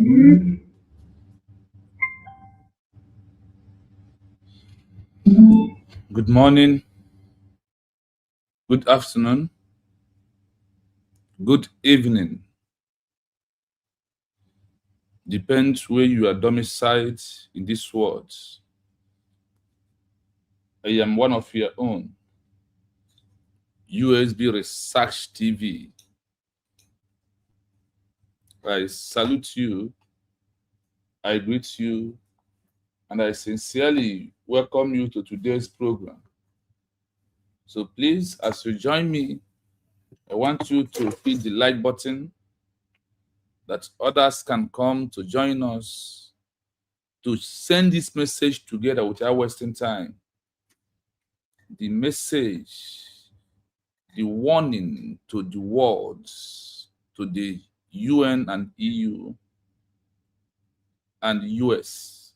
Good morning, good afternoon, good evening. Depends where you are domiciled in this world. I am one of your own, USB Research TV. I salute you, I greet you, and I sincerely welcome you to today's program. So please, as you join me, I want you to hit the like button that others can come to join us to send this message together without wasting time. The message, the warning to the world, to the UN and EU and the US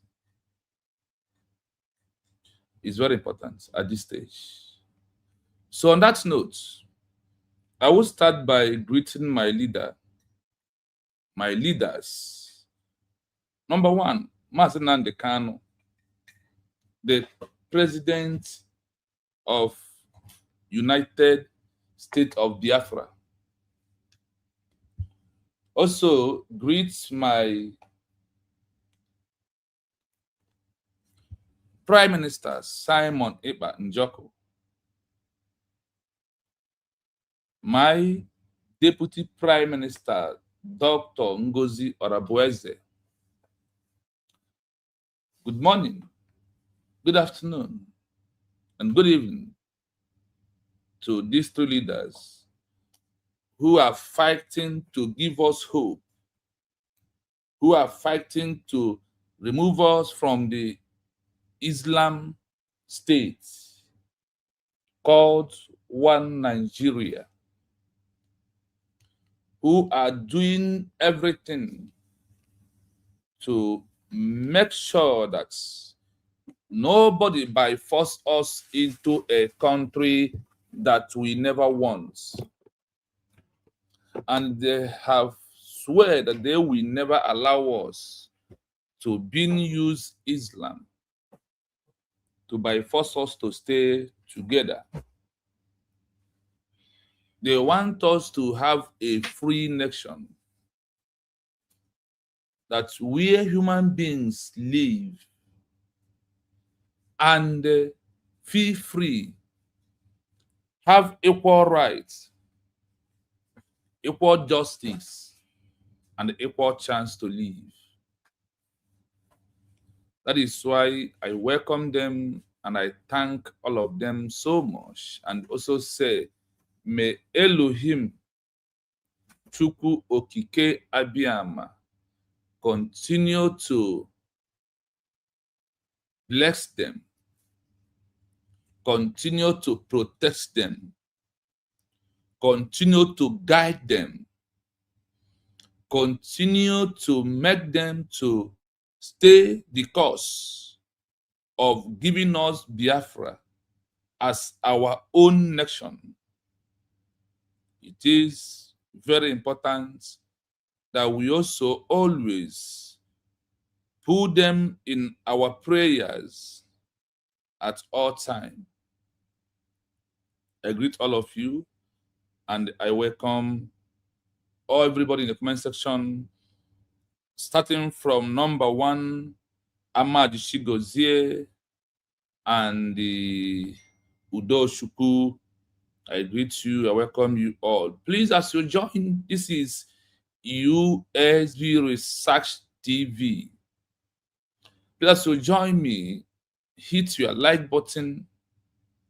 is very important at this stage. So, on that note, I will start by greeting my leaders. Number one, Mazen Nnamdi Kanu, the president of United States of Biafra. Also, greet my Prime Minister Simon Ekpa Njoko, my Deputy Prime Minister Dr. Ngozi Orabueze. Good morning, good afternoon, and good evening to these two leaders who are fighting to give us hope, who are fighting to remove us from the Islam state called One Nigeria, who are doing everything to make sure that nobody by force us into a country that we never want. And they have swear that they will never allow us to use Islam to by force us to stay together. They want us to have a free nation, that's where human beings live and feel free, have equal rights, equal justice, and equal chance to live. That is why I welcome them and I thank all of them so much, and also say, may Elohim Chukwu Okike Abiyama continue to bless them, continue to protect them, continue to guide them, continue to make them to stay the course of giving us Biafra as our own nation. It is very important that we also always put them in our prayers at all time. I greet all of you and I welcome everybody in the comment section, starting from number one, Ahmad Shigozie and the Udo Shuku. I greet you, I welcome you all. Please, as you join, this is USB Research TV. Please, as you join me, hit your like button,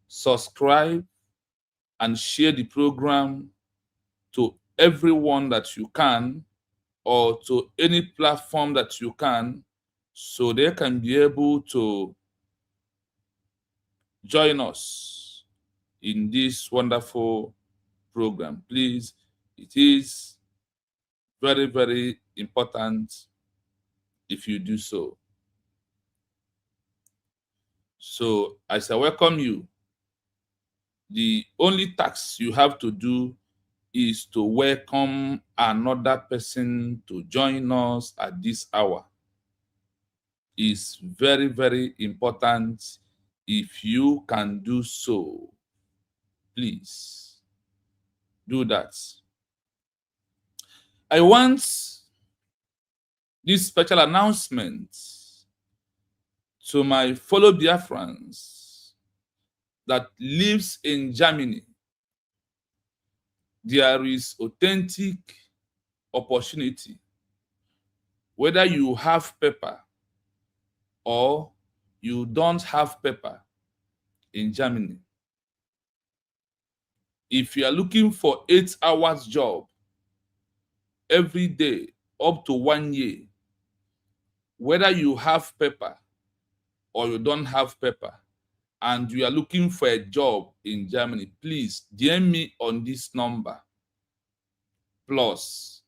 subscribe, and share the program to everyone that you can, or to any platform that you can, so they can be able to join us in this wonderful program. Please, it is very, very important if you do so. So, as I welcome you, the only task you have to do is to welcome another person to join us at this hour. It's very, very important. If you can do so, please do that. I want this special announcement to my fellow Biafrans that lives in Germany. There is authentic opportunity. Whether you have paper or you don't have paper in Germany. If you are looking for 8 hours job every day up to 1 year, whether you have paper or you don't have paper, and you are looking for a job in Germany, please DM me on this number plus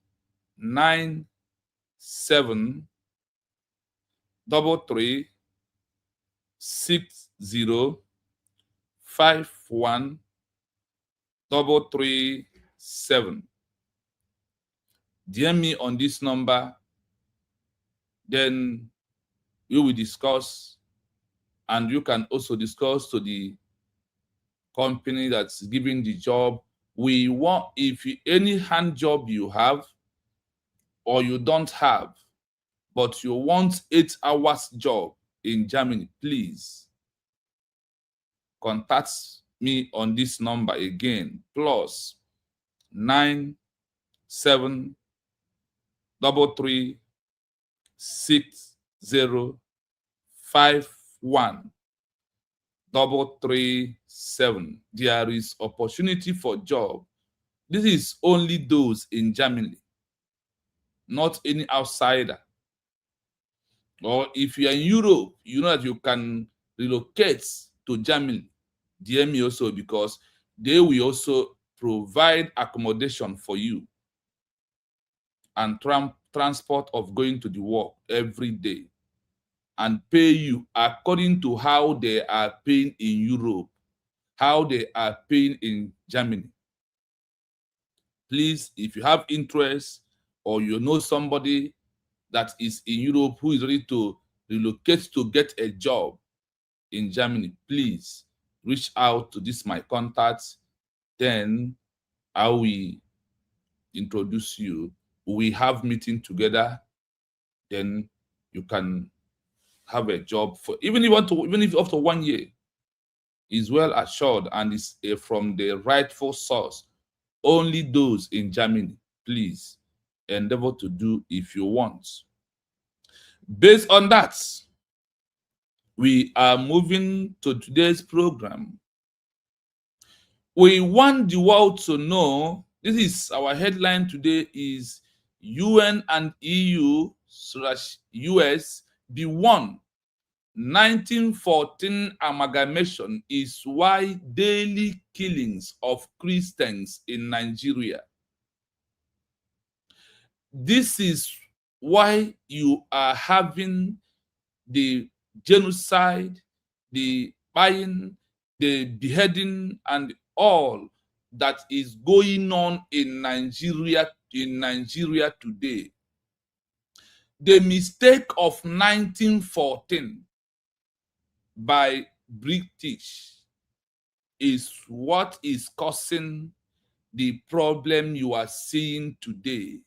9733605137. DM me on this number, then we will discuss, and you can also discuss to the company that's giving the job. We want, if any hand job you have or you don't have, but you want 8 hours job in Germany, please contact me on this number again, plus 9733605137. There is opportunity for job. This is only those in Germany, not any outsider. Or if you are in Europe, you know that you can relocate to Germany. DM me also, because they will also provide accommodation for you and transport of going to the work every day, and pay you according to how they are paying in Europe, how they are paying in Germany. Please, if you have interest or you know somebody that is in Europe who is ready to relocate to get a job in Germany, please reach out to this my contact. Then I will introduce you. We have meeting together. Then you can have a job for even if after 1 year, is well assured and is from the rightful source. Only those in Germany, please endeavor to do if you want. Based on that, we are moving to today's program. We want the world to know, this is our headline today, is UN and EU/US be one. 1914 amalgamation is why daily killings of Christians in Nigeria. This is why you are having the genocide, the buying, the beheading, and all that is going on in Nigeria today. The mistake of 1914 by British is what is causing the problem you are seeing today.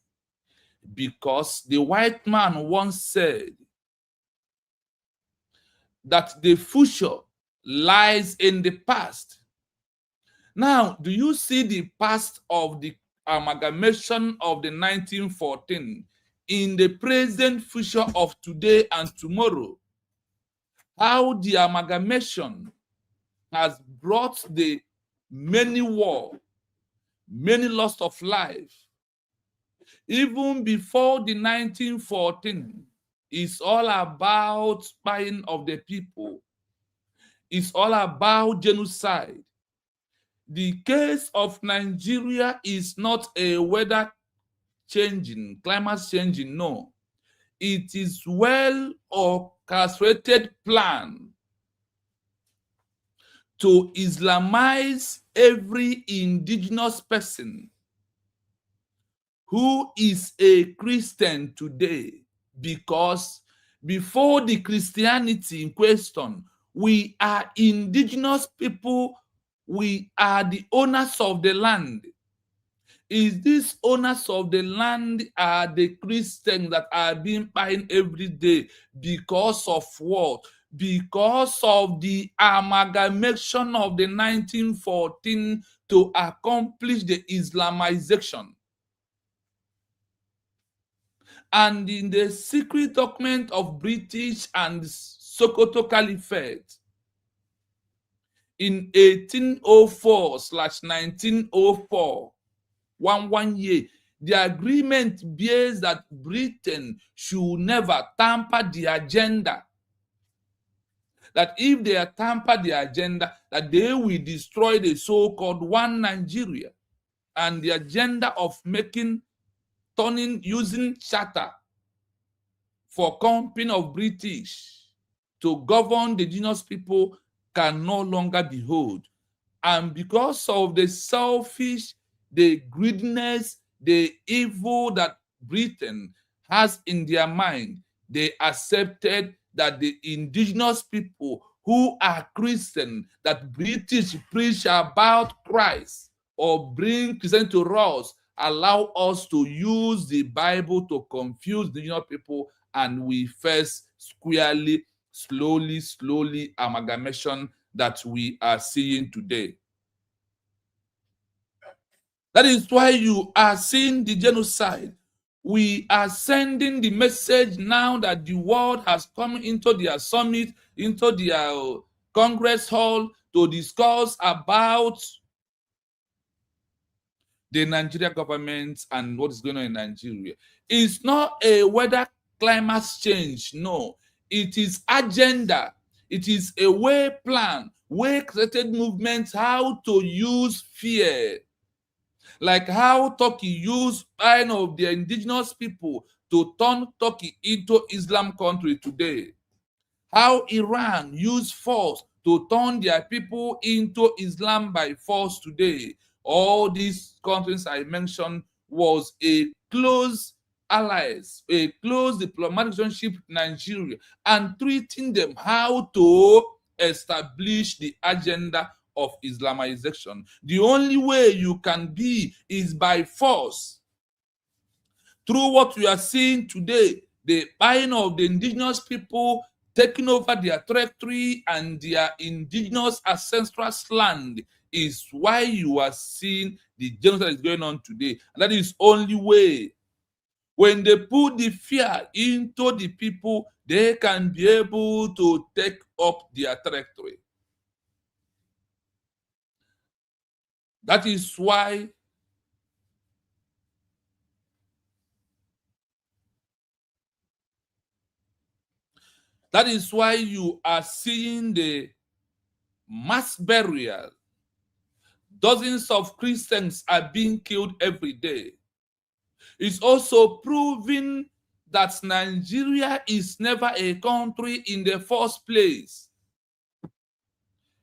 Because the white man once said that the future lies in the past. Now, do you see the past of the amalgamation of the 1914 in the present future of today and tomorrow? How the amalgamation has brought the many war, many loss of life. Even before the 1914, it's all about spying of the people. It's all about genocide. The case of Nigeria is not a weather changing, climate changing, no. It is well orchestrated plan to Islamize every indigenous person who is a Christian today, because before the Christianity in question, we are indigenous people. We are the owners of the land. Is these owners of the land are the Christians that are being buying every day because of what? Because of the amalgamation of the 1914 to accomplish the Islamization. And in the secret document of British and Sokoto Caliphate in 1804/1904, one year, the agreement bears that Britain should never tamper the agenda. That if they tamper the agenda, that they will destroy the so-called one Nigeria and the agenda of using charter for company of British to govern the indigenous people can no longer be held. And because of the selfish, the greediness, the evil that Britain has in their mind, they accepted that the indigenous people who are Christian, that British preach about Christ or bring Christian to us, allow us to use the Bible to confuse the indigenous people, and we face squarely, slowly amalgamation that we are seeing today. That is why you are seeing the genocide. We are sending the message now that the world has come into their summit, into their Congress hall to discuss about the Nigerian government and what is going on in Nigeria. It's not a weather climate change, no. It is agenda. It is a way plan, way created movements, how to use fear. Like how Turkey used of the indigenous people to turn Turkey into Islam country today. How Iran used force to turn their people into Islam by force today. All these countries I mentioned was a close allies, a close diplomatic relationship with Nigeria, and treating them how to establish the agenda of Islamization. The only way you can be is by force. Through what we are seeing today, the buying of the indigenous people, taking over their territory and their indigenous ancestral land, is why you are seeing the genocide that is going on today. And that is only way. When they put the fear into the people, they can be able to take up their territory. That is why you are seeing the mass burial. Dozens of Christians are being killed every day. It's also proving that Nigeria is never a country in the first place.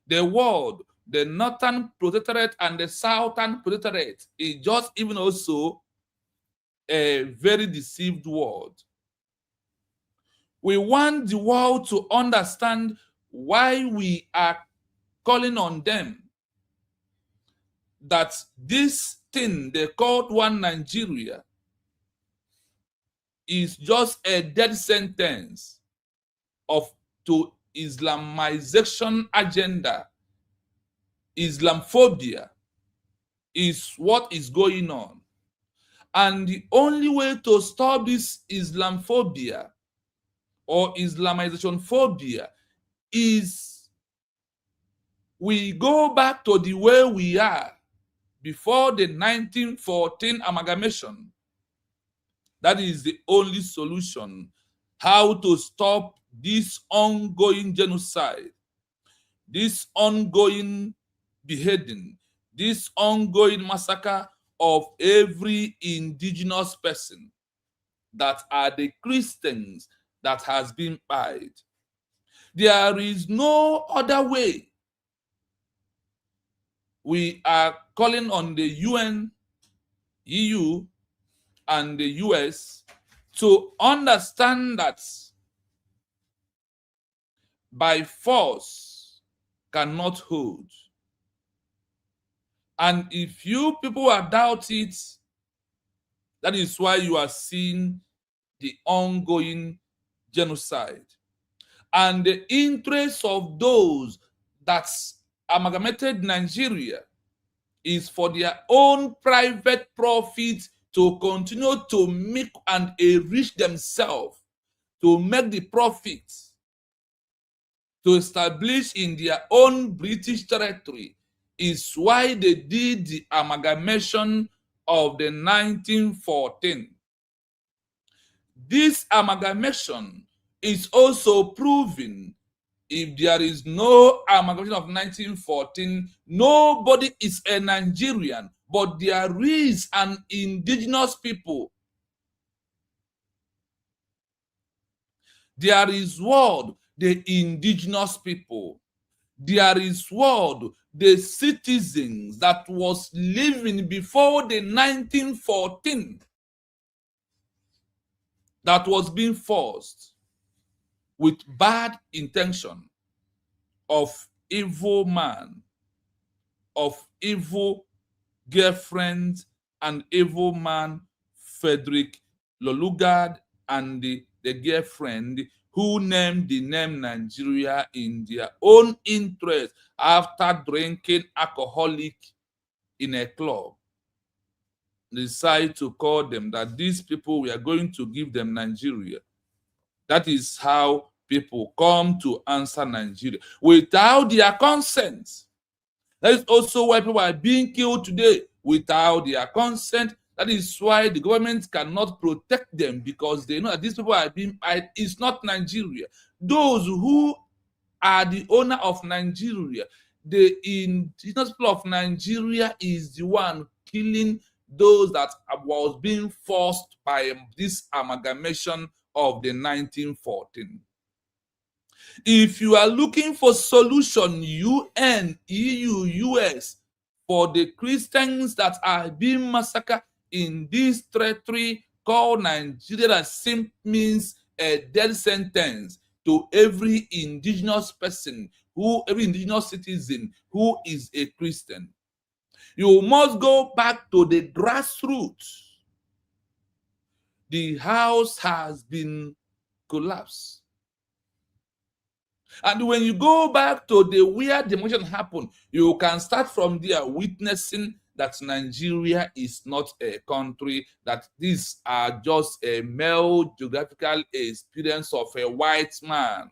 The world, the northern protectorate and the southern protectorate, is just even also a very deceived world. We want the world to understand why we are calling on them, that this thing they called one Nigeria is just a death sentence to Islamization agenda. Islamophobia is what is going on. And the only way to stop this Islamophobia or Islamization phobia is we go back to the way we are before the 1914 amalgamation. That is the only solution. How to stop this ongoing genocide, this ongoing beheading, this ongoing massacre of every indigenous person that are the Christians that has been pied. There is no other way. We are calling on the UN, EU, and the US to understand that by force cannot hold. And if you people are doubt it, that is why you are seeing the ongoing genocide. And the interest of those that amalgamated Nigeria is for their own private profit to continue to make and enrich themselves, to make the profits, to establish in their own British territory, is why they did the amalgamation of the 1914. This amalgamation is also proving if there is no amalgamation of 1914, nobody is a Nigerian, but there is an indigenous people. There is what? The indigenous people. There is what? The citizens that was living before the 1914 that was being forced with bad intention of evil man, of evil girlfriend, and evil man Frederick Lolugard and the girlfriend who named the name Nigeria in their own interest after drinking alcoholic in a club. They decided to call them that these people, we are going to give them Nigeria. That is how people come to answer Nigeria without their consent. That is also why people are being killed today without their consent. That is why the government cannot protect them, because they know that these people are being, it's not Nigeria. Those who are the owner of Nigeria, the indigenous people of Nigeria, is the one killing those that was being forced by this amalgamation of the 1914. If you are looking for solution, UN, EU, US, for the Christians that are being massacred in this territory called Nigeria, that simply means a death sentence to every indigenous person, every indigenous citizen who is a Christian. You must go back to the grassroots. The house has been collapsed. And when you go back to the where demolition happened, you can start from there witnessing that Nigeria is not a country, that these are just a male geographical experience of a white man.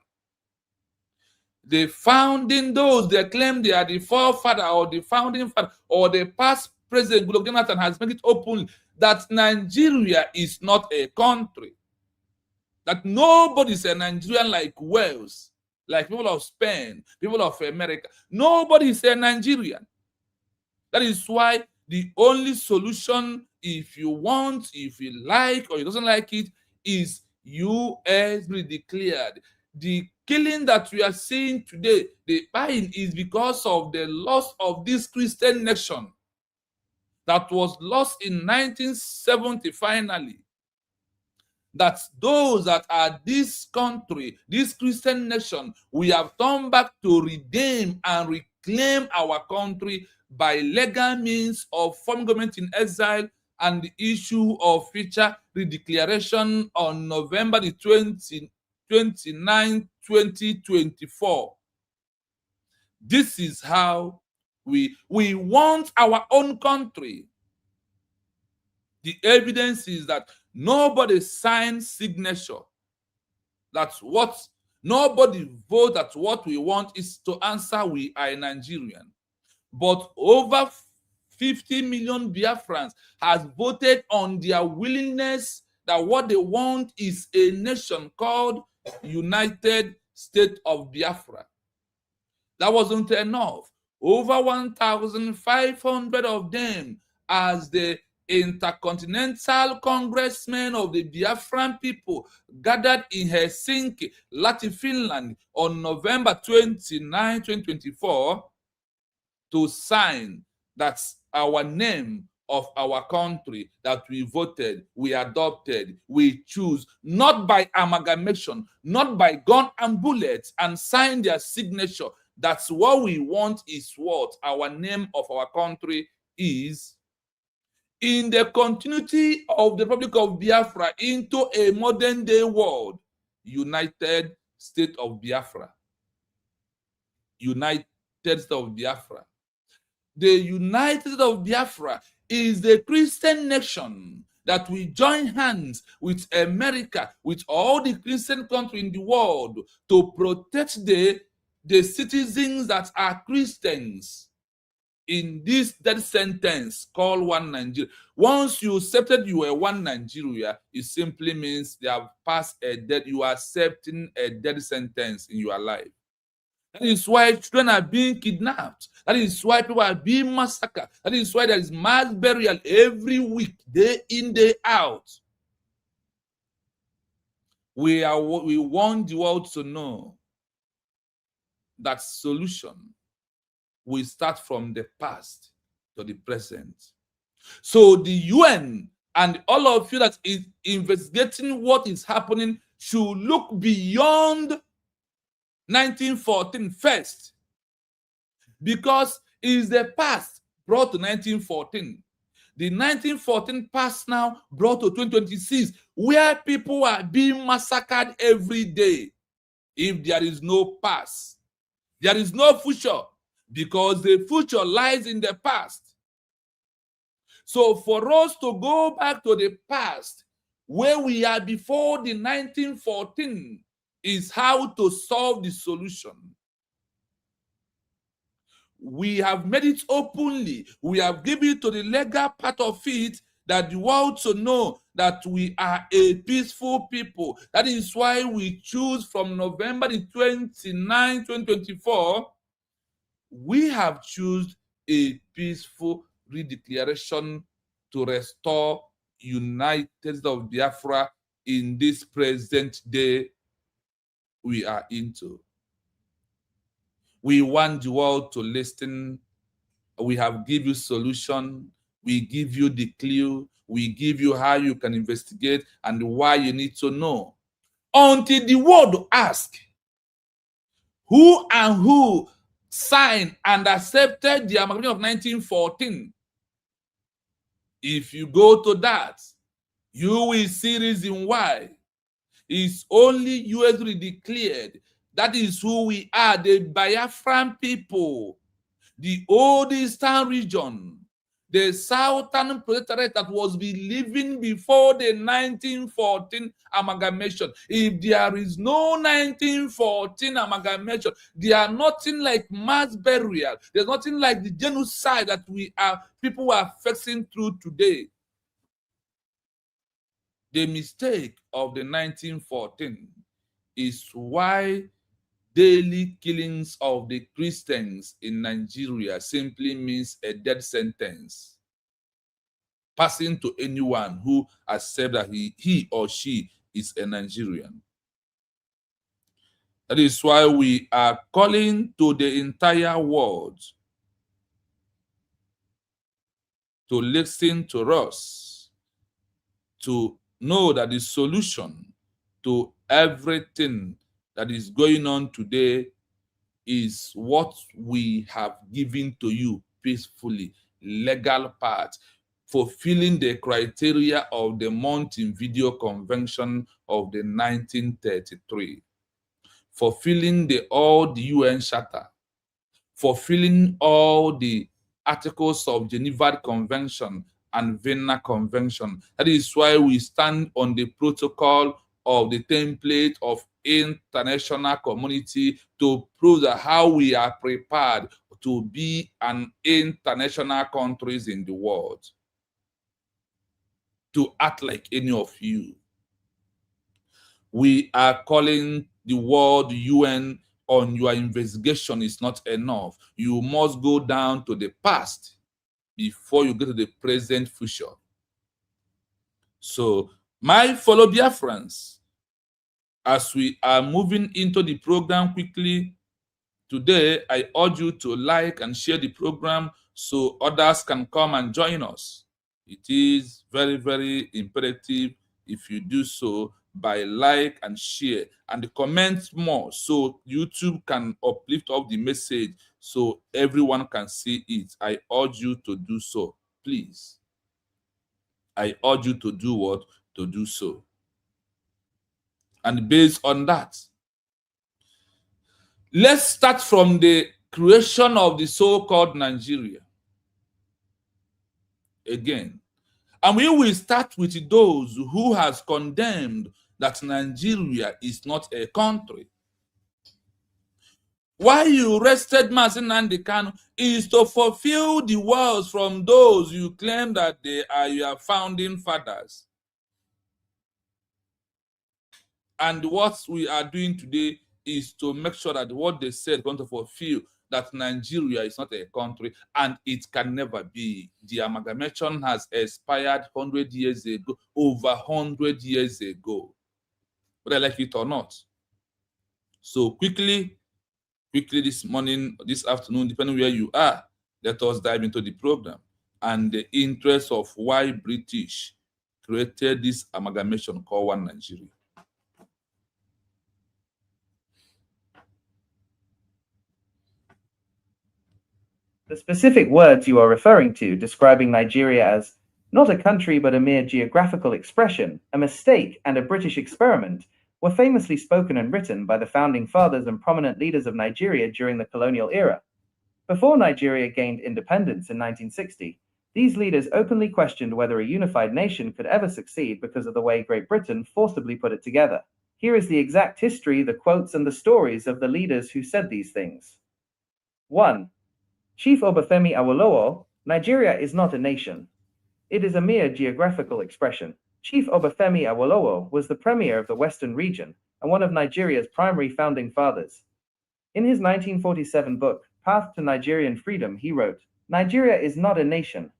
The founding, those they claim they are the forefather or the founding father or the past president Goodluck Jonathan has made it open that Nigeria is not a country. That nobody is a Nigerian like Wales, like people of Spain, people of America. Nobody is a Nigerian. That is why the only solution, if you want, if you like, or you doesn't like it, is US be declared. The killing that we are seeing today, the buying, is because of the loss of this Christian nation that was lost in 1970 finally. That those that are this country, this Christian nation, we have turned back to redeem and reclaim our country by legal means of forming government in exile and the issue of future redeclaration on November the 29, 2024. This is how we want our own country. The evidence is that nobody signed signature. That's what nobody vote that what we want is to answer we are Nigerian. But over 50 million Biafrans has voted on their willingness that what they want is a nation called United States of Biafra. That wasn't enough. Over 1,500 of them as the Intercontinental Congressmen of the Biafran people gathered in Helsinki, Latin Finland on November 29, 2024 to sign that our name of our country that we voted, we adopted, we choose, not by amalgamation, not by gun and bullets, and sign their signature. That's what we want, is what our name of our country is. In the continuity of the Republic of Biafra into a modern day world, United States of Biafra. United States of Biafra. The United States of Biafra is the Christian nation that we join hands with America, with all the Christian countries in the world, to protect the citizens that are Christians in this death sentence called one Nigeria. Once you accepted you were one Nigeria, it simply means they have passed a death. You are accepting a death sentence in your life. That is why children are being kidnapped. That is why people are being massacred. That is why there is mass burial every week, day in, day out. We want the world to know that solution will start from the past to the present. So the UN and all of you that is investigating what is happening should look beyond 1914 first, because it is the past brought to 1914. The 1914 past now brought to 2026, where people are being massacred every day. If there is no past, there is no future, because the future lies in the past. So for us to go back to the past, where we are before the 1914, is how to solve the solution. We have made it openly. We have given it to the legal part of it, that the world to know that we are a peaceful people. That is why we choose from November the 29th, 2024, we have chosen a peaceful redeclaration to restore United States of Biafra in this present day we are into. We want the world to listen. We have given you solution. We give you the clue. We give you how you can investigate and why you need to know. Until the world asks, who and who signed and accepted the Amalgamation of 1914? If you go to that, you will see reason why. It's only US declared. That is who we are, the Biafran people, the old eastern region, the southern protectorate that was living before the 1914 amalgamation. If there is no 1914 amalgamation, there are nothing like mass burial. There's nothing like the genocide that people are facing through today. The mistake of the 1914 is why daily killings of the Christians in Nigeria simply means a death sentence, passing to anyone who accepts that he or she is a Nigerian. That is why we are calling to the entire world to listen to us, to know that the solution to everything that is going on today is what we have given to you peacefully, legal part, fulfilling the criteria of the Montevideo Convention of the 1933, fulfilling all the UN Charter, fulfilling all the articles of Geneva Convention and Vienna Convention. That is why we stand on the protocol of the template of international community to prove that how we are prepared to be an international countries in the world, to act like any of you. We are calling the world UN on your investigation is not enough. You must go down to the past before you get to the present future. So, my fellow Biafrans, as we are moving into the program quickly, today I urge you to like and share the program so others can come and join us. It is very, very imperative if you do so by like and share and comment more so YouTube can uplift up the message so everyone can see it. I urge you to do so, please. I urge you to do what? To do so. And based on that, let's start from the creation of the so-called Nigeria. Again, and we will start with those who has condemned that Nigeria is not a country. Why you arrested Mazi Nnamdi Kanu is to fulfill the words from those you claim that they are your founding fathers. And what we are doing today is to make sure that what they said is going to fulfill, that Nigeria is not a country and it can never be. The amalgamation has expired 100 years ago, over 100 years ago, whether I like it or not. So quickly this morning, this afternoon, depending where you are, let us dive into the program and the interest of why British created this amalgamation called One Nigeria. The specific words you are referring to describing Nigeria as not a country but a mere geographical expression, a mistake, and a British experiment were famously spoken and written by the founding fathers and prominent leaders of Nigeria during the colonial era. Before Nigeria gained independence in 1960, these leaders openly questioned whether a unified nation could ever succeed because of the way Great Britain forcibly put it together. Here is the exact history, the quotes, and the stories of the leaders who said these things. 1. Chief Obafemi Awolowo, Nigeria is not a nation. It is a mere geographical expression. Chief Obafemi Awolowo was the premier of the Western region and one of Nigeria's primary founding fathers. In his 1947 book, Path to Nigerian Freedom, he wrote, "Nigeria is not a nation.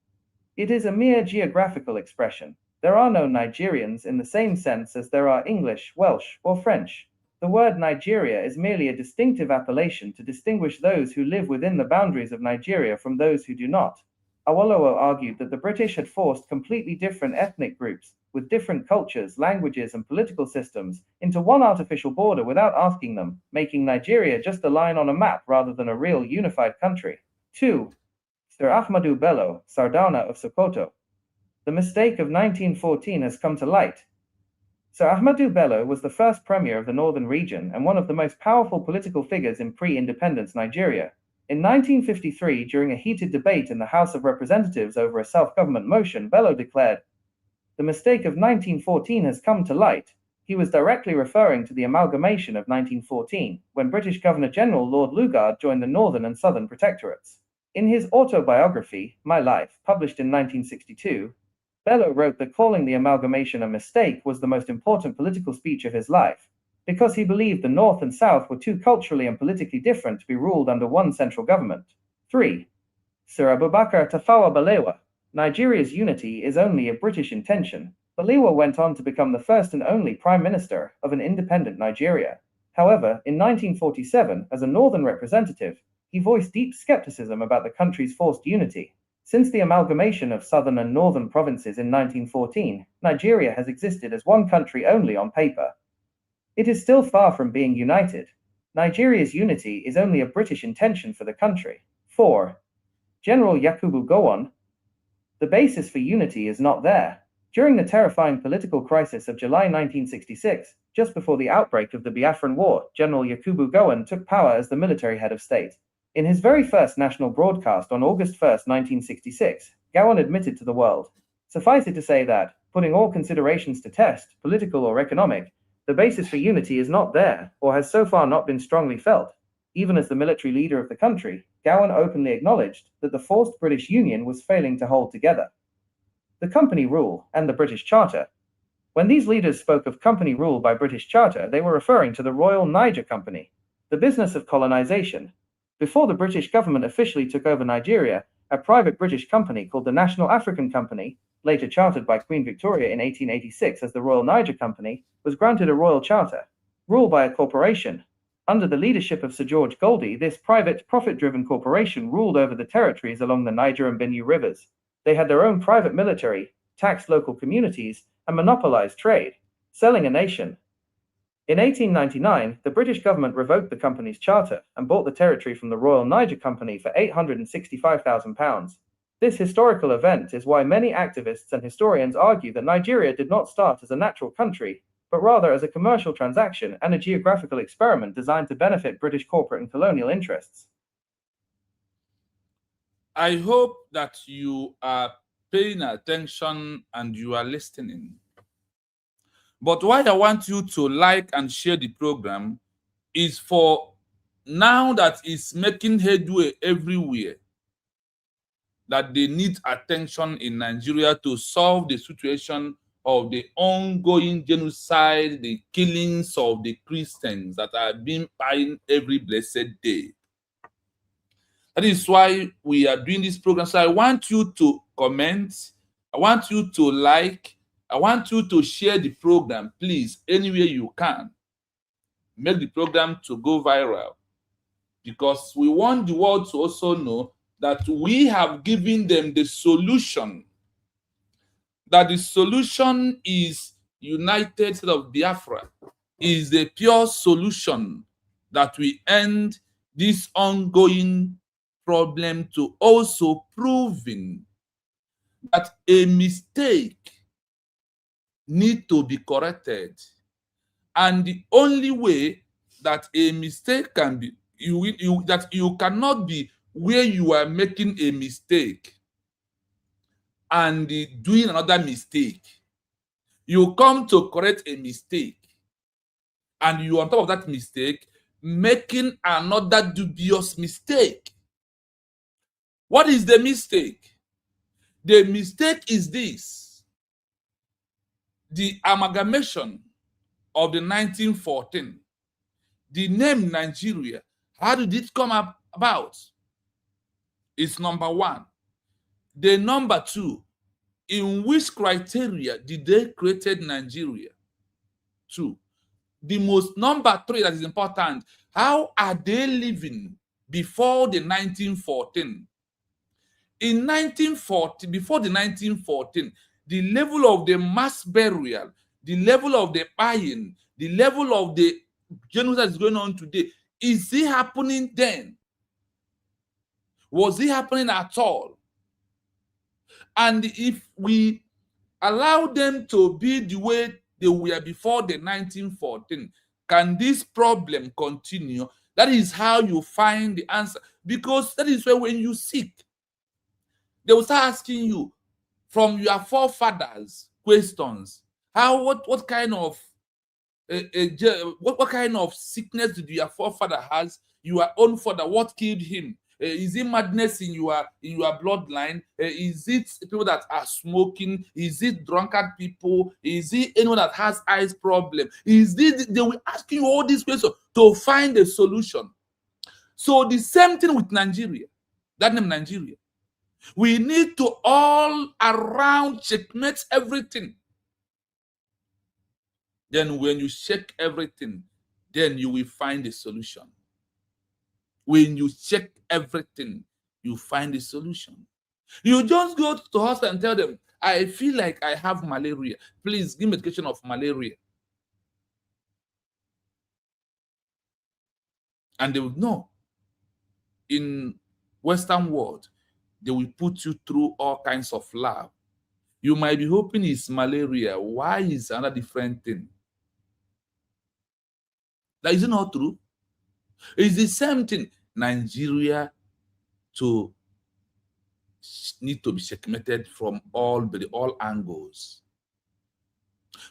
It is a mere geographical expression. There are no Nigerians in the same sense as there are English, Welsh, or French. The word Nigeria is merely a distinctive appellation to distinguish those who live within the boundaries of Nigeria from those who do not." Awolowo argued that the British had forced completely different ethnic groups, with different cultures, languages, and political systems, into one artificial border without asking them, making Nigeria just a line on a map rather than a real unified country. 2. Sir Ahmadu Bello, Sardauna of Sokoto. The mistake of 1914 has come to light. Sir Ahmadu Bello was the first premier of the northern region and one of the most powerful political figures in pre-independence Nigeria. In 1953, during a heated debate in the House of Representatives over a self-government motion, Bello declared, "The mistake of 1914 has come to light." He was directly referring to the amalgamation of 1914, when British Governor-General Lord Lugard joined the Northern and Southern Protectorates. In his autobiography, My Life, published in 1962, Bello wrote that calling the amalgamation a mistake was the most important political speech of his life, because he believed the North and South were too culturally and politically different to be ruled under one central government. 3. Sir Abubakar Tafawa Balewa. Nigeria's unity is only a British intention. Balewa went on to become the first and only Prime Minister of an independent Nigeria. However, in 1947, as a Northern representative, he voiced deep skepticism about the country's forced unity. Since the amalgamation of southern and northern provinces in 1914, Nigeria has existed as one country only on paper. It is still far from being united. Nigeria's unity is only a British intention for the country. 4. General Yakubu Gowon. The basis for unity is not there. During the terrifying political crisis of July 1966, just before the outbreak of the Biafran War, General Yakubu Gowon took power as the military head of state. In his very first national broadcast on August 1, 1966, Gowon admitted to the world, "Suffice it to say that, putting all considerations to test, political or economic, the basis for unity is not there, or has so far not been strongly felt." Even as the military leader of the country, Gowon openly acknowledged that the forced British Union was failing to hold together. The Company Rule and the British Charter. When these leaders spoke of Company Rule by British Charter, they were referring to the Royal Niger Company, the business of colonization. Before the British government officially took over Nigeria, a private British company called the National African Company, later chartered by Queen Victoria in 1886 as the Royal Niger Company, was granted a royal charter, ruled by a corporation. Under the leadership of Sir George Goldie, this private, profit-driven corporation ruled over the territories along the Niger and Benue rivers. They had their own private military, taxed local communities, and monopolized trade, selling a nation. In 1899, the British government revoked the company's charter and bought the territory from the Royal Niger Company for £865,000. This historical event is why many activists and historians argue that Nigeria did not start as a natural country, but rather as a commercial transaction and a geographical experiment designed to benefit British corporate and colonial interests. I hope that you are paying attention and you are listening. But why I want you to like and share the program is for now that it's making headway everywhere, that they need attention in Nigeria to solve the situation of the ongoing genocide, the killings of the Christians that are being paying every blessed day. That is why we are doing this program. So I want you to comment. I want you to like. I want you to share the program, please, anywhere you can. Make the program to go viral, because we want the world to also know that we have given them the solution. That the solution is United States of Biafra, is the pure solution that we end this ongoing problem, to also proving that a mistake need to be corrected. And the only way that a mistake can be, that you cannot be where you are making a mistake and doing another mistake. You come to correct a mistake, and you on top of that mistake making another dubious mistake. What is the mistake? The mistake is this: the amalgamation of the 1914. The name Nigeria, how did it come about? It's number one. The number two, in which criteria did they create Nigeria? Two. The most number three that is important, how are they living before the 1914? In 1940, before the 1914, the level of the mass burial, the level of the buying, the level of the genocide that is going on today, is it happening then? Was it happening at all? And if we allow them to be the way they were before the 1914, can this problem continue? That is how you find the answer. Because that is where, when you seek, they will start asking you from your forefathers questions. What kind of what kind of sickness did your forefather has? Your own father, what killed him? Is it madness in your bloodline? Is it people that are smoking? Is it drunkard people? Is it anyone that has eyes problem? Is it, they will ask you all these questions to find a solution. So the same thing with Nigeria, that name Nigeria. We need to all around checkmate everything. Then when you check everything, then you will find a solution. When you check everything, you find a solution. You just go to the hospital and tell them, I feel like I have malaria. Please give me medication of malaria. And they will know. In Western world, they will put you through all kinds of lab. You might be hoping it's malaria. Why is another different thing? That is not true. It's the same thing. Nigeria to need to be checkmated from all angles.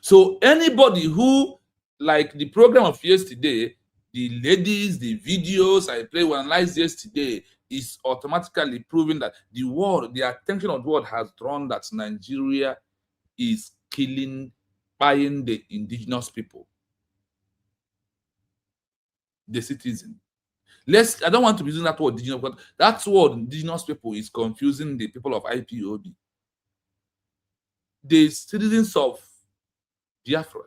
So anybody who, like the program of yesterday, the ladies, the videos I played when analyzed yesterday, is automatically proving that the world, the attention of the world has drawn that Nigeria is killing, buying the indigenous people, the citizen. I don't want to be using that word indigenous, but that word indigenous people is confusing the people of IPOB. The citizens of Biafra,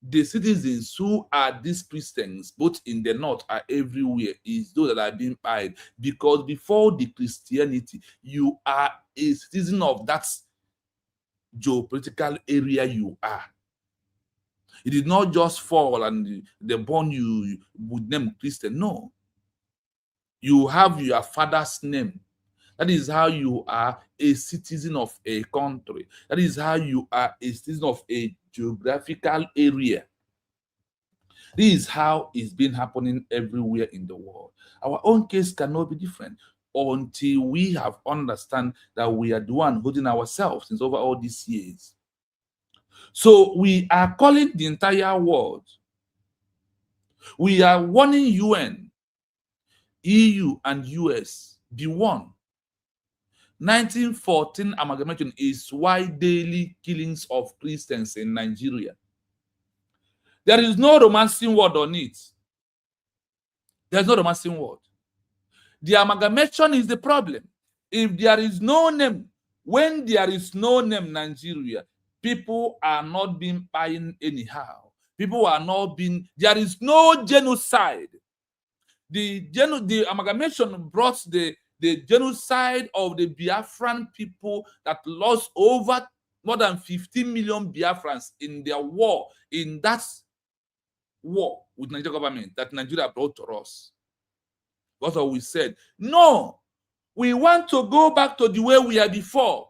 the citizens who are these Christians, both in the north and everywhere, is those that are being pied. Because before the Christianity, you are a citizen of that geopolitical area you are. It did not just fall and they born you with name Christian. No. You have your father's name. That is how you are a citizen of a country. That is how you are a citizen of a geographical area. This is how it's been happening everywhere in the world. Our own case cannot be different until we have understand that we are the one holding ourselves since over all these years. So we are calling the entire world. We are warning UN, EU, and US, be one. 1914 amalgamation is why daily killings of Christians in Nigeria. There is no romancing word on it. There's no romancing word. The amalgamation is the problem. If there is no name, when there is no name Nigeria, people are not being buying anyhow. People are not being, there is no genocide. The amalgamation brought the genocide of the Biafran people that lost over more than 15 million Biafrans in their war, in that war with Nigerian government that Nigeria brought to us. That's what we said. No, we want to go back to the way we are before.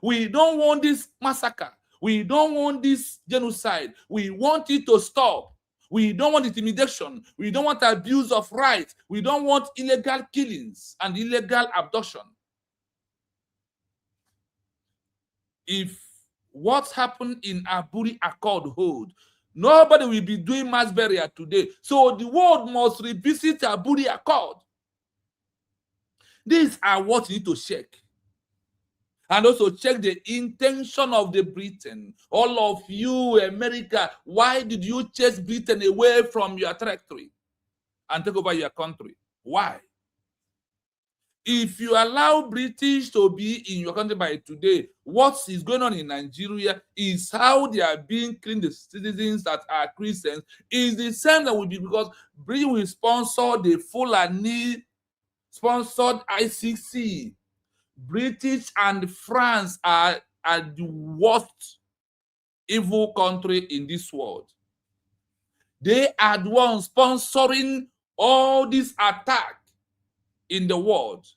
We don't want this massacre. We don't want this genocide. We want it to stop. We don't want intimidation. We don't want abuse of rights. We don't want illegal killings and illegal abduction. If what happened in Aburi Accord hold, nobody will be doing mass burial today. So the world must revisit Aburi Accord. These are what you need to check. And also check the intention of the Britain. All of you, America, why did you chase Britain away from your territory and take over your country? Why? If you allow British to be in your country by today, what is going on in Nigeria is how they are being killing the citizens that are Christians is the same that will be, because Britain will sponsor the Fulani sponsored ICC. British and France are the worst evil country in this world. They are the ones sponsoring all this attack in the world.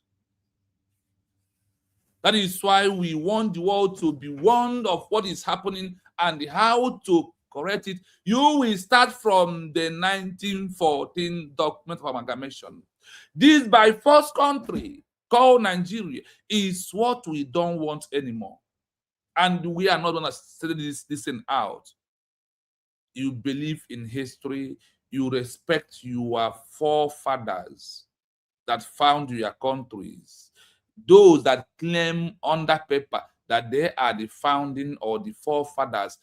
That is why we want the world to be warned of what is happening and how to correct it. You will start from the 1914 document of amalgamation. This by force country called Nigeria is what we don't want anymore. And we are not going to study this thing out. You believe in history, you respect your forefathers that found your countries. Those that claim under paper that they are the founding or the forefathers,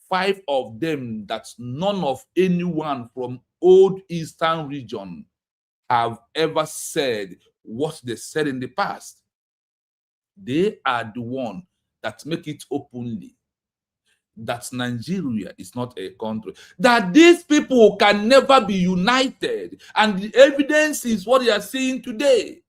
5 of them that none of anyone from old Eastern region have ever said what they said in the past. They are the one that make it openly that Nigeria is not a country, that these people can never be united, and the evidence is what they are seeing today.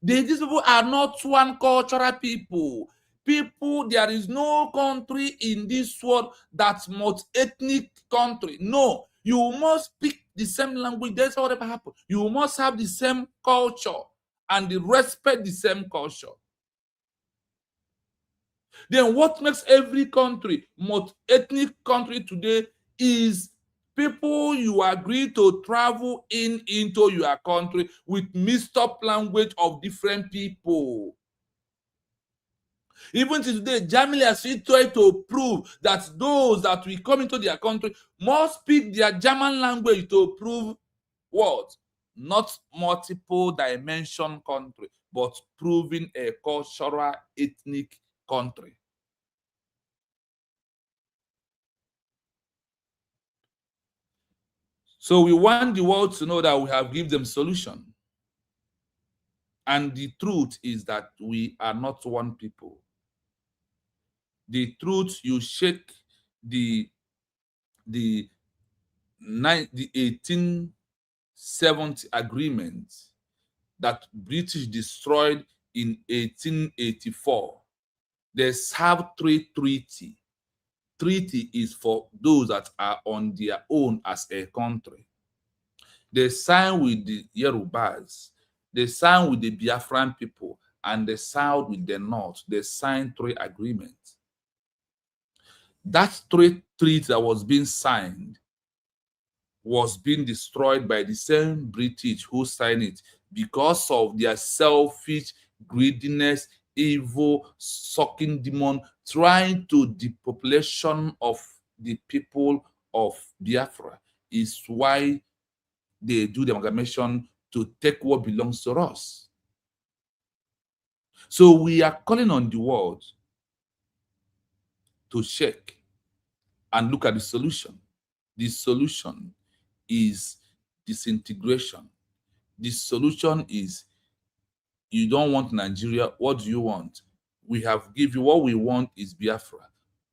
These people are not one cultural people. There is no country in this world that's multi-ethnic country. No, you must speak the same language. That's whatever happens. You must have the same culture and respect the same culture. Then what makes every country multi-ethnic country today is people you agree to travel into your country with mixed up language of different people. Even today, Germany has tried to prove that those that will come into their country must speak their German language to prove what? Not multiple dimension country, but proving a cultural ethnic country. So we want the world to know that we have given them solution. And the truth is that we are not one people. The truth, you shake the the 1870 agreement that British destroyed in 1884. They have three treaty. Treaty is for those that are on their own as a country. They sign with the Yorubas, they sign with the Biafran people, and they sign with the North. They signed three agreements. That treaty that was being signed was being destroyed by the same British who signed it because of their selfish greediness, evil, sucking demon, trying to depopulation of the people of Biafra is why they do the amalgamation to take what belongs to us. So we are calling on the world to shake and look at the solution. The solution is disintegration. The solution is you don't want Nigeria. What do you want? We have given you what we want is Biafra.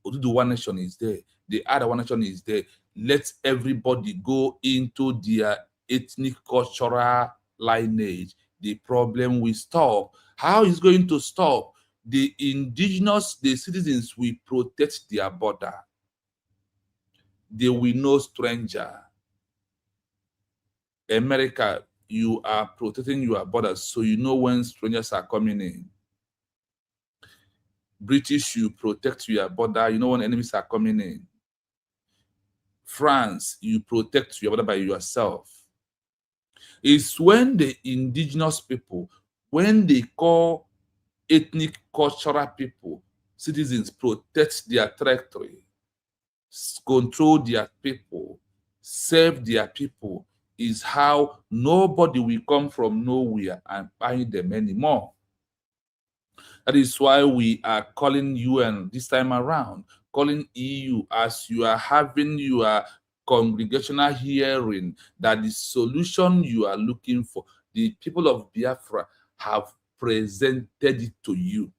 Odudu One Nation is there. The other One Nation is there. Let everybody go into their ethnic cultural lineage. The problem will stop. How is going to stop? The indigenous, the citizens will protect their border. They will know stranger. America, you are protecting your borders so you know when strangers are coming in. British, you protect your border, you know when enemies are coming in. France, you protect your border by yourself. It's when the indigenous people, when they call ethnic cultural people, citizens protect their territory, control their people, serve their people, is how nobody will come from nowhere and buy them anymore. That is why we are calling UN this time around, calling EU as you are having your congregational hearing, that the solution you are looking for, the people of Biafra have presented it to you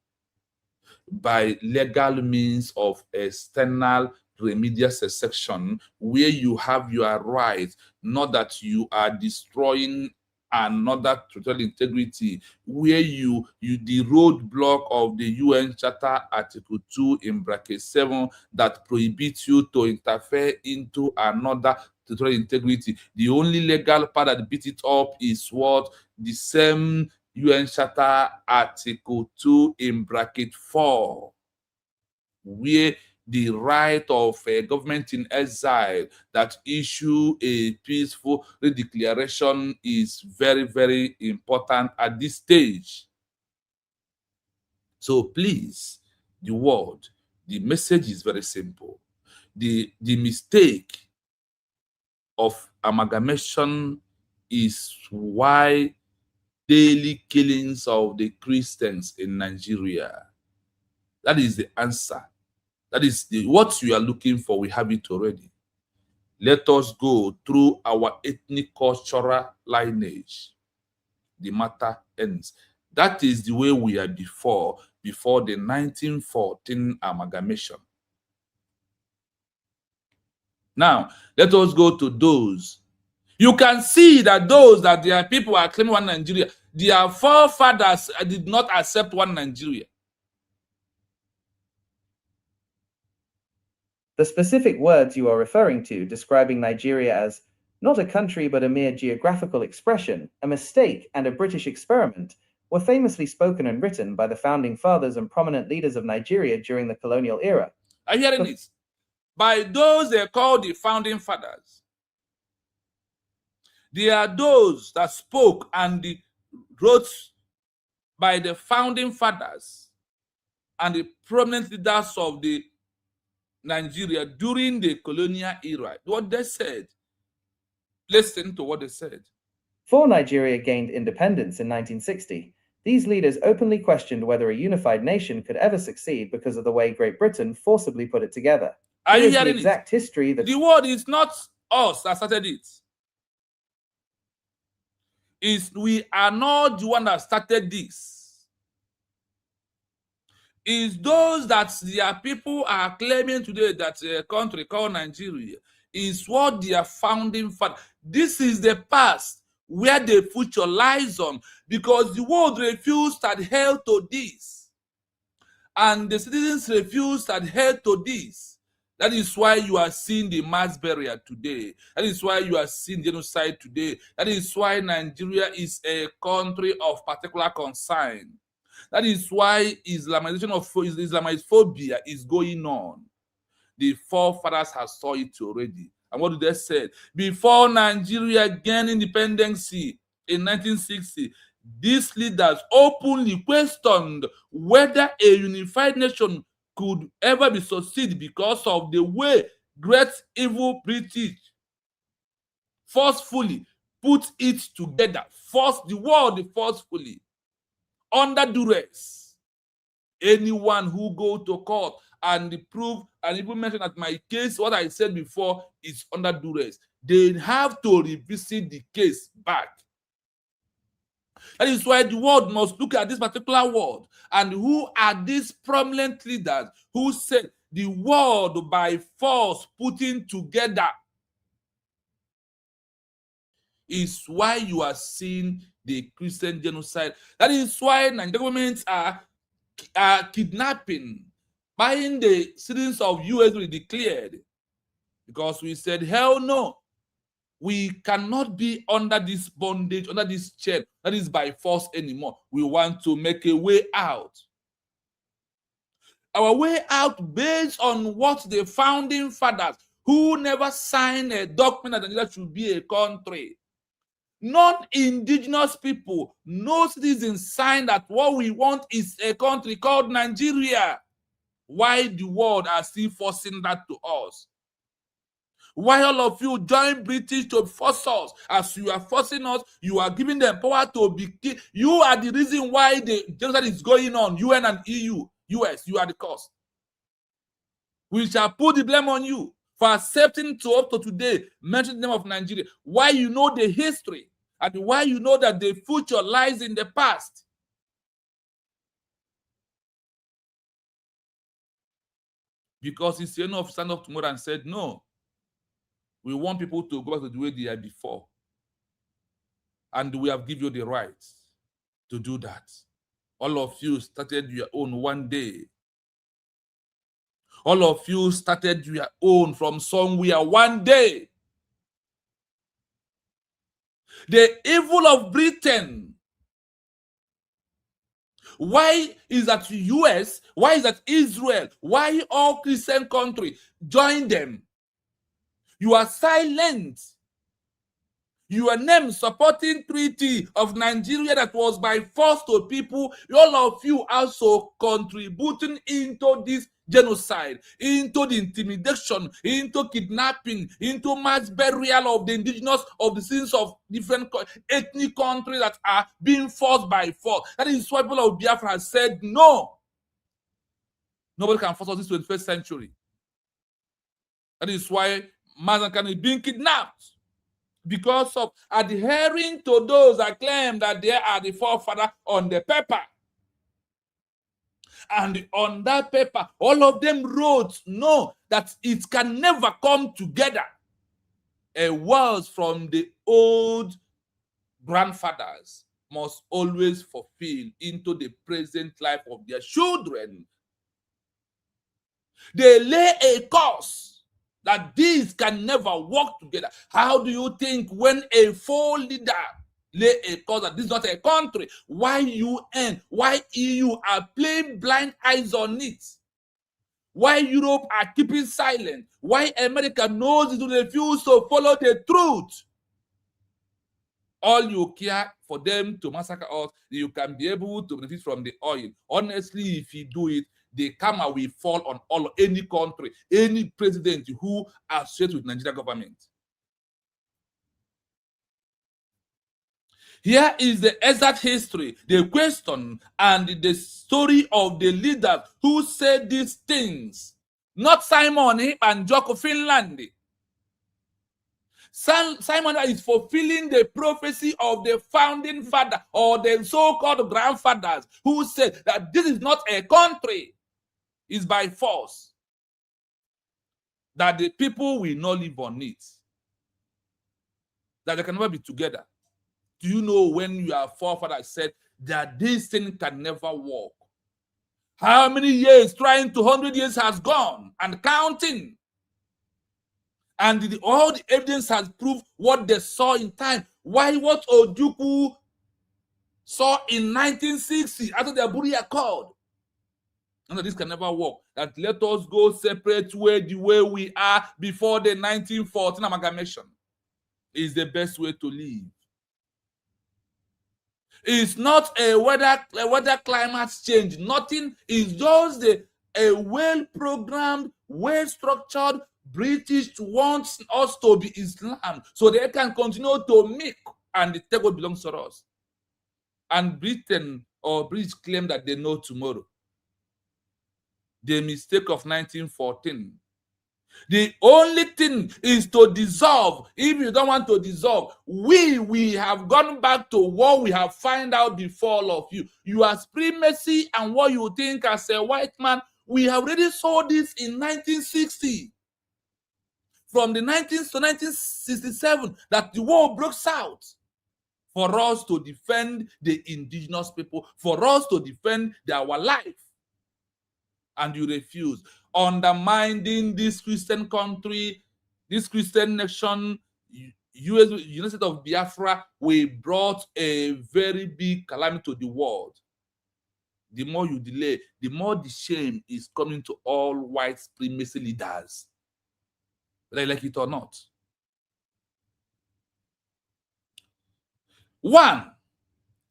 by legal means of external remedial secession, where you have your rights, not that you are destroying another territorial integrity, where you the roadblock of the UN Charter Article 2 in bracket 7 that prohibits you to interfere into another territorial integrity. The only legal part that beat it up is what the same UN Charter Article 2 in bracket 4, where the right of a government in exile that issue a peaceful redeclaration is very, very important at this stage. So please, the word, the message is very simple. The mistake of amalgamation is why daily killings of the Christians in Nigeria. That is the answer. That is what you are looking for. We have it already. Let us go through our ethnic cultural lineage. The matter ends. That is the way we are before the 1914 amalgamation. Now, let us go to those. You can see that those that their people are claiming one Nigeria, their forefathers did not accept one Nigeria. The specific words you are referring to, describing Nigeria as not a country but a mere geographical expression, a mistake, and a British experiment, were famously spoken and written by the founding fathers and prominent leaders of Nigeria during the colonial era. Are you hearing this? By those they call the founding fathers. They are those that spoke and wrote by the founding fathers and the prominent leaders of the Nigeria during the colonial era. What they said. Listen to what they said. Before Nigeria gained independence in 1960, these leaders openly questioned whether a unified nation could ever succeed because of the way Great Britain forcibly put it together. Are you Here's hearing the exact history that the word is not us that started it. Is we are not the one that started this. Is those that their people are claiming today that a country called Nigeria is what their founding father. This is the past where the future lies on, because the world refused to adhere to this, and the citizens refused to adhere to this. That is why you are seeing the mass burial today. That is why you are seeing genocide today. That is why Nigeria is a country of particular concern. That is why Islamophobia is going on. The forefathers have saw it already. And what did they say? Before Nigeria gained independence in 1960, these leaders openly questioned whether a unified nation could ever be succeed because of the way great evil British forcefully put it together, forced the world forcefully, under duress. Anyone who go to court and prove and even mention that my case, what I said before, is under duress, they have to revisit the case back. That is why the world must look at this particular world, and who are these prominent leaders who said the world by force putting together is why you are seeing the Christian genocide. That is why Nigerian governments are kidnapping, buying the citizens of US we declared, because we said, hell no, we cannot be under this bondage, under this chain, that is by force anymore. We want to make a way out. Our way out based on what the founding fathers, who never signed a document that Nigeria should be a country. Non-indigenous people, no citizens signed that what we want is a country called Nigeria. Why the world are still forcing that to us? Why all of you join British to force us? As you are forcing us, you are giving them power to be king. You are the reason why the genocide is going on. UN and EU, US, you are the cause. We shall put the blame on you for accepting to up to today mention the name of Nigeria. Why you know the history, and why you know that the future lies in the past. Because it's enough to stand up tomorrow and said, no, we want people to go back to the way they are before. And we have given you the right to do that. All of you started your own one day. All of you started your own from somewhere one day. The evil of Britain. Why is that US? Why is that Israel? Why all Christian countries join them? You are silent. Your name supporting treaty of Nigeria that was by force to people. All of you also contributing into this genocide, into the intimidation, into kidnapping, into mass burial of the indigenous, of the citizens of different ethnic countries that are being forced by force. That is why people of Biafra have said no. Nobody can force us this 21st century. That is why Mazankan is being kidnapped, because of adhering to those that claim that they are the forefather on the paper. And on that paper, all of them wrote, no, that it can never come together. A words from the old grandfathers must always fulfill into the present life of their children. They lay a course that these can never work together. How do you think when a foreign leader lay a cause that this is not a country, why UN, why EU are playing blind eyes on it? Why Europe are keeping silent? Why America knows it to refuse to follow the truth? All you care for them to massacre us, you can be able to benefit from the oil. Honestly, if you do it, the karma will fall on any country, any president who associates with Nigerian government. Here is the exact history, the question, and the story of the leaders who said these things. Not Simon and Joko Finland. Simon is fulfilling the prophecy of the founding father or the so-called grandfathers who said that this is not a country, it's by force. that the people will not live on it, that they can never be together. Do you know when your forefathers said that this thing can never work? How many years, trying to 100 years has gone and counting. And all the evidence has proved what they saw in time. Why what Ojukwu saw in 1960 after the Aburi Accord? And that this can never work. That let us go separate way the way we are before the 1914 amalgamation is the best way to live. It's not a weather climate change. Nothing. Is just a well-programmed, well-structured British wants us to be Islam so they can continue to make and take what belongs to us. And Britain or British claim that they know tomorrow. The mistake of 1914. The only thing is to dissolve. If you don't want to dissolve, we have gone back to what we have found out before all of you. Your supremacy and what you think as a white man, we have already saw this in 1960. From the 19th to 1967, that the war broke out. For us to defend the indigenous people, for us to defend our life. And you refuse, undermining this Christian country, this Christian nation, United States of Biafra, we brought a very big calamity to the world. The more you delay, the more the shame is coming to all white supremacy leaders, whether you like it or not. One,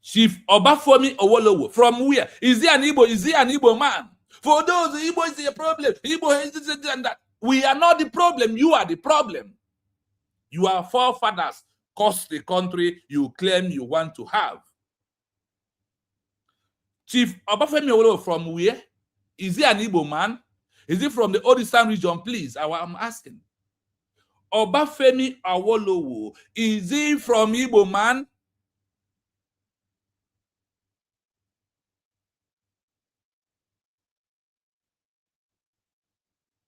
Chief Obafemi Awolowo, from where? Is he an Igbo? Is he an Igbo man? For those, Igbo is a problem. Igbo is this and that. We are not the problem. You are the problem. Your forefathers cost the country you claim you want to have. Chief Obafemi Awolowo, from where? Is he an Igbo man? Is he from the Odisha region, please? I'm asking. Obafemi Awolowo, is he from Igbo man?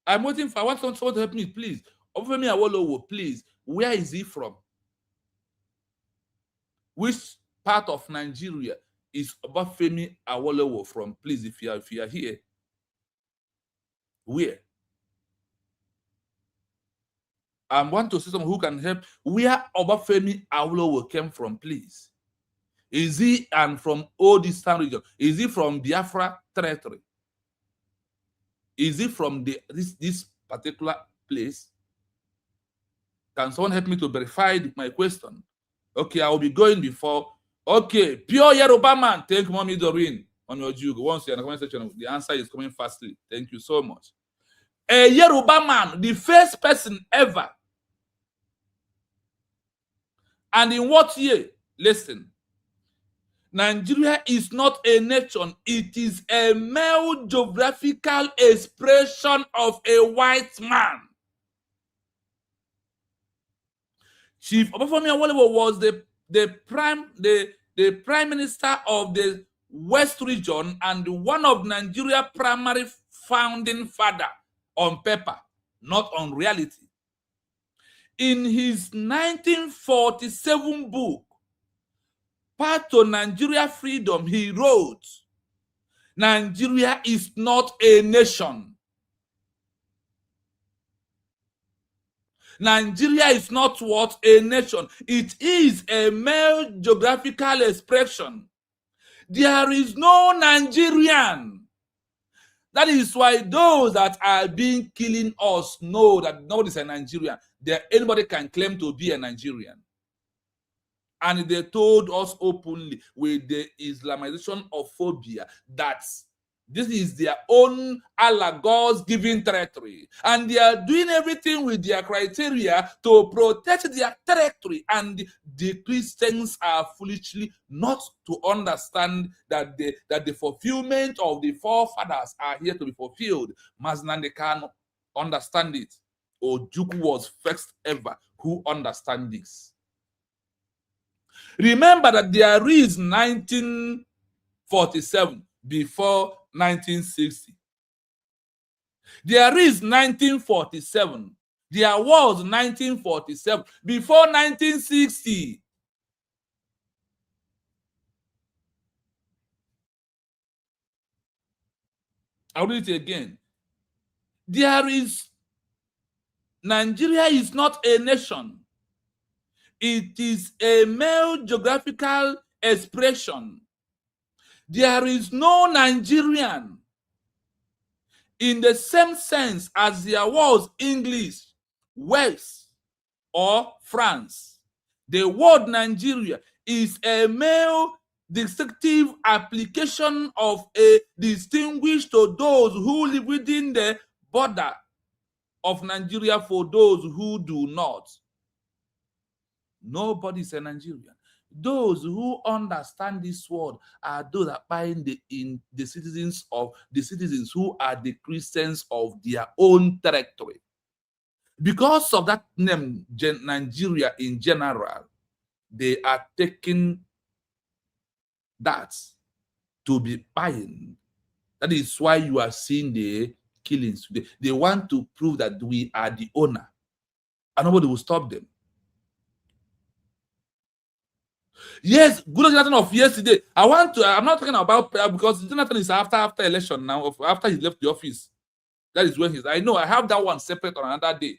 I'm waiting for, I want someone to help me, please. Obafemi Awolowo, please. Where is he from? Which part of Nigeria is Obafemi Awolowo from? Please, if you are here. Where? I want to see someone who can help. Where Obafemi Awolowo came from, please. Is he from Old Eastern region? Is he from Biafra territory? Is he from this particular place? Can someone help me to verify my question? Okay, I will be going before. Okay, pure Yoruba man. Thank Mommy Doreen on your juke. Once you're in the comment section, the answer is coming fastly. Thank you so much. A Yoruba man, the first person ever. And in what year? Listen. Nigeria is not a nation. It is a mere geographical expression of a white man. Chief Obafemi Awolowo was the prime minister of the West region and one of Nigeria's primary founding father on paper, not on reality. In his 1947 book, Path to Nigeria Freedom, he wrote, Nigeria is not a nation. Nigeria is not what? A nation. It is a mere geographical expression. There is no Nigerian. That is why those that are being killing us know that nobody is a Nigerian. Anybody can claim to be a Nigerian. And they told us openly with the Islamization of phobia that this is their own Allah God's given territory. And they are doing everything with their criteria to protect their territory. And the Christians are foolishly not to understand that the fulfillment of the forefathers are here to be fulfilled. Maznande can understand it. Ojukwu was first ever who understand this. Remember that there is 1947 before 1960. There is 1947. There was 1947 before 1960. I'll read it again. Nigeria is not a nation. It is a mere geographical expression. There is no Nigerian in the same sense as there was English, Wales, or France. The word Nigeria is a mere distinctive application of a distinguish to those who live within the border of Nigeria for those who do not. Nobody is a Nigerian. Those who understand this word are those that find the citizens who are the Christians of their own territory. Because of that name, Nigeria in general, they are taking that to be buying. That is why you are seeing the killings today. They want to prove that we are the owner, and nobody will stop them. Yes, good Jonathan of yesterday. I'm not talking about because Jonathan is after election now, after he left the office. That is when I know I have that one separate on another day.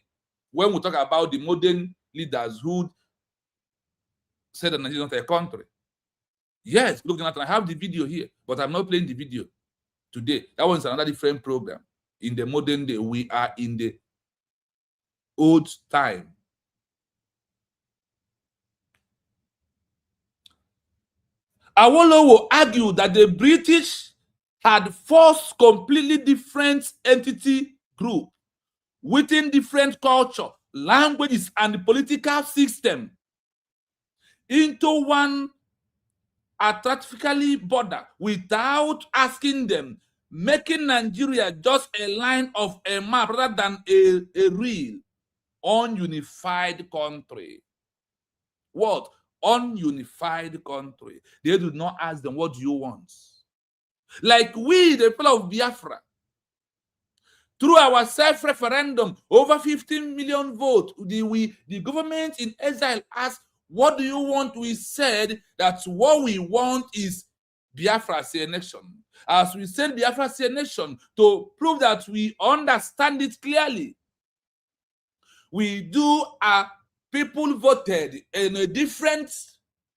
When we talk about the modern leaders who said that Nigeria is not a country. Yes, look, Jonathan, I have the video here, but I'm not playing the video today. That one's another different program. In the modern day, we are in the old time. Awolowo argued that the British had forced completely different entity group within different culture, languages, and political system into one artificially border without asking them, making Nigeria just a line of a map rather than a real ununified country. What? Ununified country. They do not ask them, what do you want? Like we, the people of Biafra, through our self-referendum, over 15 million votes, the government in exile asked, what do you want? We said that what we want is Biafra as a nation. As we said Biafra as a nation, to prove that we understand it clearly. People voted in a different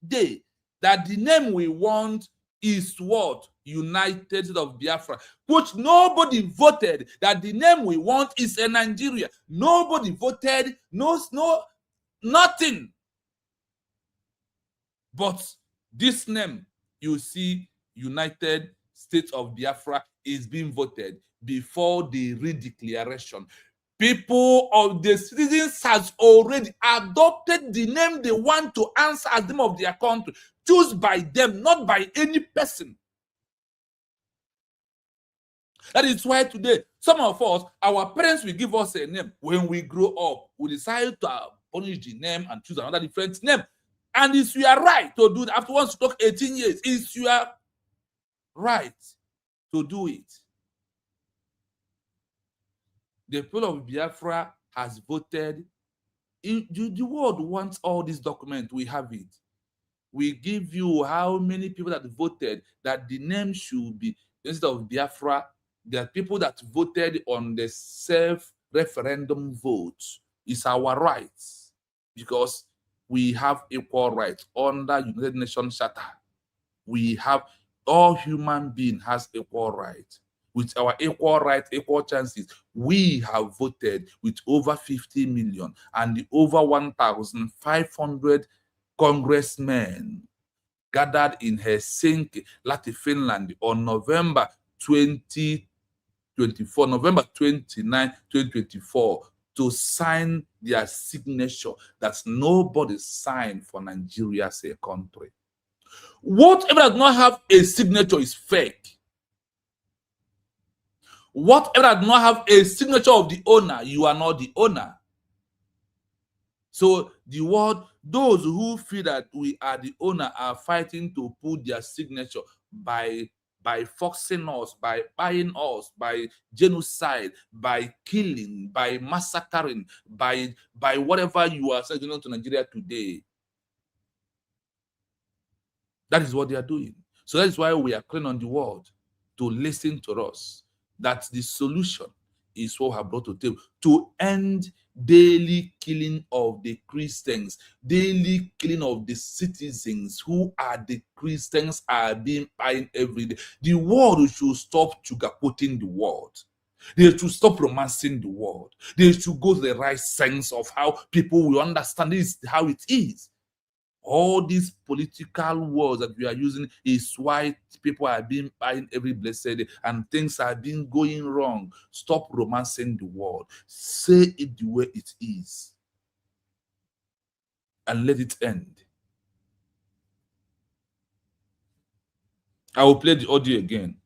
day that the name we want is what? United States of Biafra, which nobody voted that the name we want is a Nigeria. Nobody voted, nothing. But this name, you see, United States of Biafra, is being voted before the redeclaration. People of the citizens has already adopted the name they want to answer as the name of their country, choose by them, not by any person. That is why today, some of us, our parents will give us a name. When we grow up, we decide to punish the name and choose another different name. And it's your right to do that. After once you talk 18 years, it's your right to do it. The people of Biafra has voted. The world wants all these documents. We have it. We give you how many people that voted that the name should be, instead of Biafra, there are people that voted on the self-referendum vote. It's our rights because we have equal rights under United Nations Charter. We have, all human being has equal rights. With our equal rights, equal chances, we have voted with over 50 million and the over 1,500 congressmen gathered in Helsinki, Latvia, Finland on November 2024, November 29, 2024, to sign their signature that nobody signed for Nigeria as a country. Whatever does not have a signature is fake. Whatever does not have a signature of the owner, you are not the owner. So the word, those who feel that we are the owner are fighting to put their signature by by forcing us, by buying us, by genocide, by killing, by massacring, by whatever you are saying to Nigeria today. That is what they are doing. So that is why we are calling on the world to listen to us, that the solution is what we have brought to the table, to end daily killing of the Christians, daily killing of the citizens who are the Christians are being buying every day. The world should stop sugarcoating the world. They should stop romancing the world. They should go to the right sense of how people will understand this, how it is. All these political words that we are using is why people are being buying every blessed day and things are being going wrong. Stop romancing the world. Say it the way it is and let it end. I will play the audio again.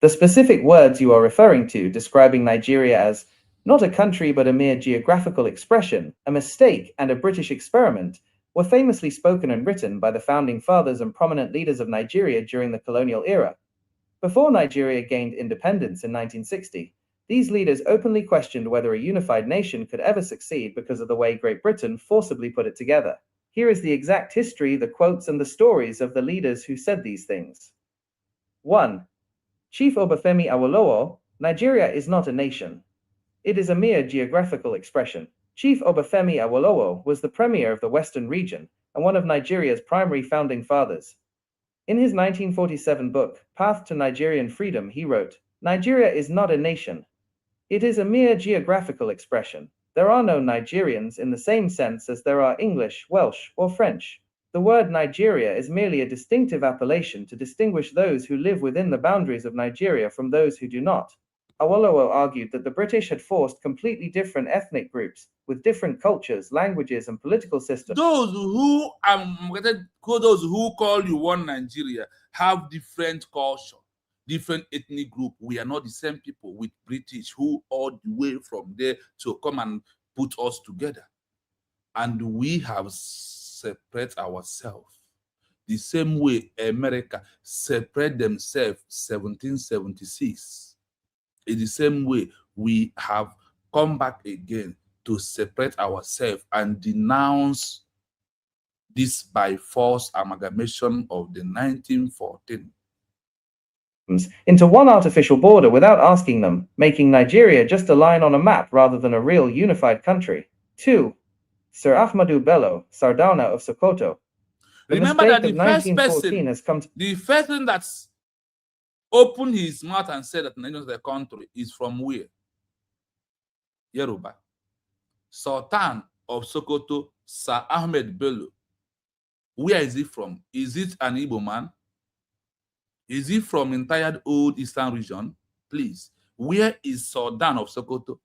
The specific words you are referring to describing Nigeria as not a country but a mere geographical expression, a mistake, and a British experiment were famously spoken and written by the founding fathers and prominent leaders of Nigeria during the colonial era. Before Nigeria gained independence in 1960, these leaders openly questioned whether a unified nation could ever succeed because of the way Great Britain forcibly put it together. Here is the exact history, the quotes, and the stories of the leaders who said these things. 1. Chief Obafemi Awolowo, Nigeria is not a nation. It is a mere geographical expression. Chief Obafemi Awolowo was the premier of the Western region and one of Nigeria's primary founding fathers. In his 1947 book, Path to Nigerian Freedom, he wrote, "Nigeria is not a nation. It is a mere geographical expression. There are no Nigerians in the same sense as there are English, Welsh, or French. The word Nigeria is merely a distinctive appellation to distinguish those who live within the boundaries of Nigeria from those who do not." Awolowo argued that the British had forced completely different ethnic groups with different cultures, languages, and political systems. Those who call you one Nigeria have different culture, different ethnic group. We are not the same people with British who all the way from there to come and put us together. And we have separate ourselves the same way America separate themselves 1776. In the same way we have come back again to separate ourselves and denounce this by force amalgamation of the 1914 into one artificial border without asking them, making Nigeria just a line on a map rather than a real unified country. 2. Sir Ahmadu Bello, Sardauna of Sokoto. Remember that the first person, the first person that's opened his mouth and said that Nigeria is the country is from where? Yoruba. Sultan of Sokoto, Sir Ahmed Bello. Where is he from? Is it an Igbo man? Is he from entire old Eastern region? Please, where is Sultan of Sokoto?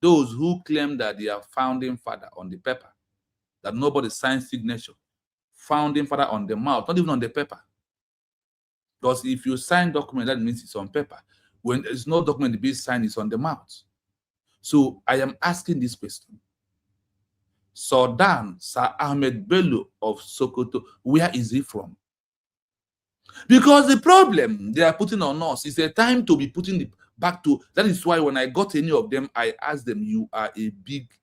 Those who claim that they are founding father on the paper, that nobody signs signature, founding father on the mouth, not even on the paper. Because if you sign document, that means it's on paper. When there's no document to be signed, it's on the mouth. So I am asking this question. Sultan Sir Ahmed Bello of Sokoto, where is he from? Because the problem they are putting on us is a time to be putting it back to. That is why when I got any of them, I asked them, you are a big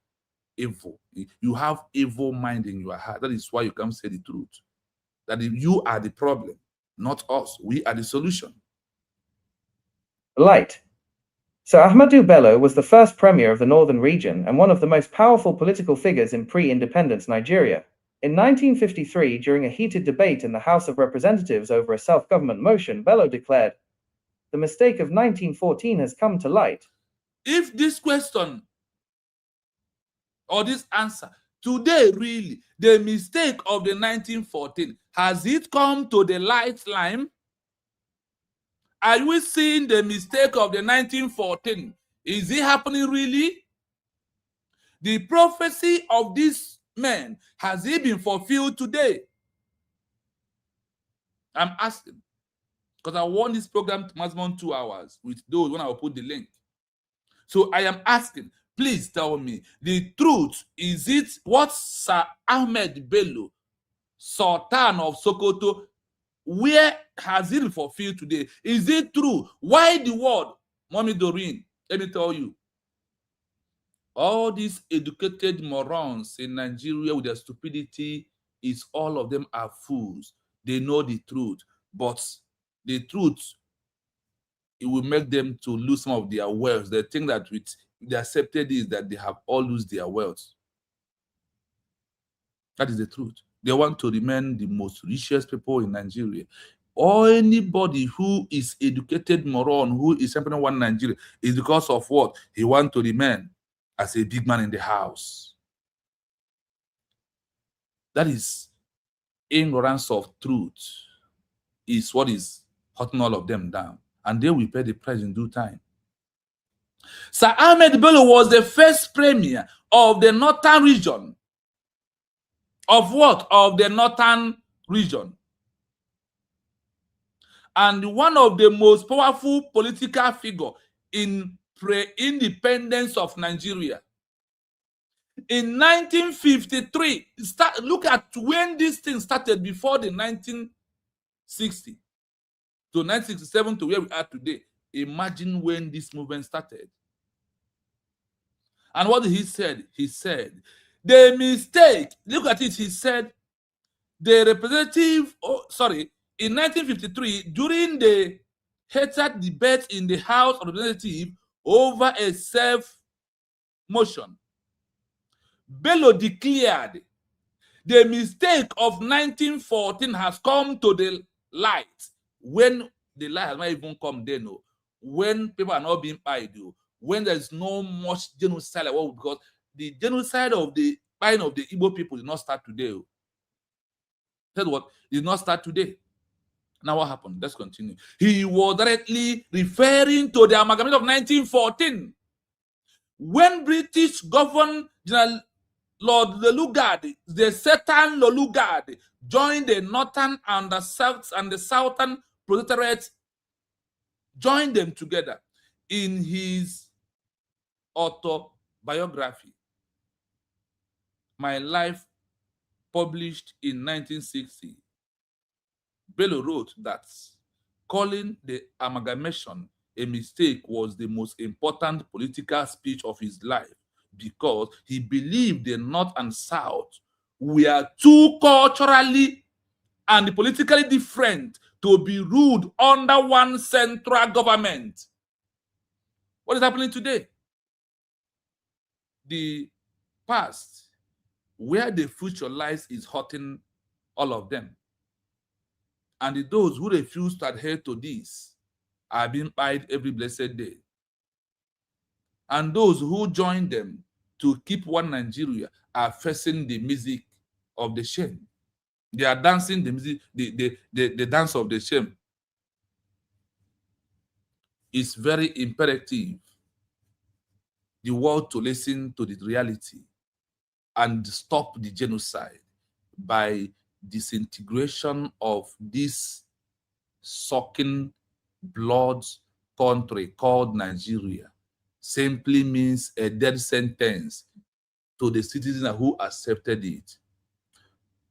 evil. You have evil mind in your heart. That is why you can't say the truth. That you are the problem, not us. We are the solution. Light. Sir Ahmadu Bello was the first premier of the northern region and one of the most powerful political figures in pre-independence Nigeria. In 1953, during a heated debate in the House of Representatives over a self-government motion, Bello declared, "The mistake of 1914 has come to light." If this question or this answer today, really, the mistake of the 1914, has it come to the light line? Are we seeing the mistake of the 1914? Is it happening really? The prophecy of this man, has it been fulfilled today? I'm asking. Because I want this program to maximum 2 hours with those when I will put the link. So I am asking, Please tell me, the truth, is it what Sir Ahmed Bello, Sultan of Sokoto, where has it fulfilled today? Is it true? Why the word, Mommy Doreen? Let me tell you, all these educated morons in Nigeria with their stupidity, is all of them are fools. They know the truth, but the truth, it will make them to lose some of their wealth. They think that with they accepted is that they have all lose their wealth. That is the truth. They want to remain the most richest people in Nigeria. Or anybody who is educated moron who is championing one Nigeria is because of what? He wants to remain as a big man in the house. That is ignorance of truth, is what is hurting all of them down. And they will pay the price in due time. Sir Ahmed Bello was the first premier of the northern region. Of what? Of the northern region. And one of the most powerful political figures in pre-independence of Nigeria. In 1953, look at when this thing started before the 1960 to 1967 to where we are today. Imagine when this movement started. And what he said? He said, the mistake, look at it, he said, the representative, in 1953, during the heated debate in the House of Representatives over a self-motion, Bello declared, the mistake of 1914 has come to the light, when the light has not even come then, no. When people are not being paid, when there's no much genocide, because the genocide of the buying of the Igbo people did not start today. Said what? Did not start today. Now what happened? Let's continue. He was directly referring to the amalgamation of 1914, when British governor General Lord Lelugard, the Satan Lelugard, joined the northern and the south and the southern protectorate, joined them together. In his autobiography, My Life, published in 1960, Bello wrote that calling the amalgamation a mistake was the most important political speech of his life, because he believed the North and South were too culturally and politically different to be ruled under one central government. What is happening today? The past, where the future lies, is hurting all of them. And those who refuse to adhere to this are being paid every blessed day. And those who join them to keep one Nigeria are facing the music of the shame. They are dancing the music, the dance of the shame. It's very imperative the world to listen to the reality and stop the genocide by disintegration of this sucking blood country called Nigeria. Simply means a death sentence to the citizens who accepted it.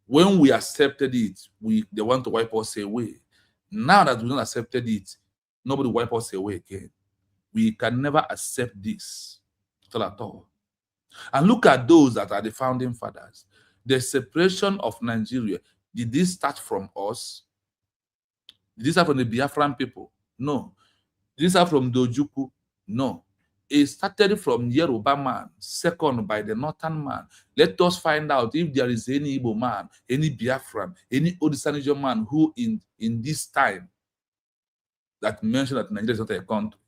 When we accepted it, they want to wipe us away. Now that we don't accepted it, nobody wipe us away again. We can never accept this at all. And look at those that are the founding fathers. The separation of Nigeria, did this start from us? Did this start from the Biafran people? No. Did this start from Dojuku? No. It started from Yoruba man, second by the northern man. Let us find out if there is any Igbo man, any Biafran, any Odisanijo man who in this time that mentioned that Nigeria is not a country.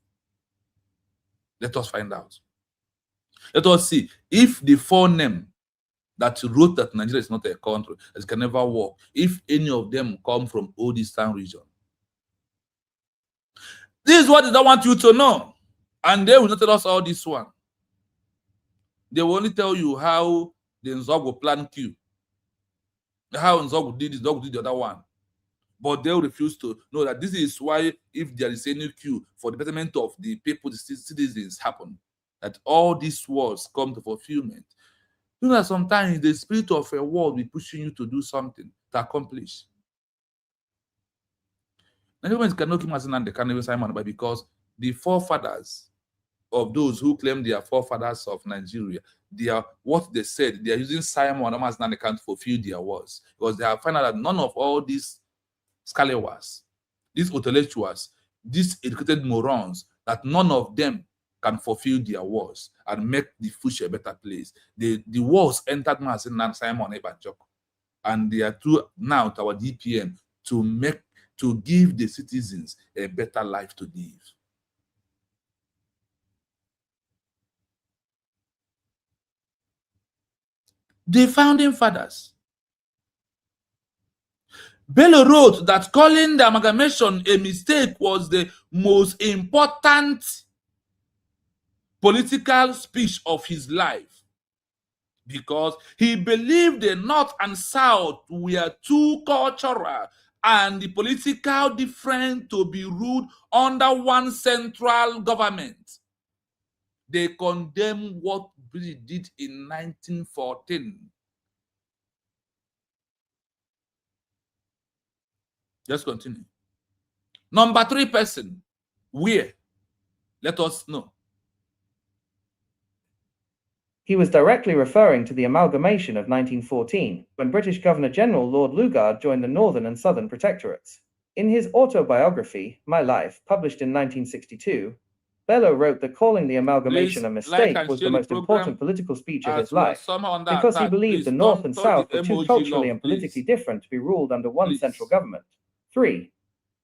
Let us find out. Let us see if the forename that wrote that Nigeria is not a country, it can never work, if any of them come from Old Eastern region. This is what they don't want you to know. And they will not tell us all this one. They will only tell you how the Nzogo plan Q, how Nzogo did this, Nzogo did the other one. But they will refuse to know that this is why, if there is any queue for the betterment of the people, the citizens happen. that all these words come to fulfillment. You know that sometimes the spirit of a word will be pushing you to do something, to accomplish. Nigerians cannot keep asking the carnival Simon, but because the forefathers of those who claim they are forefathers of Nigeria, they are what they said, they are using Simon and Amazon they can't fulfill their words. Because they have found out that none of all these scalawags, these intellectuals, these educated morons, that none of them can fulfill their words and make the future a better place. The words entered Simon Ebanjok, and they are through now to our DPM to give the citizens a better life to live. The founding fathers. Bello wrote that calling the amalgamation a mistake was the most important political speech of his life, because he believed the North and South were too cultural and the political different to be ruled under one central government. They condemned what British did in 1914. Just continue. Number 3 person, where? Let us know. He was directly referring to the amalgamation of 1914, when British Governor-General Lord Lugard joined the Northern and Southern Protectorates. In his autobiography, My Life, published in 1962, Bello wrote that calling the amalgamation a mistake was the most important political speech of his life, because he believed the North and South were too culturally and politically different to be ruled under one central government. 3.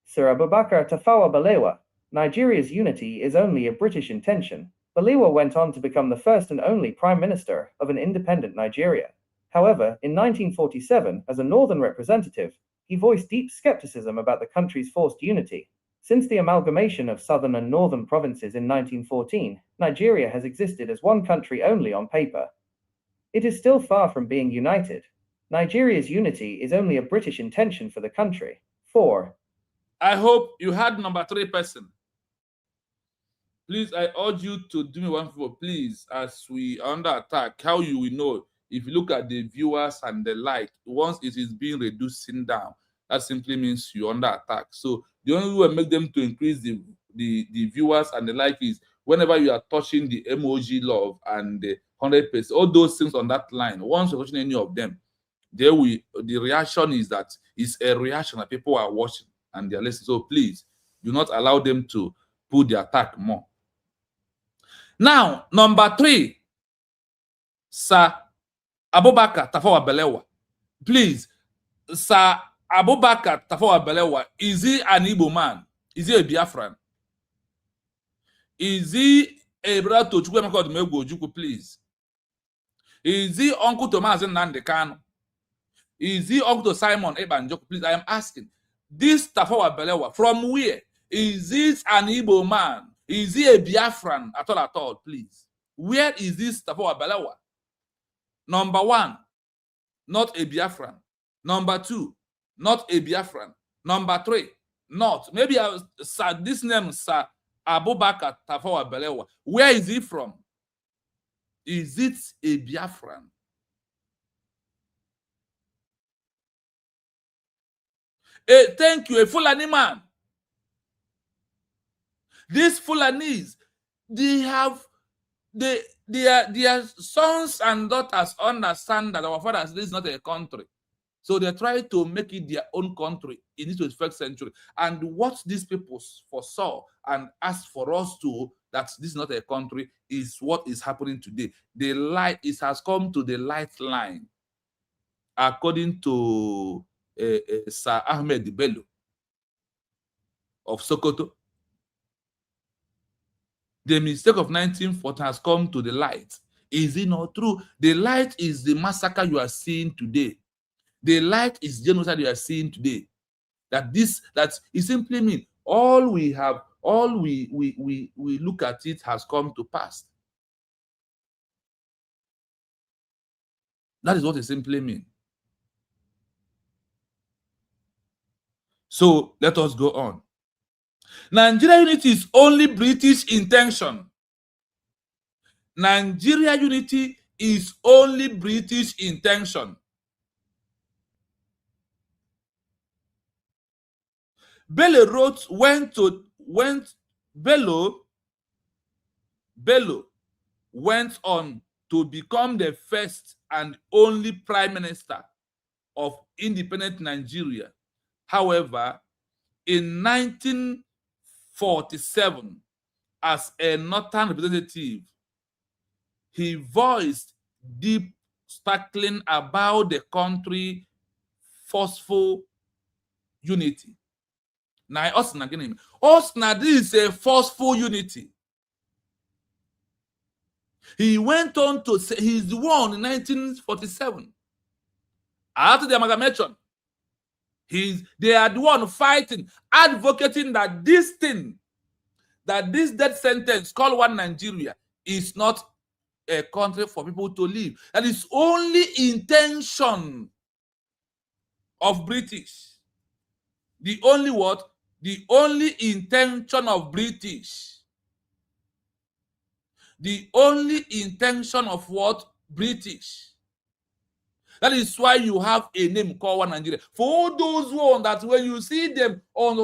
Sir Abubakar Tafawa Balewa. Nigeria's unity is only a British intention. Balewa went on to become the first and only Prime Minister of an independent Nigeria. However, in 1947, as a Northern representative, he voiced deep skepticism about the country's forced unity. Since the amalgamation of Southern and Northern provinces in 1914, Nigeria has existed as one country only on paper. It is still far from being united. Nigeria's unity is only a British intention for the country. 4. I hope you had number 3 person. Please, I urge you to do me one favor, please, as we are under attack. How you will know if you look at the viewers and the like, once it is being reducing down, that simply means you're under attack. So the only way to make them to increase the viewers and the like is whenever you are touching the emoji love and the 100%, all those things on that line, once you're touching any of them, the reaction is that it's a reaction that people are watching and they're listening. So please do not allow them to put the attack more. Now, number 3, Sir Abubakar Tafawa Balewa. Please, Sir Abubakar Tafawa Balewa, is he an Igbo man? Is he a Biafran? Is he a brother to Chukwemeka Odumegwu Ojukwu, please? Is he uncle to Mazi Nnamdi Kanu? Is he uncle to Simon Ebanjoko? Please, I am asking. This Tafawa Balewa, from where? Is this an Igbo man? Is he a Biafran at all, please? Where is this Tafawa Balewa? Number 1, not a Biafran. Number 2, not a Biafran. Number 3, not. Maybe this name, Sir Abubakar Tafawa Balewa. Where is he from? Is it a Biafran? Thank you, a Fulani man. These Fulanis, their sons and daughters understand that our fathers, this is not a country. So they try to make it their own country in the 21st century. And what these people foresaw and asked for us to, that this is not a country, is what is happening today. The light, it has come to the light line, according to Sir Ahmed Bello of Sokoto. The mistake of 1940 has come to the light. Is it not true? The light is the massacre you are seeing today. The light is genocide you are seeing today. That it simply means all we look at it has come to pass. That is what it simply means. So let us go on. Nigeria unity is only British intention. Nigeria unity is only British intention. Bello went on to become the first and only prime minister of independent Nigeria. However, in 1947, as a northern representative, he voiced deep sparkling about the country forceful unity. Now, this is a forceful unity. He went on to say he's won in 1947. After the amalgamation, they are the one fighting, advocating that this death sentence called one Nigeria is not a country for people to live. That is only intention of British. The only what? The only intention of British. The only intention of what? British. That is why you have a name called One Nigeria. For all those ones that when you see them on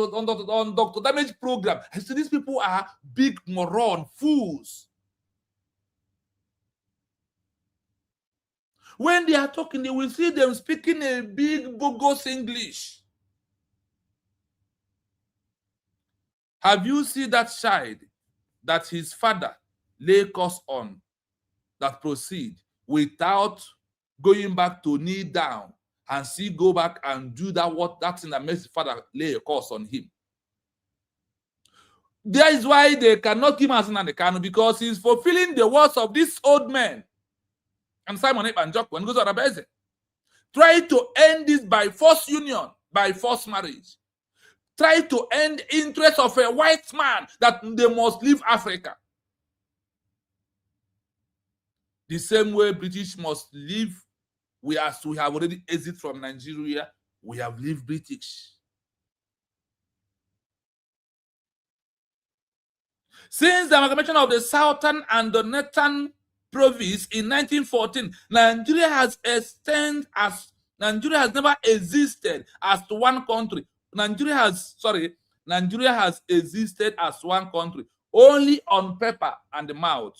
Dr. Damage program, I see these people are big moron, fools. When they are talking, they will see them speaking a big bogus English. Have you seen that child that his father lay curse on that proceed without going back to kneel down and see go back and do that thing that makes the father lay a curse on him? That is why they cannot keep him as an Kanu, because he's fulfilling the words of this old man and Simon Epanjok when goes to Arabese. Try to end this by forced union, by forced marriage. Try to end interest of a white man that they must leave Africa. The same way British must leave, we have already exited from Nigeria, we have left British. Since the amalgamation of the southern and the northern province in 1914, Nigeria has never existed as one country. Nigeria has existed as one country only on paper and the mouth.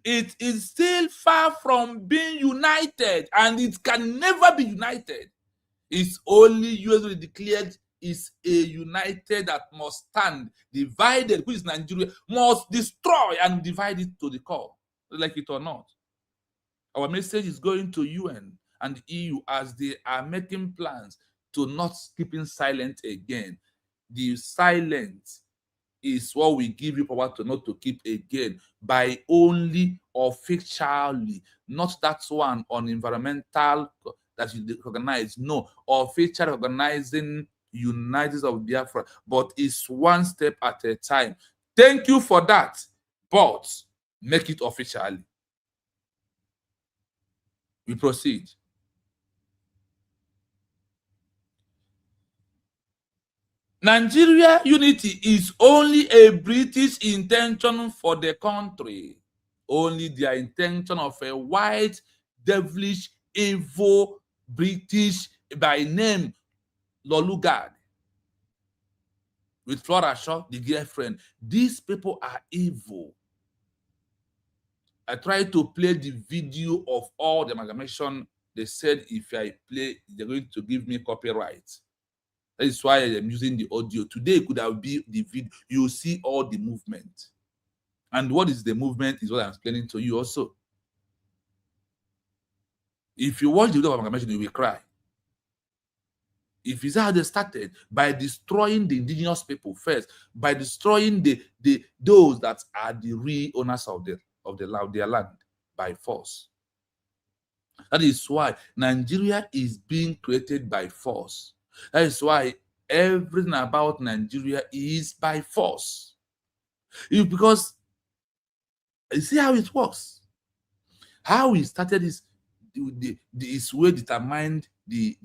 It is still far from being united, and it can never be united. It's only usually declared is a united that must stand. Divided, which is Nigeria, must destroy and divide it to the core, like it or not. Our message is going to UN and EU as they are making plans to not keeping silent again. The silence is what we give you power to not to keep again by only officially, not that one on environmental that you recognize. No, officially organizing United of Biafra, but it's one step at a time. Thank you for that, but make it officially. We proceed. Nigeria unity is only a British intention for the country. Only their intention of a white, devilish, evil British by name Lolugard with Flora Shaw, the girlfriend. These people are evil. I tried to play the video of all the amalgamation. They said if I play, they're going to give me copyright. That is why I'm using the audio. Today could have been the video. You see all the movement. And what is the movement is what I'm explaining to you also. If you watch the video of amalgamation, you will cry. If it's how they started, by destroying the indigenous people first, by destroying those that are the real owners of their land by force. That is why Nigeria is being created by force. That is why everything about Nigeria is by force. Because you see how it works. How we started is way determined the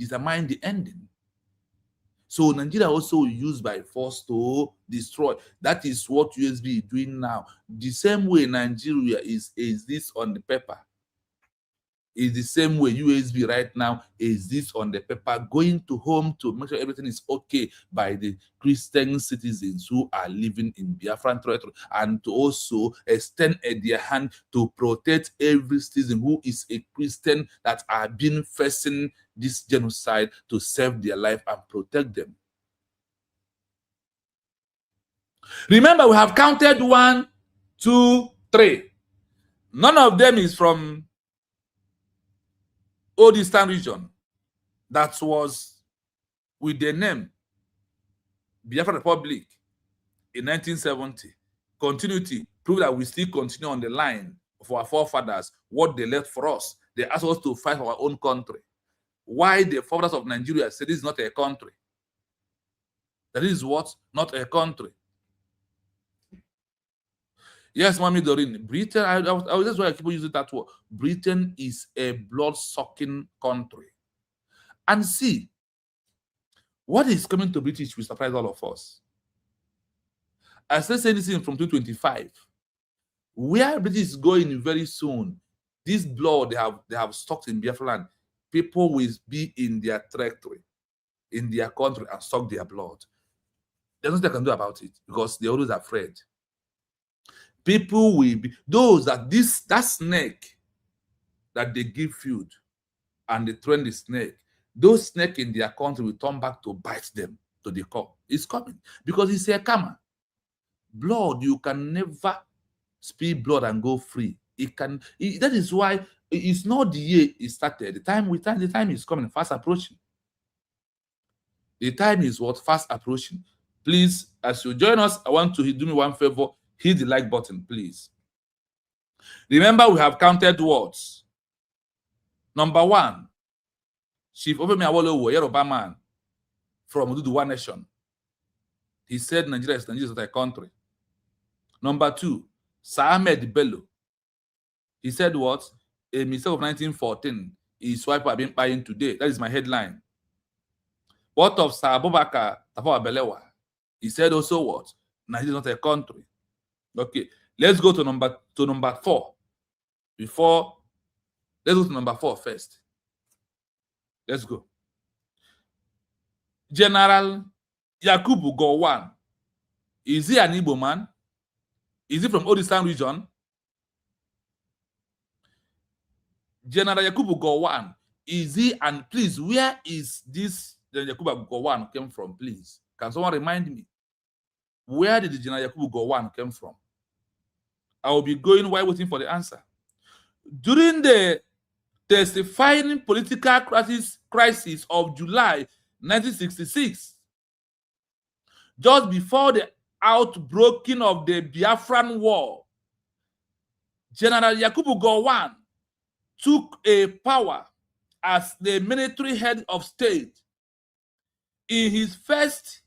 ending. So Nigeria also used by force to destroy. That is what USB is doing now. The same way Nigeria is this on the paper. Is the same way USB right now is this on the paper, going to home to make sure everything is okay by the Christian citizens who are living in Biafran territory, and to also extend their hand to protect every citizen who is a Christian that are being facing this genocide, to save their life and protect them. Remember, we have counted 1, 2, 3. None of them is from Old Eastern region. That was with the name Biafra Republic in 1970. Continuity prove that we still continue on the line of our forefathers, what they left for us. They asked us to fight for our own country. Why the forefathers of Nigeria said this is not a country? That is what? Not a country. Yes, Mami Doreen, Britain, that's why I keep using that word. Britain is a blood-sucking country. And see, what is coming to British will surprise all of us. I still say this in from 2025. Where British is going very soon, this blood they have stocked in Biafra land, people will be in their territory, in their country, and suck their blood. There's nothing they can do about it because they're always afraid. People will be those that snake that they give food and they train the snake. Those snakes in their country will turn back to bite them to the core. It's coming because it's a karma. Blood, you can never spill blood and go free. That is why it's not the year it started. The time is coming, fast approaching. The time is what? Fast approaching. Please, as you join us, I want to do me one favor. Hit the like button, please. Remember, we have counted words. Number 1, Chief Obafemi Awolowo, Yoruba man from Oduduwa Nation. He said Nigeria is not a country. Number 2, Sir Ahmed Bello. He said what? A mistake of 1914 is why people are being buying today. That is my headline. What of Sir Abubakar Tafawa Balewa? He said also what? Nigeria is not a country. Okay, let's go to number 4. Let's go to number 4 first. Let's go. General Yakubu Gowon. Is he an Igbo man? Is he from Old Eastern region? General Yakubu Gowon. Is he, and please, where is this General Yakubu Gowon came from, please? Can someone remind me? Where did the General Yakubu Gowon came from? I will be going while waiting for the answer. During the testifying political crisis of July 1966, just before the outbreaking of the Biafran War, General Yakubu Gowon took a power as the military head of state. In his first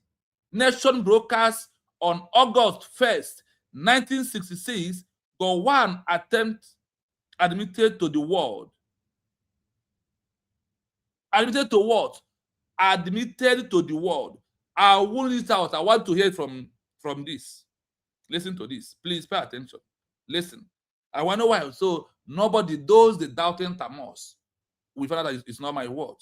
nation broadcast on August 1st, 1966, Gowon admitted to the world. Admitted to what? Admitted to the world. I will read it out. I want to hear from this. Listen to this. Please pay attention. Listen. I want to know why. So nobody does the doubting Thomas. We found out that it's not my word.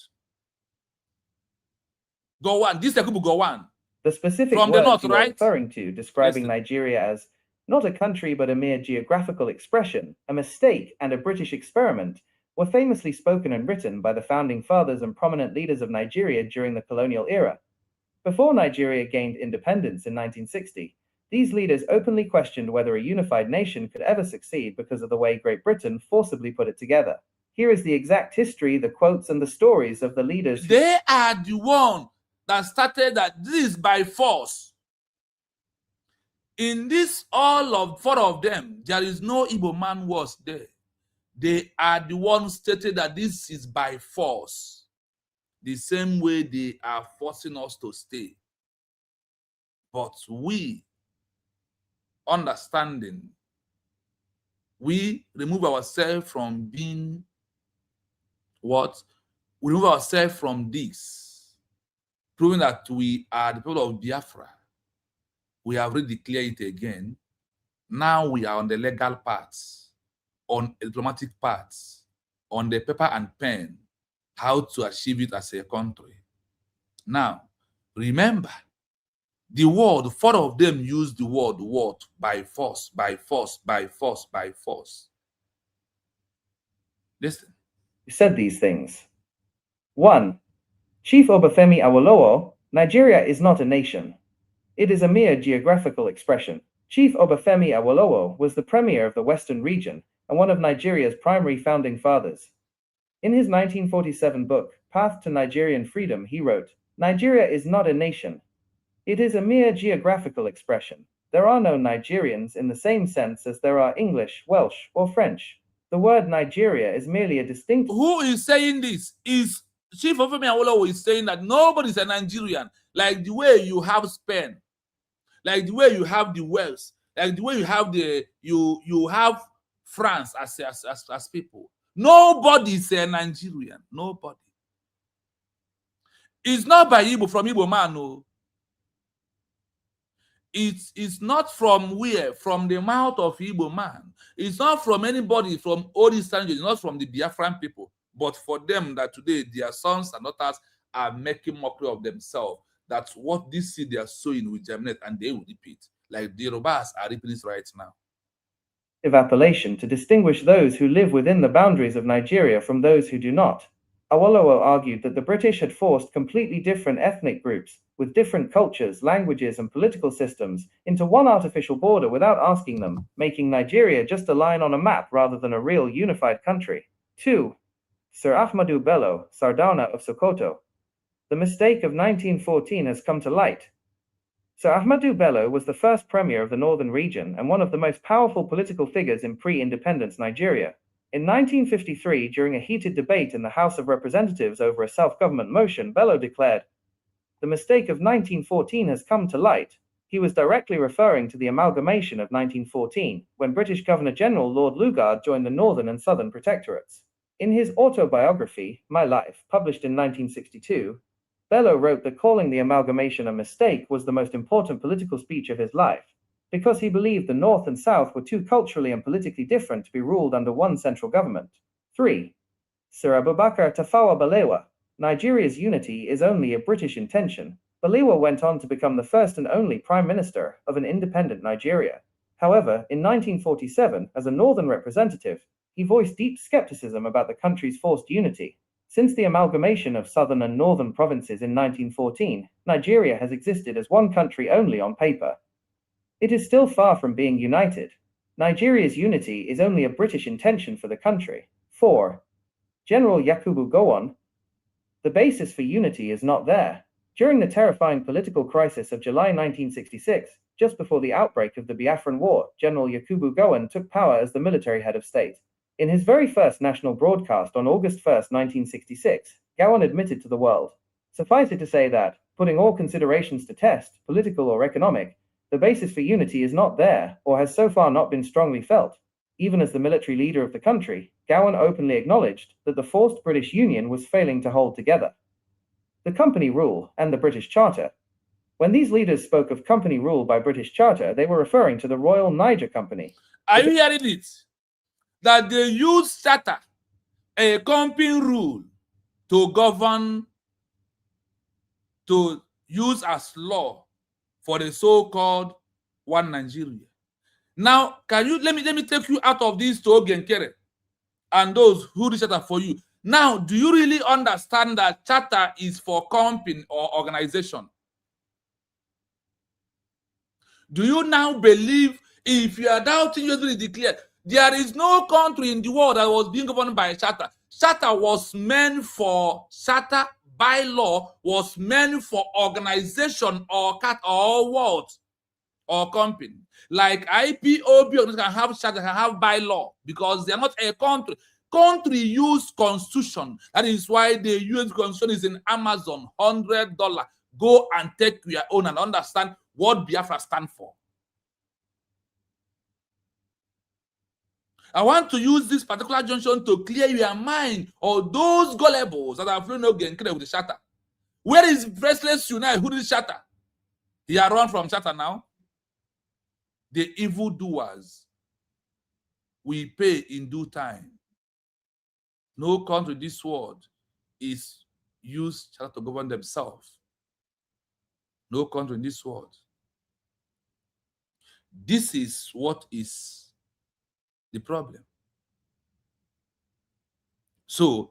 Gowon. This Yakubu Gowon. The specific From words the north, you are right? referring to describing Nigeria as not a country but a mere geographical expression, a mistake, and a British experiment were famously spoken and written by the founding fathers and prominent leaders of Nigeria during the colonial era. Before Nigeria gained independence in 1960, these leaders openly questioned whether a unified nation could ever succeed because of the way Great Britain forcibly put it together. Here is the exact history, the quotes, and the stories of the leaders. They are the one that started that this is by force. In this, all of 4 of them, there is no Igbo man was there. They are the ones stated that this is by force. The same way they are forcing us to stay. But we, understanding, we remove ourselves from being what? We remove ourselves from this. proving that we are the people of Biafra. We have redeclared it again. Now we are on the legal path, on a diplomatic path, on the paper and pen, how to achieve it as a country. Now, remember, the word, 4 of them use the word what? By force, by force, by force, by force. Listen. Who said these things. 1. Chief Obafemi Awolowo, Nigeria is not a nation. It is a mere geographical expression. Chief Obafemi Awolowo was the premier of the Western region and one of Nigeria's primary founding fathers. In his 1947 book, Path to Nigerian Freedom, he wrote, "Nigeria is not a nation. It is a mere geographical expression. There are no Nigerians in the same sense as there are English, Welsh, or French. The word Nigeria is merely a distinct..." Who is saying this? Is Chief Obafemi Awolowo is saying that nobody's a Nigerian, like the way you have Spain, like the way you have the Wales, like the way you have you have France as people. Nobody is a Nigerian. Nobody. It's not by Igbo from Igbo man, no. It's not from where? From the mouth of Igbo man. It's not from anybody from all these languages, not from the Biafran people, but for them that today their sons and daughters are making mockery of themselves. That's what this seed they are sowing will germinate and they will repeat. Like the Yorubas are reaping this right now. Appellation to distinguish those who live within the boundaries of Nigeria from those who do not. Awolowo argued that the British had forced completely different ethnic groups, with different cultures, languages, and political systems, into one artificial border without asking them, making Nigeria just a line on a map rather than a real unified country. 2. Sir Ahmadu Bello, Sardauna of Sokoto. The mistake of 1914 has come to light. Sir Ahmadu Bello was the first premier of the northern region and one of the most powerful political figures in pre-independence Nigeria. In 1953, during a heated debate in the House of Representatives over a self-government motion, Bello declared, "The mistake of 1914 has come to light." He was directly referring to the amalgamation of 1914, when British Governor-General Lord Lugard joined the Northern and Southern Protectorates. In his autobiography, My Life, published in 1962, Bello wrote that calling the amalgamation a mistake was the most important political speech of his life, because he believed the North and South were too culturally and politically different to be ruled under one central government. 3. Sir Abubakar Tafawa Balewa. Nigeria's unity is only a British intention. Balewa went on to become the first and only Prime Minister of an independent Nigeria. However, in 1947, as a Northern representative, he voiced deep skepticism about the country's forced unity. Since the amalgamation of southern and northern provinces in 1914, Nigeria has existed as one country only on paper. It is still far from being united. Nigeria's unity is only a British intention for the country. 4. General Yakubu Gowon. The basis for unity is not there. During the terrifying political crisis of July 1966, just before the outbreak of the Biafran War, General Yakubu Gowon took power as the military head of state. In his very first national broadcast on August 1, 1966, Gowon admitted to the world, "Suffice it to say that, putting all considerations to test, political or economic, the basis for unity is not there, or has so far not been strongly felt." Even as the military leader of the country, Gowon openly acknowledged that the forced British Union was failing to hold together. The Company Rule and the British Charter. When these leaders spoke of company rule by British Charter, they were referring to the Royal Niger Company. Are you hearing it? That they use charter, a company rule, to govern, to use as law for the so-called one Nigeria. Now, can you let me take you out of this to Ogenkere and those who do charter for you. Now, do you really understand that charter is for company or organization? Do you now believe, if you are doubting, you already declared, there is no country in the world that was being governed by a charter. Charter was meant for, charter by law was meant for organization or what? Or company. Like IPOB can have charter, can have by law, because they are not a country. Country use constitution. That is why the US constitution is in Amazon, $100. Go and take your own and understand what Biafra stand for. I want to use this particular junction to clear your mind, or those gullibles that have flown again with the charter. Where is Restless Unite? Who did Shatter? He had run from Shatter now. The evildoers we pay in due time. No country in this world is used to govern themselves. No country in this world. This is what is the problem. So,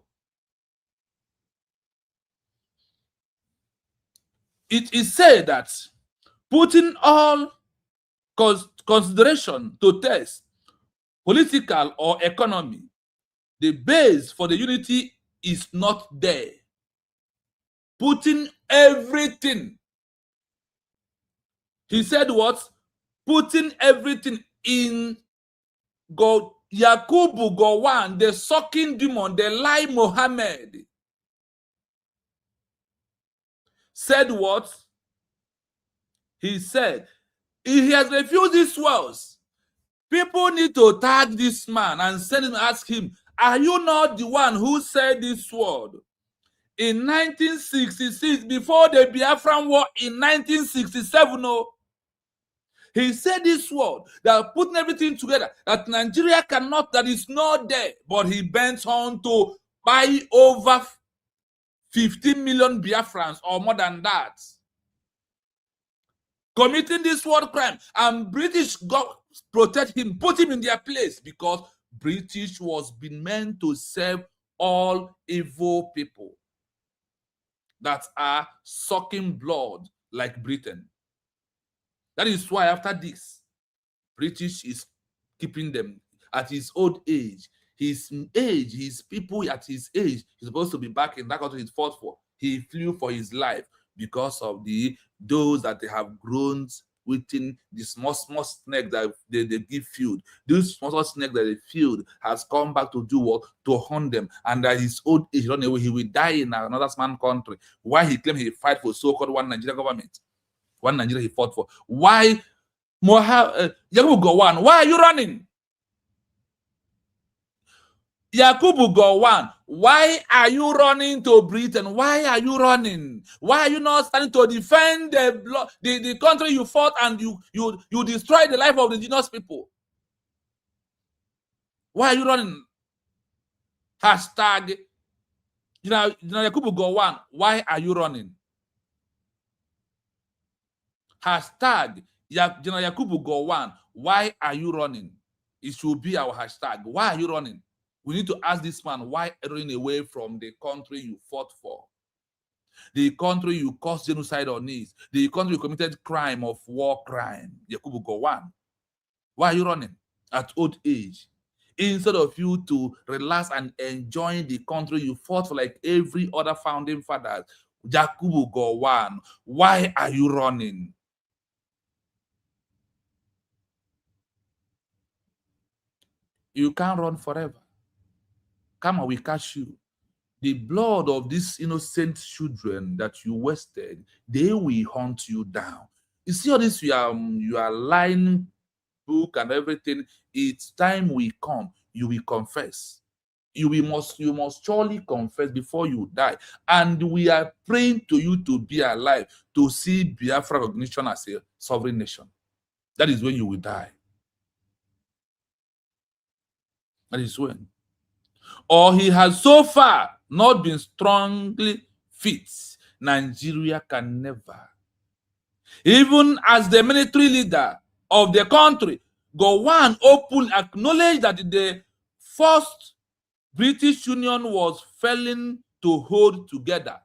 it is said that putting all consideration to test, political or economy, the base for the unity is not there. Putting everything. He said what? Putting everything in God. Yakubu Gowon, the sucking demon, the lie Mohammed, said what? He said, he has refused these words. People need to tag this man and send him, ask him, are you not the one who said this word? In 1966, before the Biafran War in 1967, no. He said this word, that putting everything together, that Nigeria cannot, that is not there. But he bent on to buy over 15 million Biafrans or more than that, committing this war crime. And British God protect him, put him in their place, because British was been meant to serve all evil people that are sucking blood like Britain. That is why after this, British is keeping them at his old age. His people at his age, he's supposed to be back in that country he fought for. He flew for his life because of those that they have grown within the small snake that they give food. This small snake that they feed has come back to do what? To hunt them. And at his old age, run away, he will die in another man's country. Why he claimed he fight for so-called one Nigerian government? One Nigeria he fought for. Why Yakubu Gowon, why are you running? Yakubu Gowon, why are you running to Britain? Why are you running? Why are you not standing to defend the country you fought and you destroyed the life of the indigenous people? Why are you running? Hashtag, Yakubu Gowon, why are you running? Hashtag, General Yakubu Gowon, why are you running? It should be our hashtag. Why are you running? We need to ask this man, why running away from the country you fought for? The country you caused genocide on is. The country you committed crime of war crime. Yakubu Gowon. Why are you running at old age? Instead of you to relax and enjoy the country you fought for like every other founding father. Yakubu Gowon, why are you running? You can't run forever. Come on, we catch you. The blood of these innocent children that you wasted, they will hunt you down. You see all this, you are lying book and everything. It's time will come, you will confess. You must surely confess before you die. And we are praying to you to be alive, to see Biafra recognition as a sovereign nation. That is when you will die. That is when. Or he has so far not been strongly fit. Nigeria can never. Even as the military leader of the country, Gowon openly acknowledged that the first British Union was failing to hold together.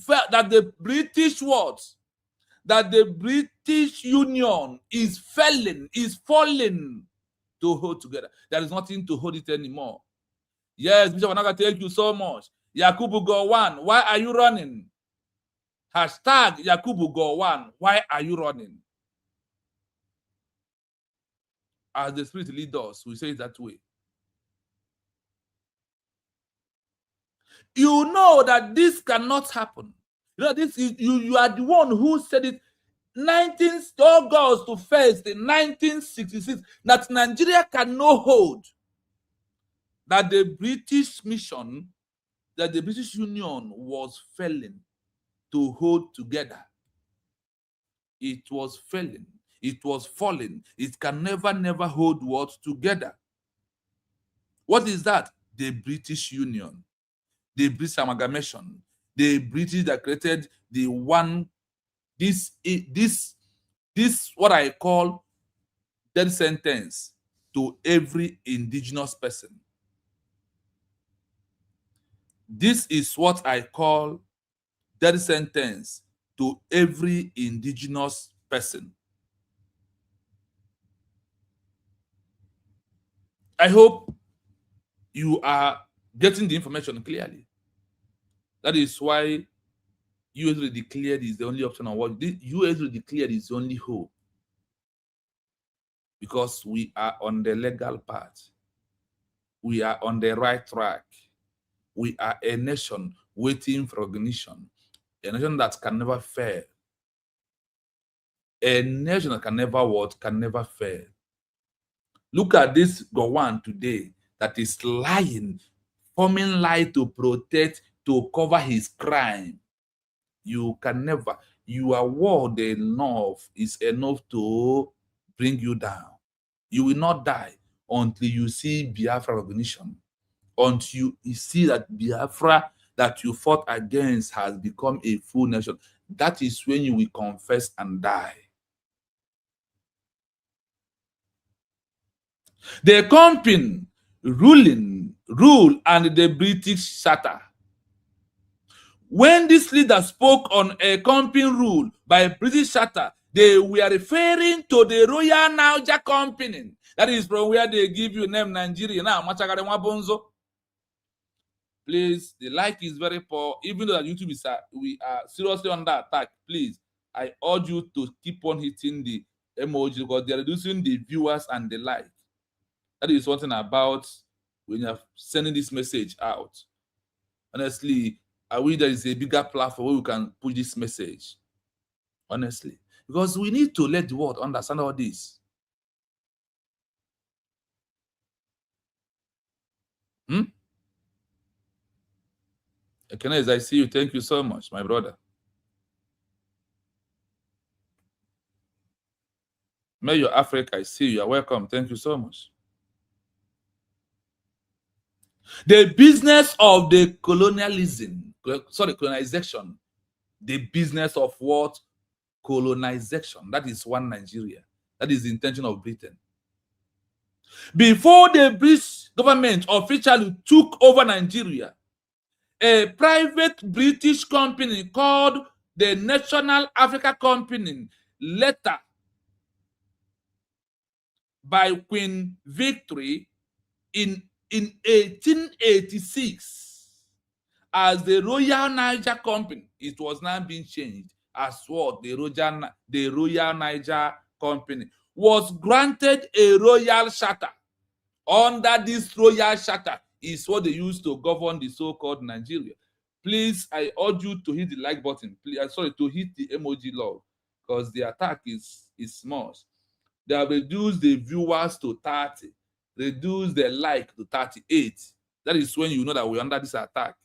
That the British words, that the British Union is falling to hold together. There is nothing to hold it anymore. Yes, Bishop Onaga, thank you so much. Yakubu Gowon, why are you running? Hashtag Yakubu Gowon, why are you running? As the Spirit leads us, we say it that way. You know that this cannot happen. You know, this is you are the one who said it 19th August to 1st in 1966 that Nigeria cannot hold. That the British mission, that the British Union was failing. to hold together. It was failing. It was falling. It can never hold what together. What is that? The British Union, the British Amalgamation, the British that created the one, this what I call death sentence to every indigenous person. This is what I call death sentence to every indigenous person. I hope you are getting the information clearly. That is why US declared is the only option on what US declared is the only hope. Because we are on the legal path. We are on the right track. We are a nation waiting for recognition. A nation that can never fail. A nation that can never fail. Look at this Gowon today that is lying, forming lie to protect, to cover his crime. You can never, your word enough is enough to bring you down. You will not die until you see Biafra recognition, until you see that Biafra that you fought against has become a full nation. That is when you will confess and die. The company rule and the British Charter. When this leader spoke on a company rule by British Charter, they were referring to the Royal Niger Company. That is from where they give you name Nigeria. Now, please, the like is very poor. Even though that YouTube is we are seriously under attack. Please, I urge you to keep on hitting the emoji because they are reducing the viewers and the like. That is one thing about when you're sending this message out. Honestly, I wish there is a bigger platform where we can push this message. Honestly. Because we need to let the world understand all this. Ekenez, I see you. Thank you so much, my brother. May your Africa, I see you. You're welcome. Thank you so much. The business of the colonization. The business of what? Colonization. That is one Nigeria. That is the intention of Britain. Before the British government officially took over Nigeria, a private British company called the National Africa Company, later by Queen Victory in 1886 as the Royal Niger Company. It was now being changed as what? The Royal Niger Company was granted a royal charter. Under this royal charter is what they used to govern the so-called Nigeria. Please, I urge you to hit the like button. Please, to hit the emoji love because the attack is small. They have reduced the viewers to 30, reduced the like to 38. That is when you know that we're under this attack.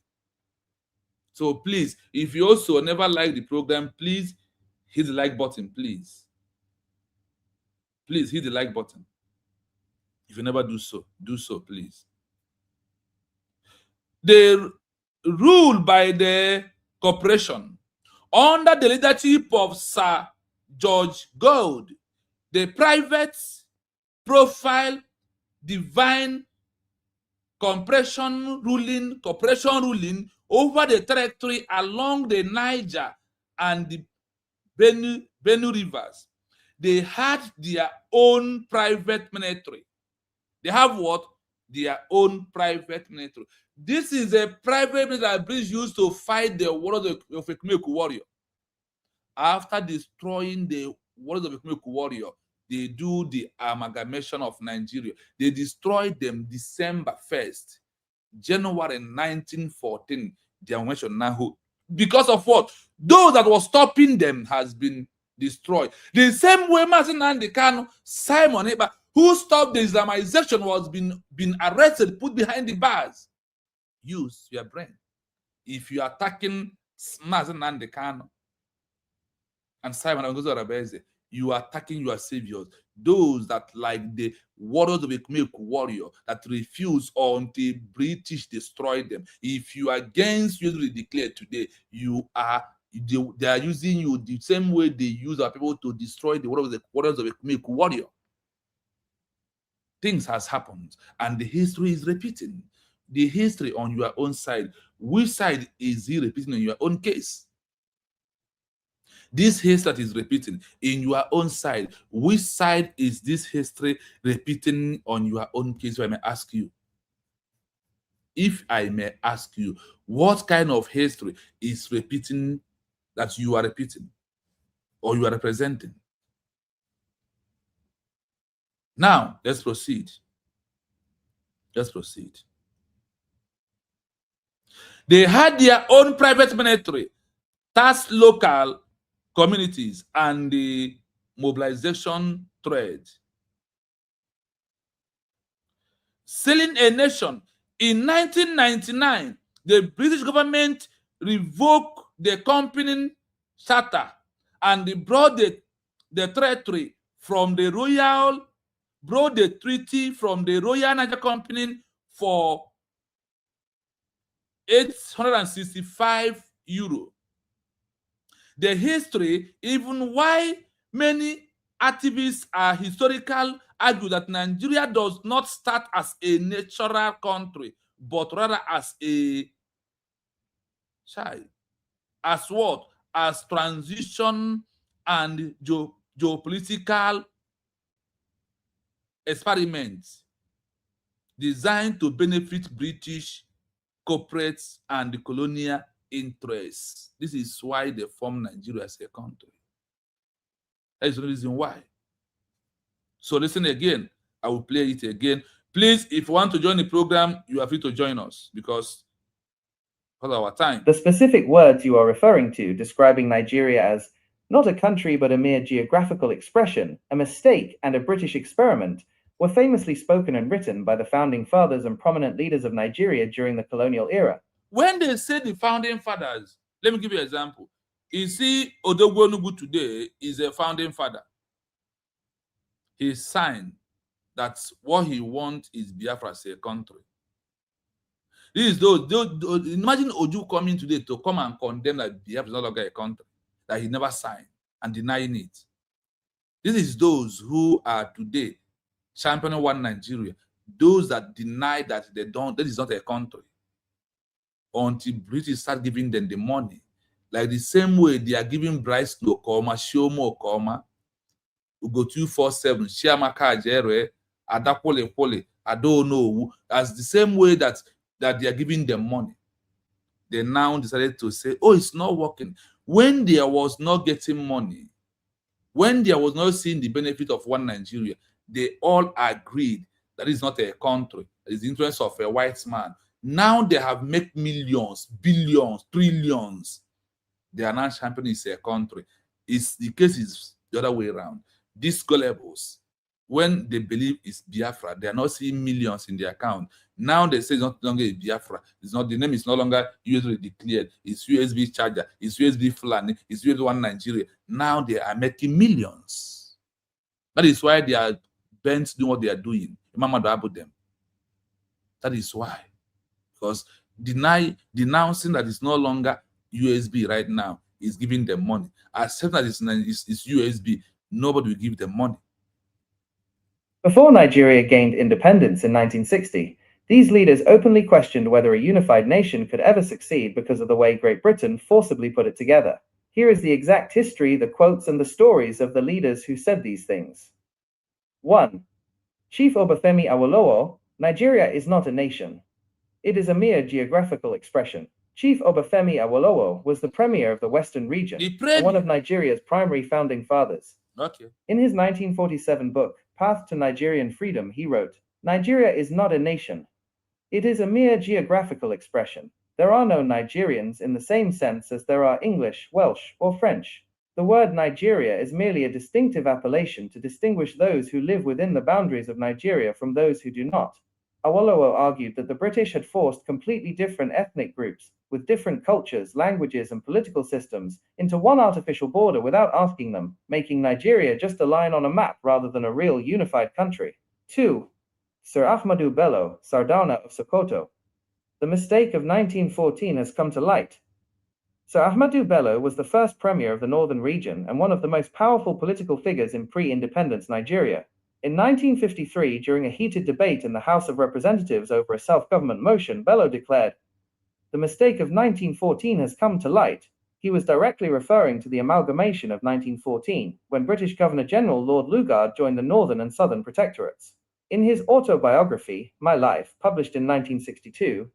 So please, if you also never like the program, please hit the like button, please. Please hit the like button. If you never do so, please. The rule by the corporation under the leadership of Sir George Gould, the private profile divine corporation ruling over the territory along the Niger and the Benue rivers. They had their own private military. They have what? Their own private military. This is a private military that British used to fight the warriors of Ekmeku warrior. After destroying the warriors of Ekmeku warrior, they do the amalgamation of Nigeria. They destroyed them December 1st, January 1914. The amalgamation now. Because of what? Those that was stopping them has been destroyed. The same way Martin Nnamdi Kanu, Simon Ekpa, who stopped the Islamization, was been arrested, put behind the bars. Use your brain. If you are attacking Mazi Nnamdi Kanu and Simon Ogunzorabeze, you are attacking your saviors, those that like the warriors of a Ekumeku warrior that refuse until British destroy them. If you are against usually declared today, they are using you the same way they use our people to destroy the warriors of a Ekumeku warrior. Things has happened, and the history is repeating. The history on your own side, which side is he repeating in your own case? This history that is repeating in your own side, which side is this history repeating on your own case? If I may ask you, what kind of history is repeating that you are repeating or you are representing? Now, let's proceed. Let's proceed. They had their own private military, tasked local communities, and the mobilization thread. Selling a nation. In 1999, the British government revoked the company charter and brought the treaty from the treaty from the Royal Niger Company for €865. The history, even why many activists are historical, argue that Nigeria does not start as a natural country, but rather as a child. As what? As transition and geopolitical experiments designed to benefit British corporates and the colonial interests. This is why they formed Nigeria as a country. That is the reason why. So listen again. I will play it again. Please, if you want to join the program, you are free to join us because of our time. The specific words you are referring to describing Nigeria as not a country but a mere geographical expression, a mistake, and a British experiment were famously spoken and written by the founding fathers and prominent leaders of Nigeria during the colonial era. When they say the founding fathers, let me give you an example. You see, Odogwonugu today is a founding father. He signed that what he wants is Biafra as a country. This is imagine Oju coming today to come and condemn that Biafra is no longer a country, that he never signed and denying it. This is those who are today championing one Nigeria, those that deny that that is not a country until British start giving them the money. Like the same way they are giving Bryce to Okoma, Shiomo Okoma, Ugo 247, Shiamaka Ajere, Adapole Pole, I don't know. As the same way that they are giving them money. They now decided to say, oh, it's not working. When there was not getting money, when there was not seeing the benefit of one Nigeria, they all agreed that it's not a country. It's the influence of a white man. Now they have made millions, billions, trillions. They are now championing a country. The case is the other way around. These gullibles, when they believe it's Biafra, they are not seeing millions in their account. Now they say it's not longer Biafra. The name is no longer USB declared. It's USB charger. It's USB Fulani. It's USB One Nigeria. Now they are making millions. That is why they are bent doing what they are doing. Them. That is why. Because denouncing that it's no longer USB right now is giving them money. Accept that it's USB, nobody will give them money. Before Nigeria gained independence in 1960, these leaders openly questioned whether a unified nation could ever succeed because of the way Great Britain forcibly put it together. Here is the exact history, the quotes, and the stories of the leaders who said these things. 1. Chief Obafemi Awolowo, Nigeria is not a nation. It is a mere geographical expression. Chief Obafemi Awolowo was the premier of the Western region and one of Nigeria's primary founding fathers. Okay. In his 1947 book, Path to Nigerian Freedom, he wrote, Nigeria is not a nation. It is a mere geographical expression. There are no Nigerians in the same sense as there are English, Welsh, or French. The word Nigeria is merely a distinctive appellation to distinguish those who live within the boundaries of Nigeria from those who do not. Awolowo argued that the British had forced completely different ethnic groups, with different cultures, languages, and political systems, into one artificial border without asking them, making Nigeria just a line on a map rather than a real unified country. 2. Sir Ahmadu Bello, Sardauna of Sokoto. The mistake of 1914 has come to light. Sir Ahmadu Bello was the first premier of the northern region and one of the most powerful political figures in pre-independence Nigeria. In 1953, during a heated debate in the House of Representatives over a self-government motion, Bello declared, "The mistake of 1914 has come to light." He was directly referring to the amalgamation of 1914, when British Governor-General Lord Lugard joined the Northern and Southern Protectorates. In his autobiography, My Life, published in 1962,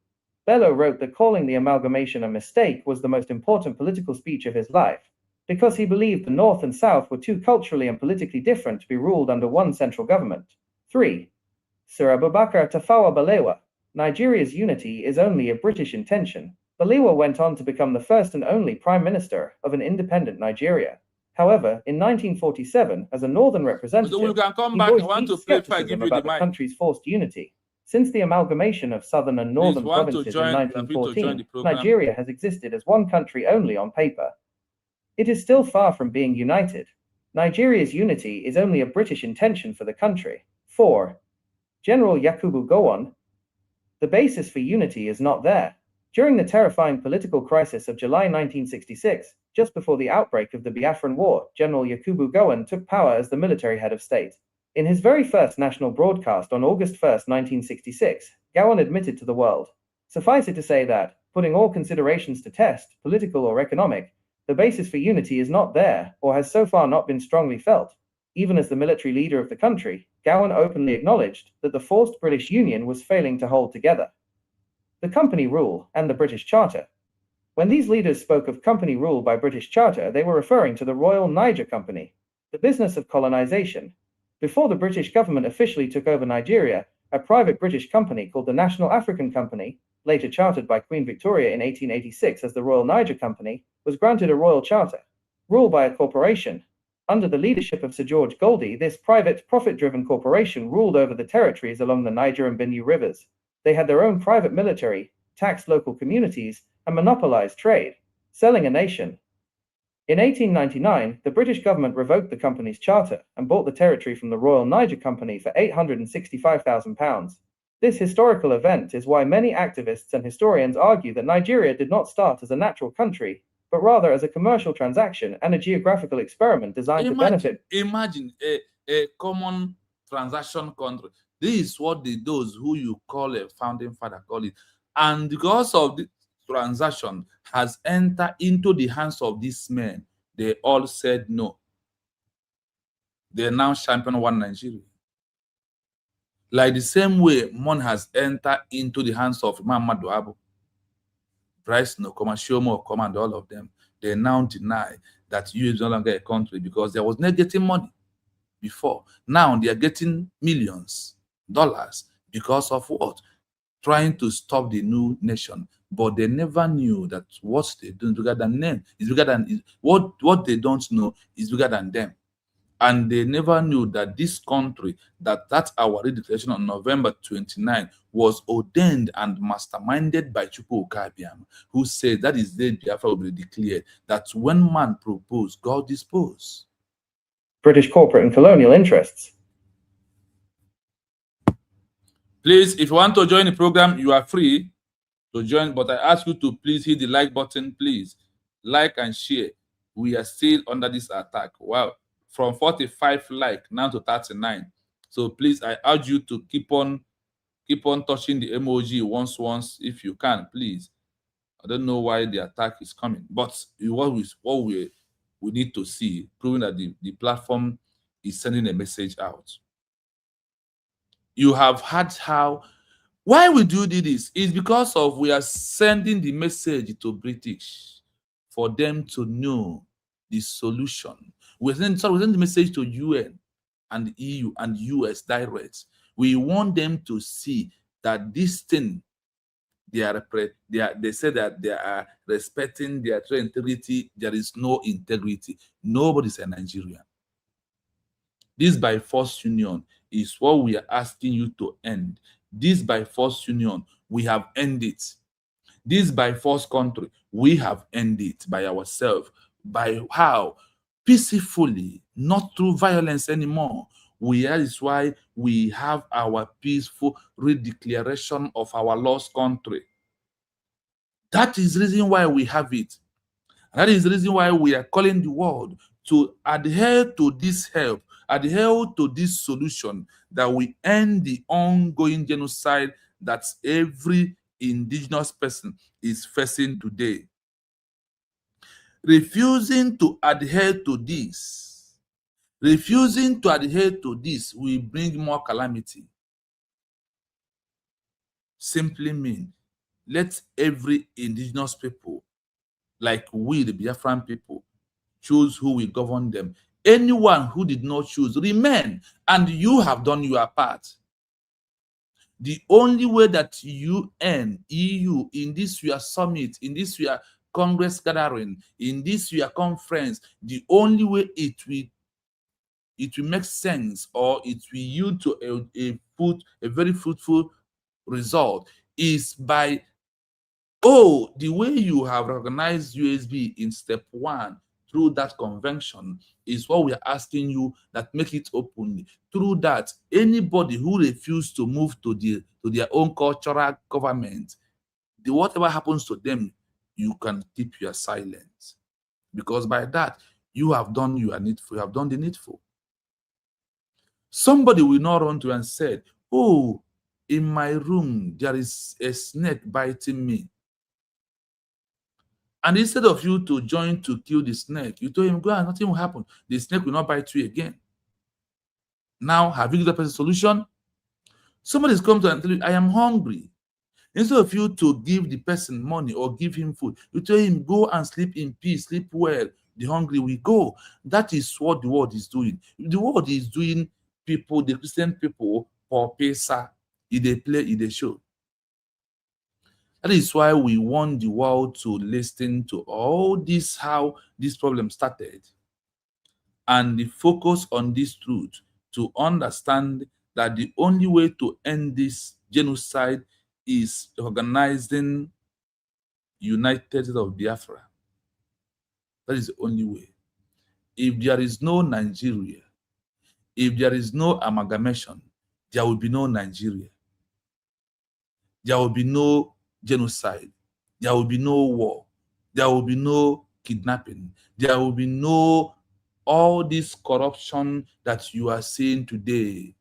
Bello wrote that calling the amalgamation a mistake was the most important political speech of his life, because he believed the North and South were too culturally and politically different to be ruled under one central government. 3. Sir Abubakar Tafawa Balewa. Nigeria's unity is only a British intention. Balewa went on to become the first and only Prime Minister of an independent Nigeria. However, in 1947, as a northern representative, So we can come he back. I voiced want deep to play if I skepticism give you the about the mic. country's forced unity. Since the amalgamation of southern and northern want to provinces join, in you are free to join 1914, the program. Nigeria has existed as one country only on paper. It is still far from being united. Nigeria's unity is only a British intention for the country. 4. General Yakubu Gowon. The basis for unity is not there. During the terrifying political crisis of July 1966, just before the outbreak of the Biafran War, General Yakubu Gowon took power as the military head of state. In his very first national broadcast on August 1, 1966, Gowon admitted to the world, "Suffice it to say that, putting all considerations to test, political or economic, the basis for unity is not there, or has so far not been strongly felt." Even as the military leader of the country, Gowon openly acknowledged that the forced British Union was failing to hold together. The Company Rule and the British Charter. When these leaders spoke of company rule by British Charter, they were referring to the Royal Niger Company, the business of colonization. Before the British government officially took over Nigeria, a private British company called the National African Company, later chartered by Queen Victoria in 1886 as the Royal Niger Company, was granted a royal charter, ruled by a corporation. Under the leadership of Sir George Goldie, this private, profit-driven corporation ruled over the territories along the Niger and Benue rivers. They had their own private military, taxed local communities, and monopolized trade, selling a nation. In 1899, the British government revoked the company's charter and bought the territory from the Royal Niger Company for £865,000. This historical event is why many activists and historians argue that Nigeria did not start as a natural country, but rather as a commercial transaction and a geographical experiment designed to benefit. Imagine a common transaction country. This is what those who you call a founding father call it. And because of the transaction has entered into the hands of these men, they all said no. They now champion one Nigeria. Like the same way money has entered into the hands of Mamadou Abu, Bryce Nokoma, Shomo Okoma, and all of them. They now deny that you is no longer a country because there was not getting money before. Now they are getting millions dollars because of what? Trying to stop the new nation. But they never knew that what they do is bigger than them. Is bigger than what they don't know is bigger than them. And they never knew that this country, that our redeclaration on November 29 was ordained and masterminded by Chukwu Okabiam, who said that is the Biafra will be declared, that when man proposed, God disposed. British corporate and colonial interests. Please, if you want to join the program, you are free to join, but I ask you to please hit the like button, please. Like and share. We are still under this attack. Wow. From 45 like now to 39. So please, I urge you to keep on touching the emoji once if you can, please. I don't know why the attack is coming, but what we need to see, proving that the platform is sending a message out. You have heard how why we do this is because of we are sending the message to British for them to know the solution. We're sending the message to UN and EU and US direct. We want them to see that this thing they say that they are respecting their integrity. There is no integrity. Nobody's a Nigerian. This by force union is what we are asking you to end. This by force union, we have ended it. This by force country, we have ended it by ourselves. By how? Peacefully, not through violence anymore. That is why we have our peaceful redeclaration of our lost country. That is the reason why we have it. That is the reason why we are calling the world to adhere to this help, adhere to this solution, that we end the ongoing genocide that every indigenous person is facing today. Refusing to adhere to this, will bring more calamity. Simply mean, let every indigenous people, like we, the Biafran people, choose who will govern them. Anyone who did not choose, remain, and you have done your part. The only way that UN, EU, in this your summit, in this your Congress gathering, in this your conference, the only way it will make sense, or it will yield to a very fruitful result, is by the way you have recognized USB in step 1 through that convention is what we are asking you, that make it openly. Through that, anybody who refuses to move to their own cultural government, whatever happens to them, you can keep your silence. Because by that, you have done your needful, you have done the needful. Somebody will not run to and say, oh, in my room, there is a snake biting me. And instead of you to join to kill the snake, you told him, go and nothing will happen. The snake will not bite you again. Now, have you got a solution? Somebody's come to and tell you, I am hungry. Instead of you to give the person money or give him food, you tell him, go and sleep in peace, sleep well. The hungry will go. That is what the world is doing. The world is doing people, the Christian people, for pesa. If they play, if they show. That is why we want the world to listen to all this, how this problem started, and the focus on this truth, to understand that the only way to end this genocide is organizing United States of Biafra. That is the only way. If there is no Nigeria, if there is no amalgamation, there will be no Nigeria. There will be no genocide. There will be no war. There will be no kidnapping. There will be no all this corruption that you are seeing today.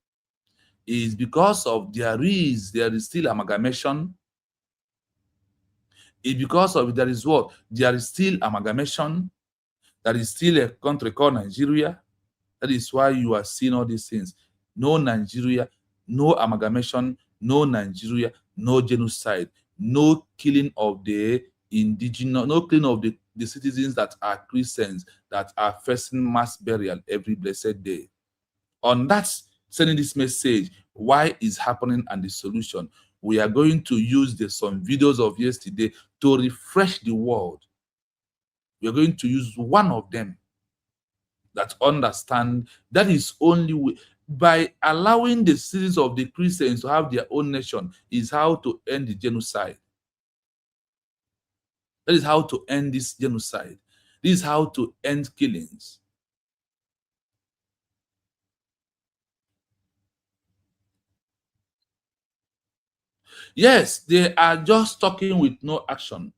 Is because of there is still amalgamation. It's because of there is what? There is still amalgamation. There is still a country called Nigeria. That is why you are seeing all these things. No Nigeria, no amalgamation, no Nigeria, no genocide, no killing of the indigenous, no killing of the citizens that are Christians, that are facing mass burial every blessed day. On that, sending this message, why is happening and the solution, we are going to use some videos of yesterday to refresh the world. We are going to use one of them that understand that is only way, by allowing the citizens of the Christians to have their own nation, is how to end the genocide. That is how to end this genocide. This is how to end killings. Yes, they are just talking with no action.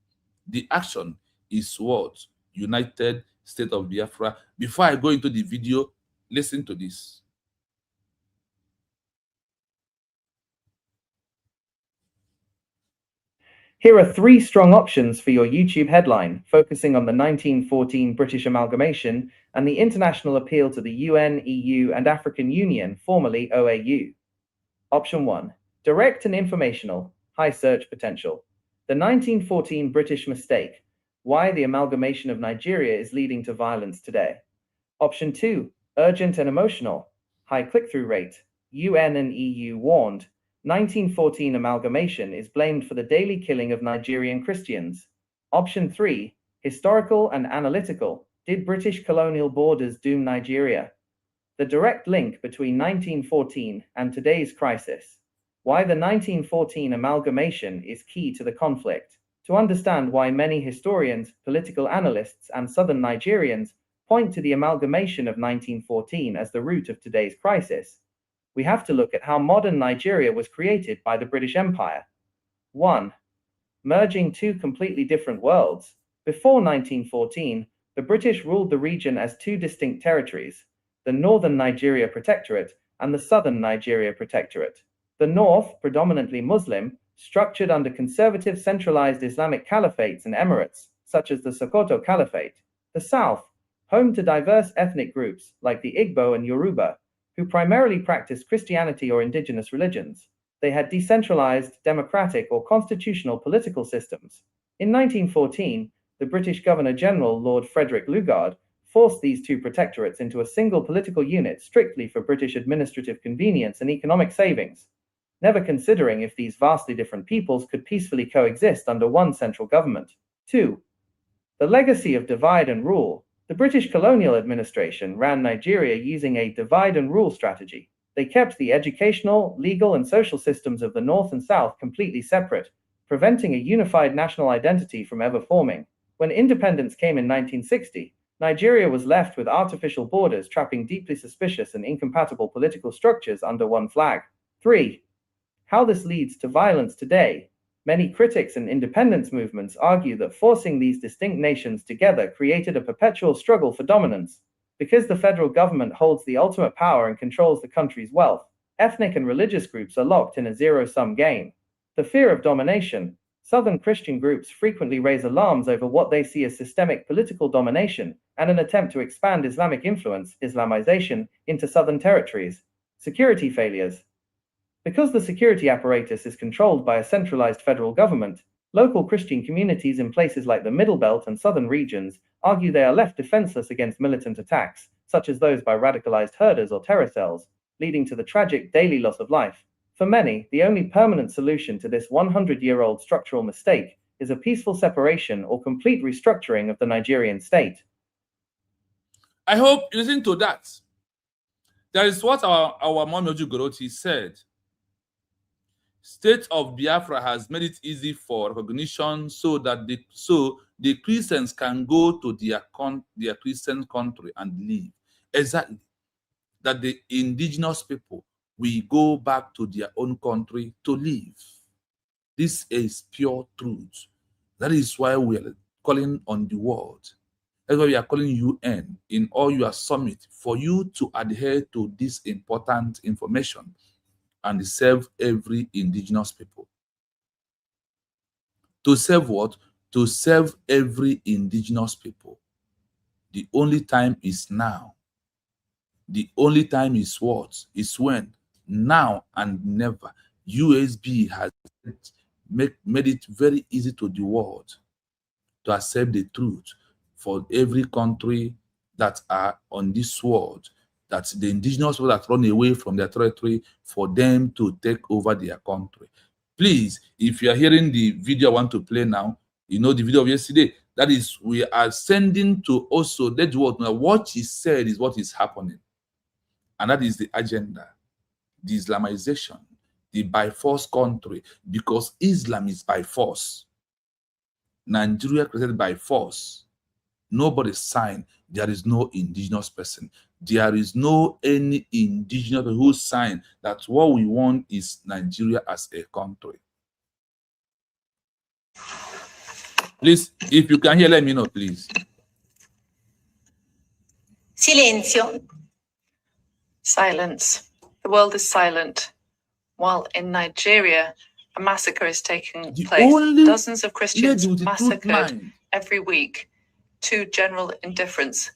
The action is what? United States of Biafra. Before I go into the video, listen to this. Here are 3 strong options for your YouTube headline, focusing on the 1914 British Amalgamation and the international appeal to the UN, EU, and African Union, formerly OAU. Option 1. Direct and informational, high search potential. The 1914 British mistake, why the amalgamation of Nigeria is leading to violence today. Option 2. Urgent and emotional, high click-through rate. UN and EU warned, 1914 amalgamation is blamed for the daily killing of Nigerian Christians. Option 3. Historical and analytical, did British colonial borders doom Nigeria? The direct link between 1914 and today's crisis. Why the 1914 amalgamation is key to the conflict. To understand why many historians, political analysts, and southern Nigerians point to the amalgamation of 1914 as the root of today's crisis, we have to look at how modern Nigeria was created by the British Empire. 1. Merging two completely different worlds. Before 1914, the British ruled the region as two distinct territories, the Northern Nigeria Protectorate and the Southern Nigeria Protectorate. The North, predominantly Muslim, structured under conservative centralized Islamic caliphates and emirates, such as the Sokoto Caliphate. The South, home to diverse ethnic groups like the Igbo and Yoruba, who primarily practiced Christianity or indigenous religions. They had decentralized, democratic, or constitutional political systems. In 1914, the British Governor-General Lord Frederick Lugard forced these two protectorates into a single political unit strictly for British administrative convenience and economic savings, never considering if these vastly different peoples could peacefully coexist under one central government. 2. The legacy of divide and rule. The British colonial administration ran Nigeria using a divide and rule strategy. They kept the educational, legal, and social systems of the North and South completely separate, preventing a unified national identity from ever forming. When independence came in 1960, Nigeria was left with artificial borders trapping deeply suspicious and incompatible political structures under one flag. 3. How this leads to violence today. Many critics and independence movements argue that forcing these distinct nations together created a perpetual struggle for dominance. Because the federal government holds the ultimate power and controls the country's wealth, ethnic and religious groups are locked in a zero-sum game. The fear of domination. Southern Christian groups frequently raise alarms over what they see as systemic political domination and an attempt to expand Islamic influence, Islamization, into southern territories. Security failures. Because the security apparatus is controlled by a centralized federal government, local Christian communities in places like the Middle Belt and southern regions argue they are left defenseless against militant attacks, such as those by radicalized herders or terror cells, leading to the tragic daily loss of life. For many, the only permanent solution to this 100-year-old structural mistake is a peaceful separation or complete restructuring of the Nigerian state. I hope you listen to that. That is what our Momoju Goroti said. State of Biafra has made it easy for recognition so that the Christians can go to their Christian country and live. Exactly. That the indigenous people will go back to their own country to live. This is pure truth. That is why we are calling on the world. That's why we are calling UN in all your summit for you to adhere to this important information and serve every indigenous people. To serve what? To serve every indigenous people. The only time is now. The only time is what? Is when? Now and never. USB has made it very easy to the world to accept the truth for every country that are on this world, that the indigenous people that run away from their territory, for them to take over their country. Please, if you are hearing the video I want to play now, you know the video of yesterday. That is, we are sending to also that world. Now, what he said is what is happening. And that is the agenda, the Islamization, the by force country, because Islam is by force. Nigeria created by force. Nobody signed. There is no indigenous person. There is no any indigenous who signed that what we want is Nigeria as a country. Please, if you can hear, let me know, please. Silenzio. Silence. The world is silent. While in Nigeria, a massacre is taking place. Dozens of Christians massacred every week to general indifference.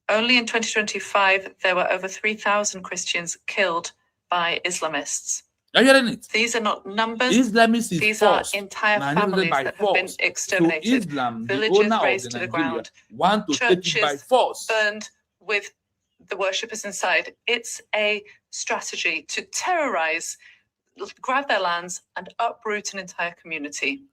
Only in 2025, there were over 3,000 Christians killed by Islamists. Are you hearing it? These are not numbers. Islamists These force. are entire families that have been exterminated. So Islam, villages razed to the ground. Want to churches take it by force. Burned with the worshippers inside. It's a strategy to terrorize, grab their lands, and uproot an entire community.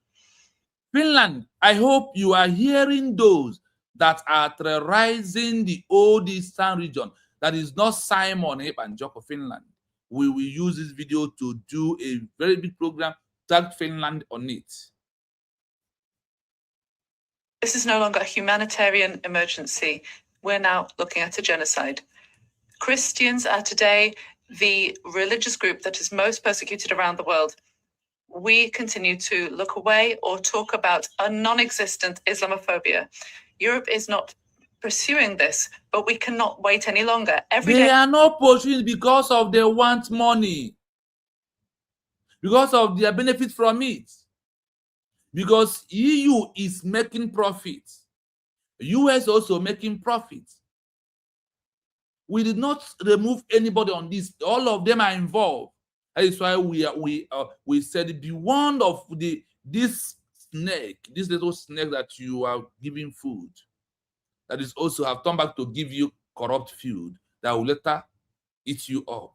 Finland, I hope you are hearing those that are terrorizing the old Eastern region. That is not Simon Hip and Joko, Finland. we will use this video to do a very big program, tag Finland on it. This is no longer a humanitarian emergency. We're now looking at a genocide. Christians are today the religious group that is most persecuted around the world. We continue to look away or talk about a non-existent Islamophobia. Europe is not pursuing this, but we cannot wait any longer. They are not pursuing because of they want money, because of their benefit from it, because EU is making profits, US also making profits. We did not remove anybody on this. All of them are involved. That is why we said beyond of this little snake that you are giving food, that is also have come back to give you corrupt food that will later eat you up.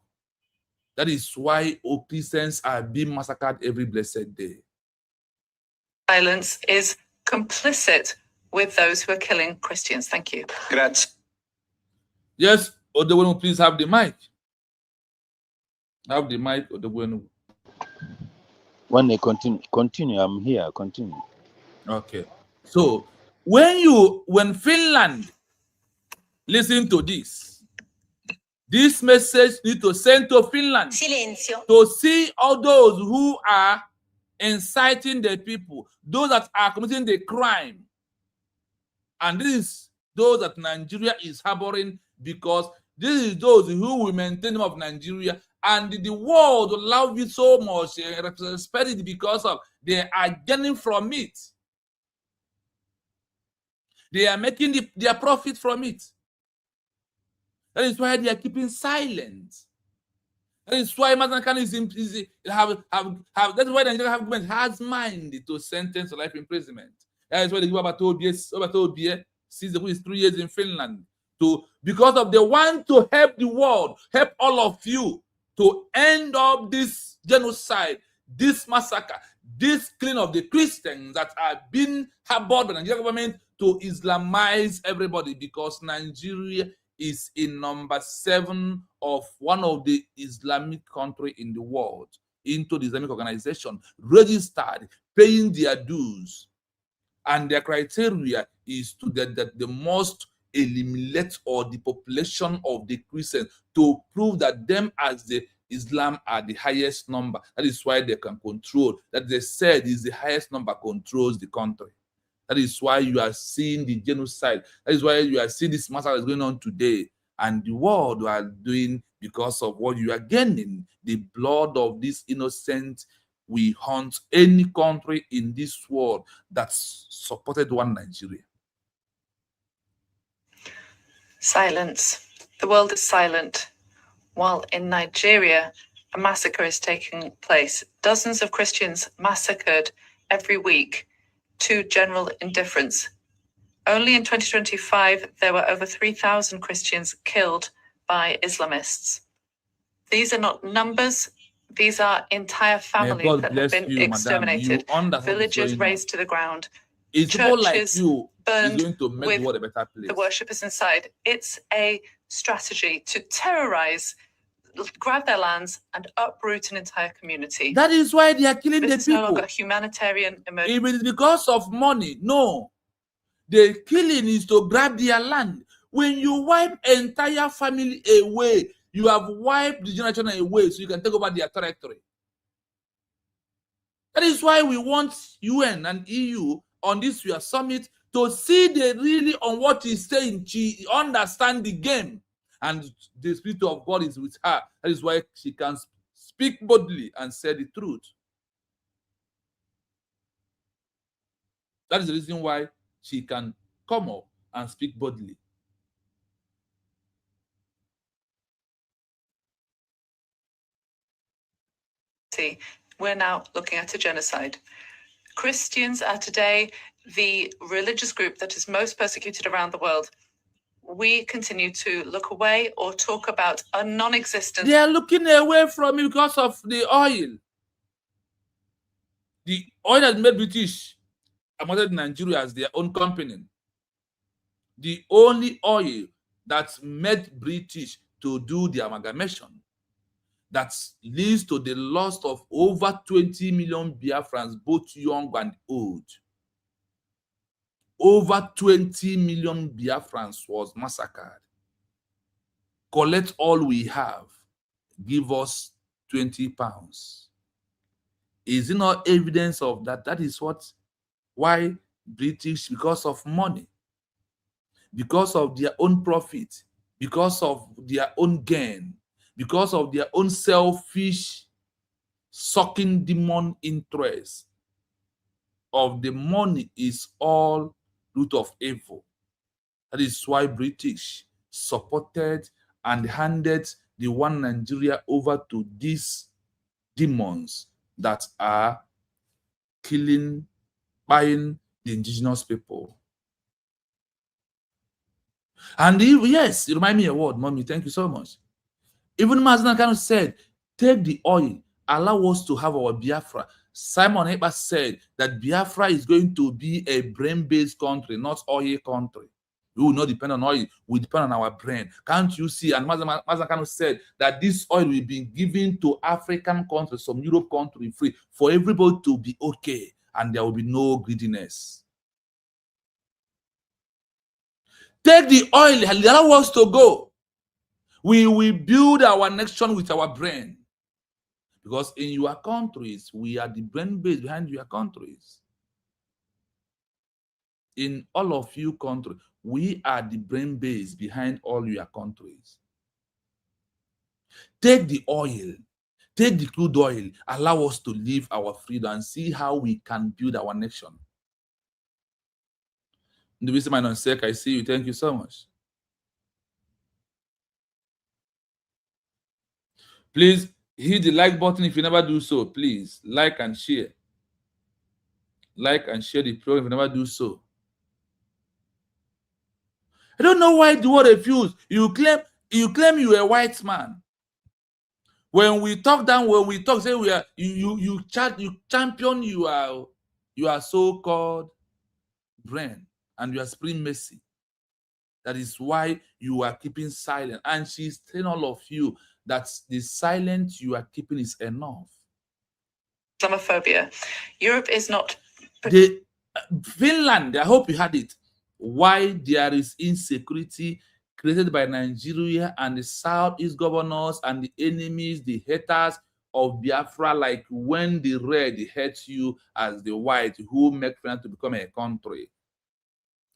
That is why all Christians are being massacred every blessed day. Violence is complicit with those who are killing Christians. Thank you. Grazie. Yes, Odewenu, please have the mic. Have the mic, Odewenu. When they continue, I'm here, continue. Okay. So when Finland listen to this message need to send to Finland. Silenzio. To see all those who are inciting the people, those that are committing the crime. And this is those that Nigeria is harboring, because this is those who will maintain them of Nigeria, and the world will love it so much, respect it, because of they are gaining from it. They are making their profit from it. That is why they are keeping silent. That is why mechanism that's why the Nigerian government has mind to sentence to life imprisonment. That is why they give about Obie, since who is 3 years in Finland, because of they want to help the world, help all of you to end up this genocide, this massacre, this killing of the Christians that are being harbored by the Nigerian government to Islamize everybody, because Nigeria is in number 7 of one of the Islamic country in the world into the Islamic organization, registered, paying their dues, and their criteria is to that they must eliminate or the population of the Christians to prove that them as the Islam are the highest number. That is why they can control. That they said is the highest number controls the country. That is why you are seeing the genocide. That is why you are seeing this massacre is going on today. And the world are doing because of what you are gaining. The blood of this innocent. We hunt any country in this world that supported one Nigeria. Silence. The world is silent. While in Nigeria, a massacre is taking place. Dozens of Christians massacred every week to general indifference. Only in 2025, there were over 3,000 Christians killed by Islamists. These are not numbers. These are entire families that have been exterminated, villages razed to the ground, churches burned with the worshippers inside. It's a strategy to terrorize, grab their lands, and uproot an entire community. That is why they are killing the This is no people. longer a humanitarian emergency. If it is because of money, no. The killing is to grab their land. When you wipe entire family away, you have wiped the generation away so you can take over their territory. That is why we want UN and EU on this year summit to see the really on what he's saying. She understand the game, and the Spirit of God is with her. That is why she can speak boldly and say the truth. That is the reason why she can come up and speak boldly. We're now looking at a genocide. Christians are today the religious group that is most persecuted around the world. We continue to look away or talk about a non-existent. They are looking away from it because of the oil. The oil that made British promoted Nigeria as their own company. The only oil that made British to do the amalgamation. that leads to the loss of over 20 million Biafrans, both young and old. Over 20 million Biafrans was massacred. Collect all we have. Give us 20 pounds. Is it not evidence of that? That is why British, because of money, because of their own profit, because of their own gain, because of their own selfish sucking demon interest of the money is all root of evil. That is why British supported and handed the one Nigeria over to these demons that are killing, buying the indigenous people. And yes, it reminds me of a word, Mommy. Thank you so much. Even Mazda kind of said, take the oil, allow us to have our Biafra. Simon Ekpa said that Biafra is going to be a brain-based country, not oil country. We will not depend on oil, we depend on our brain. Can't you see? And Mazda kind of said that this oil will be given to African countries, some Europe country free, for everybody to be okay, and there will be no greediness. Take the oil, allow us to go. We will build our nation with our brain. Because in your countries, we are the brain base behind your countries. In all of you countries, we are the brain base behind all your countries. Take the oil, take the crude oil, allow us to live our freedom and see how we can build our nation. I see you. Thank you so much. Please hit the like button if you never do so. Please like and share. Like and share the program if you never do so. I don't know why the world refuse. You claim you're a white man. When we talk down, when we talk, say we are you champion your so-called brain and you are spreading mercy. That is why you are keeping silent. And she's telling all of you that the silence you are keeping is enough. Islamophobia. Europe is not. Finland, I hope you had it. Why there is insecurity created by Nigeria and the Southeast governors and the enemies, the haters of Biafra, like when the red hates you as the white, who make Finland to become a country.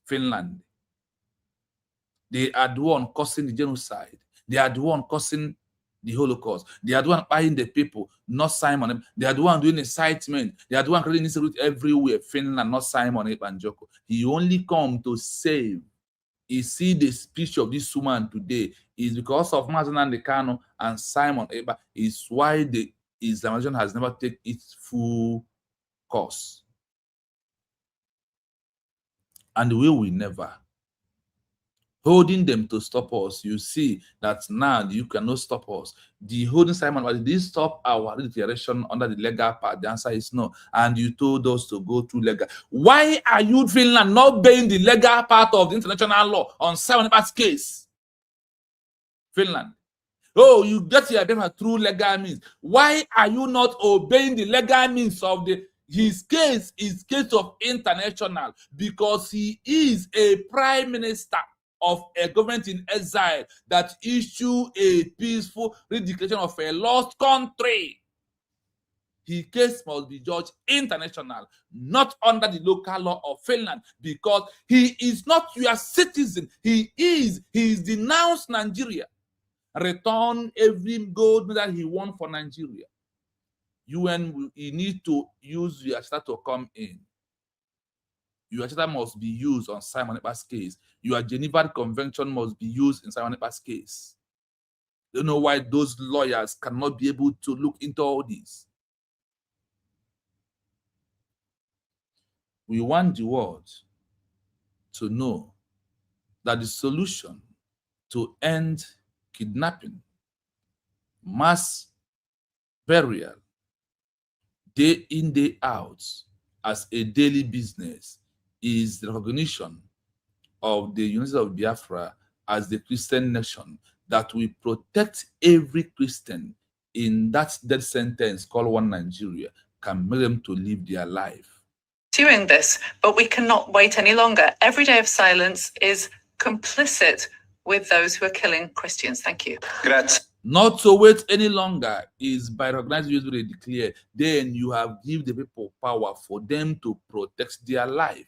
Finland. They are the one causing the genocide. They are the one causing the Holocaust. They are the one buying the people, not Simon. They are the one doing incitement. They are the one creating insecurity everywhere. Finland, not Simon Ebanjoko. He only come to save. You see the speech of this woman today is because of Mazen Dekano and Simon Eba. Is why the Islamization has never taken its full course. And we will never. Holding them to stop us, you see that now you cannot stop us. The holding Simon, but did this stop our declaration under the legal part? The answer is no. And you told us to go through legal. Why are you, Finland, not obeying the legal part of the international law on Simon Eba's case? Finland. Oh, you get your paper through legal means. Why are you not obeying the legal means of his case? Is case of international because he is a prime minister of a government in exile that issue a peaceful redeclaration of a lost country. His case must be judged international, not under the local law of Finland, because he is not your citizen. He is denounced Nigeria. Return every gold medal he won for Nigeria. UN, you need to use your charter to come in. Your charter must be used on Simon Eba's case. Your Geneva Convention must be used in Simon Eba's case. I don't know why those lawyers cannot be able to look into all this. We want the world to know that the solution to end kidnapping, mass burial, day in, day out, as a daily business is the recognition of the University of Biafra as the Christian nation that will protect every Christian in that death sentence called one Nigeria can make them to live their life. Doing this, but we cannot wait any longer. Every day of silence is complicit with those who are killing Christians. Thank you. Grazie. Not to wait any longer is by recognizing you already declare. Then you have given the people power for them to protect their life.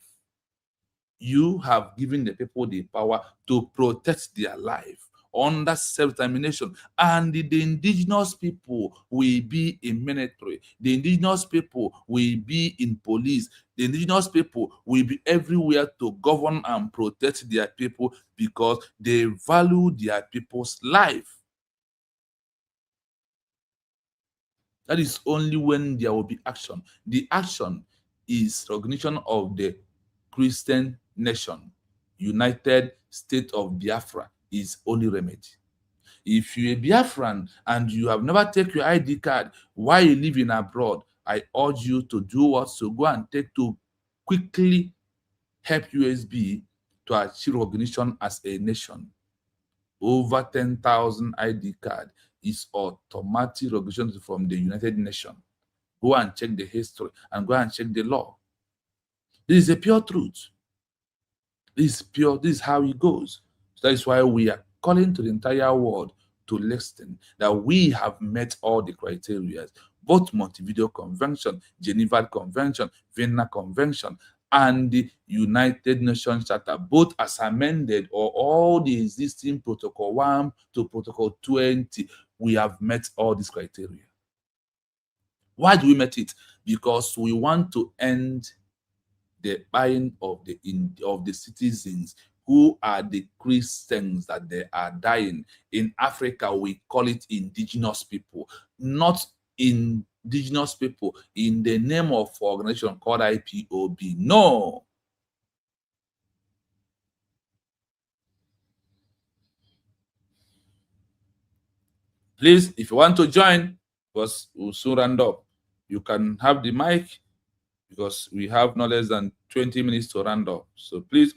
You have given the people the power to protect their life under self-determination. And the indigenous people will be in military. The indigenous people will be in police. The indigenous people will be everywhere to govern and protect their people because they value their people's life. That is only when there will be action. The action is recognition of the Christian nation. United State of Biafra is only remedy. If you're a Biafran and you have never taken your ID card while you living abroad, I urge you to do what? So go and take to quickly help USB to achieve recognition as a nation. Over 10,000 ID card is automatic recognition from the United Nations. Go and check the history and go and check the law. This is a pure truth. This is pure, this is how it goes. So that is why we are calling to the entire world to listen, that we have met all the criteria, both Montevideo Convention, Geneva Convention, Vienna Convention, and the United Nations Charter, both as amended or all the existing Protocol 1 to Protocol 20, we have met all these criteria. Why do we met it? Because we want to end the buying of the citizens who are the Christians that they are dying. In Africa, we call it indigenous people, not indigenous people in the name of organization called IPOB. No. Please, if you want to join, because we'll soon round up, you can have the mic because we have no less than 20 minutes to round up. So please,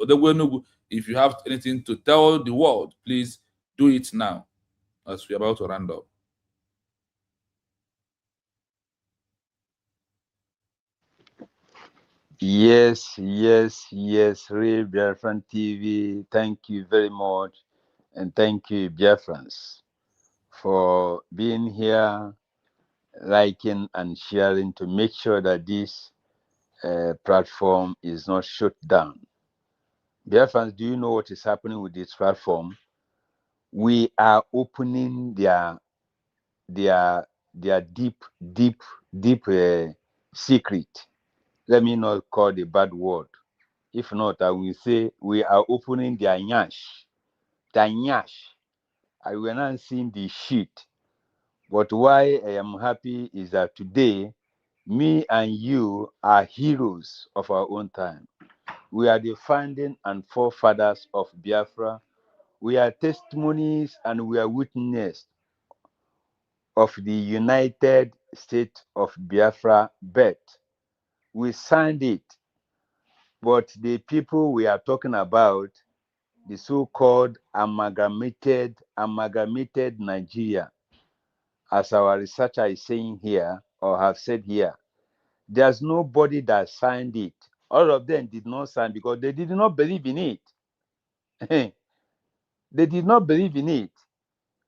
if you have anything to tell the world, please do it now as we're about to round up. Yes, Real Biafran TV. Thank you very much. And thank you, Biafrans, for being here, liking and sharing to make sure that this platform is not shut down. Biafrans, do you know what is happening with this platform? We are opening their deep secret. Let me not call the bad word. If not, I will say we are opening their nyash. The nyash. I will not see the shit. But why I am happy is that today, me and you are heroes of our own time. We are the founding and forefathers of Biafra. We are testimonies and we are witnesses of the United States of Biafra birth. We signed it. But the people we are talking about, the so-called amalgamated Nigeria, as our researcher is saying here or have said here, there's nobody that signed it. All of them did not sign because they did not believe in it. They did not believe in it.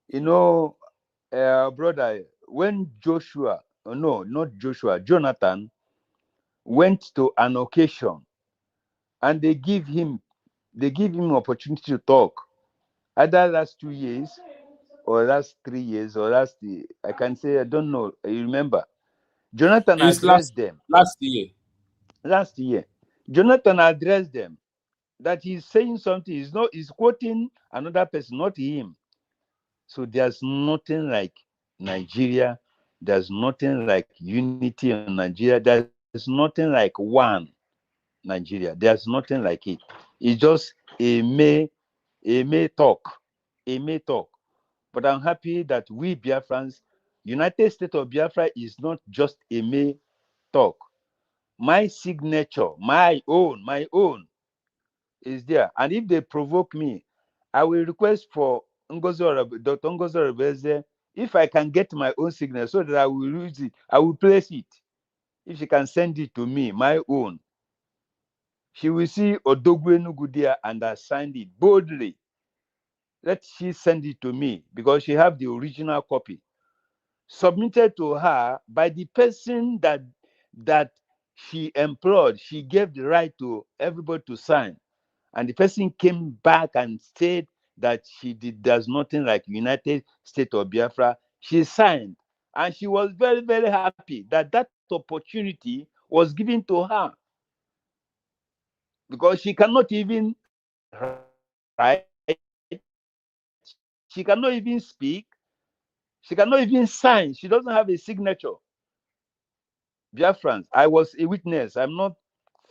You know, brother, when Jonathan went to an occasion and they give him opportunity to talk, either last 2 years or last 3 years or I can say, I don't know, you remember, Jonathan addressed them last year. Jonathan addressed them that he's saying something, he's quoting another person, not him. So there's nothing like Nigeria, there's nothing like unity in Nigeria, there's nothing like one Nigeria, there's nothing like it. It's just a may talk. But I'm happy that we Biafrans, United States of Biafra is not just a may talk. My signature, my own is there. And if they provoke me, I will request for Dr. Ngozi Orobeze If I can get my own signal so that I will use it, I will place it. If she can send it to me, my own, she will see Odogwe Nugudia and I signed it boldly. Let she send it to me because she have the original copy submitted to her by the person that she employed. She gave the right to everybody to sign, and the person came back and said that does nothing like United States of Biafra. She signed, and she was very, very happy that that opportunity was given to her, because she cannot even write, she cannot even speak, she cannot even sign, she doesn't have a signature. Biafrans, I was a witness. I'm not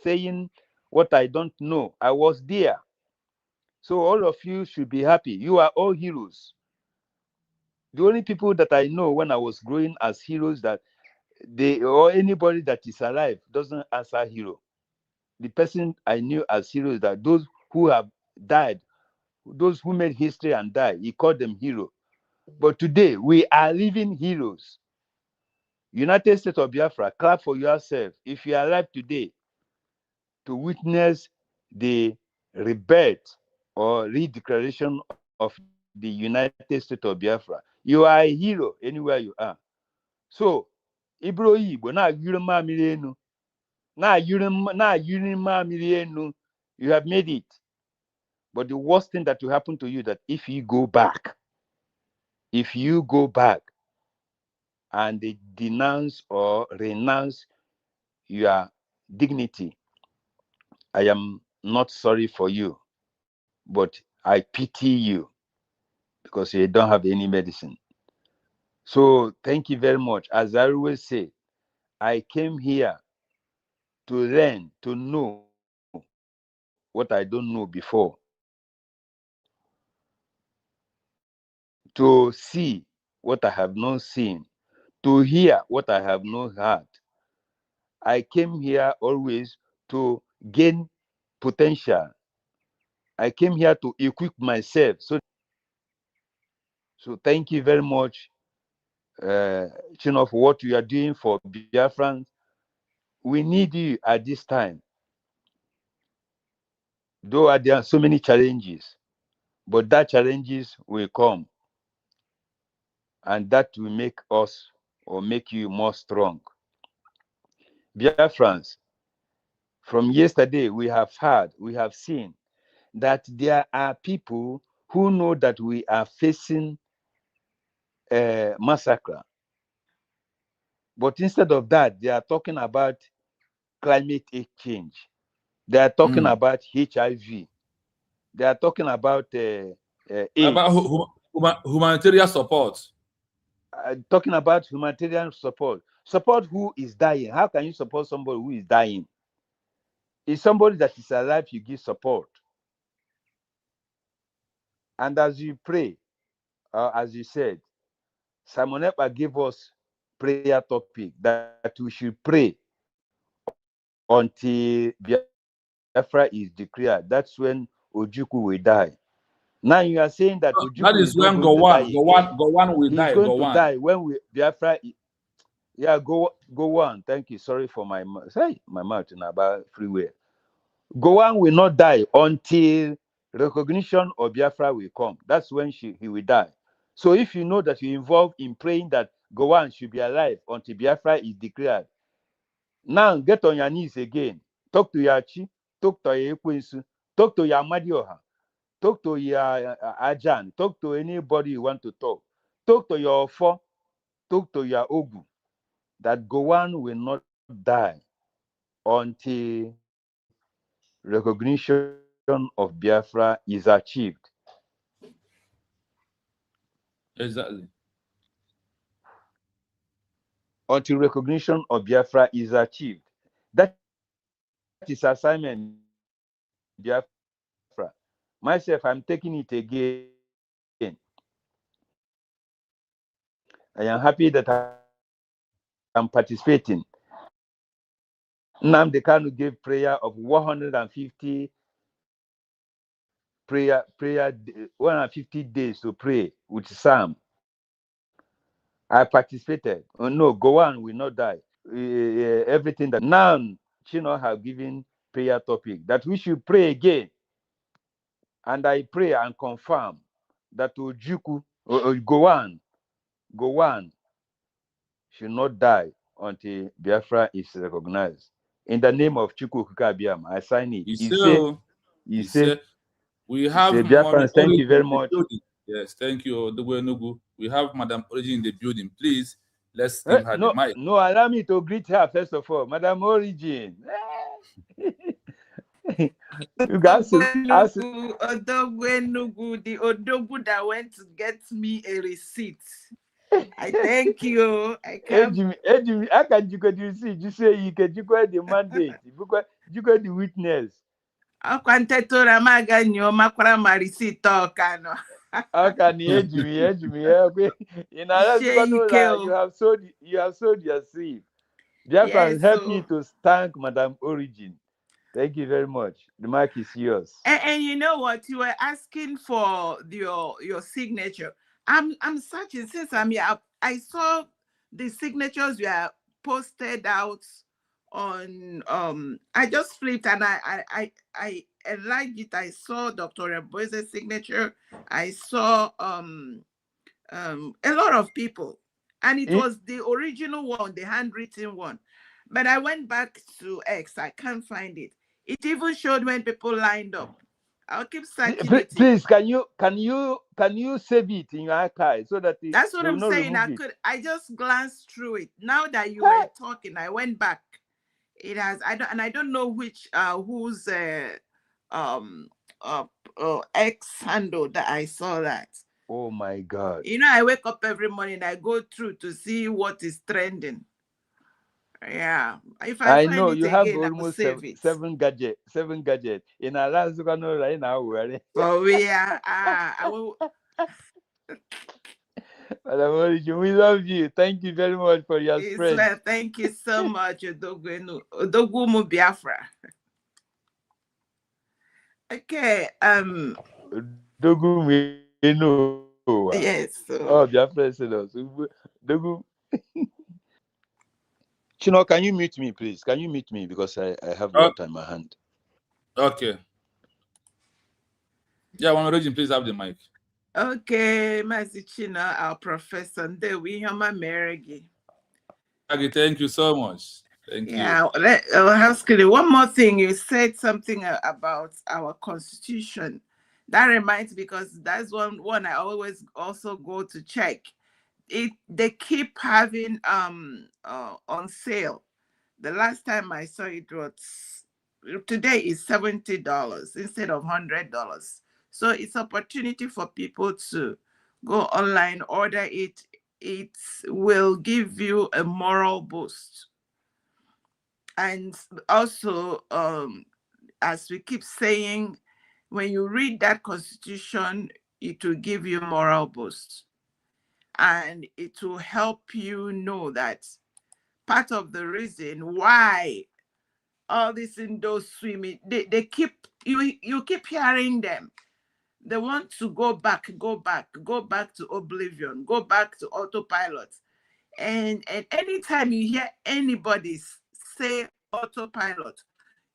saying what I don't know. I was there. So all of you should be happy. You are all heroes. The only people that I know when I was growing as heroes, that they or anybody that is alive doesn't answer hero. The person I knew as heroes, that those who have died, those who made history and died, he called them hero. But today we are living heroes. United States of Biafra, clap for yourself if you are alive today to witness the rebirth or redeclaration of the United States of Biafra. You are a hero anywhere you are. So, Ibro Igbo na-ayụrụ mamịrị enu, na-ayụrụ mamịrị enu, you have made it. But the worst thing that will happen to you, that if you go back and they denounce or renounce your dignity, I am not sorry for you, but I pity you because you don't have any medicine. So thank you very much. As I always say, I came here to learn, to know what I don't know before, to see what I have not seen, to hear what I have not heard. I came here always to gain potential. I came here to equip myself. So thank you very much, Chino, for what you are doing for Biafrans. We need you at this time. Though there are so many challenges, but that challenges will come, and that will make us or make you more strong. Biafrans, from yesterday we have heard, we have seen that there are people who know that we are facing a massacre. But instead of that, they are talking about climate change. They are talking about HIV. They are talking about AIDS. About humanitarian support. Talking about humanitarian support. Support who is dying. How can you support somebody who is dying? If somebody that is alive, you give support. And as you pray, as you said, Simon Ekpa gave us prayer topic that we should pray until Biafra is declared. That's when Ojukwu will die. Now you are saying that Ojukwu is That not is going to when die again. Gowon will He's die. going to die when Biafra. Yeah, go on. Thank you. Sorry for my mouth in about freeway. Gowon will not die until recognition of Biafra will come. That's when he will die. So if you know that you're involved in praying that Gowon should be alive until Biafra is declared, now get on your knees again. Talk to your Chi, talk to your Ekwensu, talk to your Amadioha, talk to your Ajan, talk to anybody you want to talk. Talk to your Ofo, talk to your Ogu, that Gowon will not die until recognition of Biafra is achieved. Exactly. Until recognition of Biafra is achieved. That is assignment, Biafra. Myself, I'm taking it again. I am happy that I'm participating. Nnamdi Kanu gave prayer of 150 150 days to pray with Psalm. I participated. Oh, no, Gowan will not die. Everything that now Chino have given prayer topic that we should pray again. And I pray and confirm that Ojuku, Gowan should not die until Biafra is recognized. In the name of Chukwu Kukabiam, I sign it. He He said, say, oh, he he say, said, we he say, have Biafrans, thank Origin you very in the much. building. Yes, thank you, Odoguenugu. We have Madam Origin in the building. Please, let's give her the mic. No, allow me to greet her first of all. Madam Origin. You guys ask Odogwenugu, the Odogu that went to get me a receipt. I thank you. I can't. How can you get the receipt? You say you can the mandate, you got the witness. How can Tetora Maganyo Makwara my receipt talk? How can you edge me? In Alaska, you have sold your seed. Biafrans, help me to thank Madam Origin. Thank you very much. The mic is yours. And you know what? You were asking for your signature. I'm searching since I'm here. I saw the signatures you are posted out on I just flipped and I liked it. I saw Dr. Boyce's signature. I saw a lot of people, and it was the original one, the handwritten one. But I went back to X. I can't find it. It even showed when people lined up. I'll keep searching it. Please, can you save it in your archive so that that's what I'm saying. I just glanced through it. Now that you were talking, I went back. It has I don't know which whose X handle that I saw that. Oh my God. You know, I wake up every morning, I go through to see what is trending. Yeah. If I know find you it have again, almost seven gadgets. In Alaska, right now. Oh, yeah. I will. Madam Origin, we love you. Thank you very much for your spread. Well, thank you so much, Odogumu Biafra. Okay. Yes. Oh, Biafra said us. Dogu. Chino, can you mute me, please? Can you mute me because I have water in my hand. Okay. Yeah, Madam Origin, please have the mic. Okay, Mazichina, our professor, there we have my Merigi. Okay, thank you so much. Thank you. Yeah, one more thing. You said something about our constitution. That reminds me, because that's one I always also go to check. They keep having on sale. The last time I saw it was today is $70 instead of $100. So it's opportunity for people to go online, order it. It will give you a moral boost. And also, as we keep saying, when you read that constitution, it will give you moral boost. And it will help you know that part of the reason why all these indoors swimming, they keep, you keep hearing them. They want to go back to oblivion, go back to autopilot. And anytime you hear anybody say autopilot,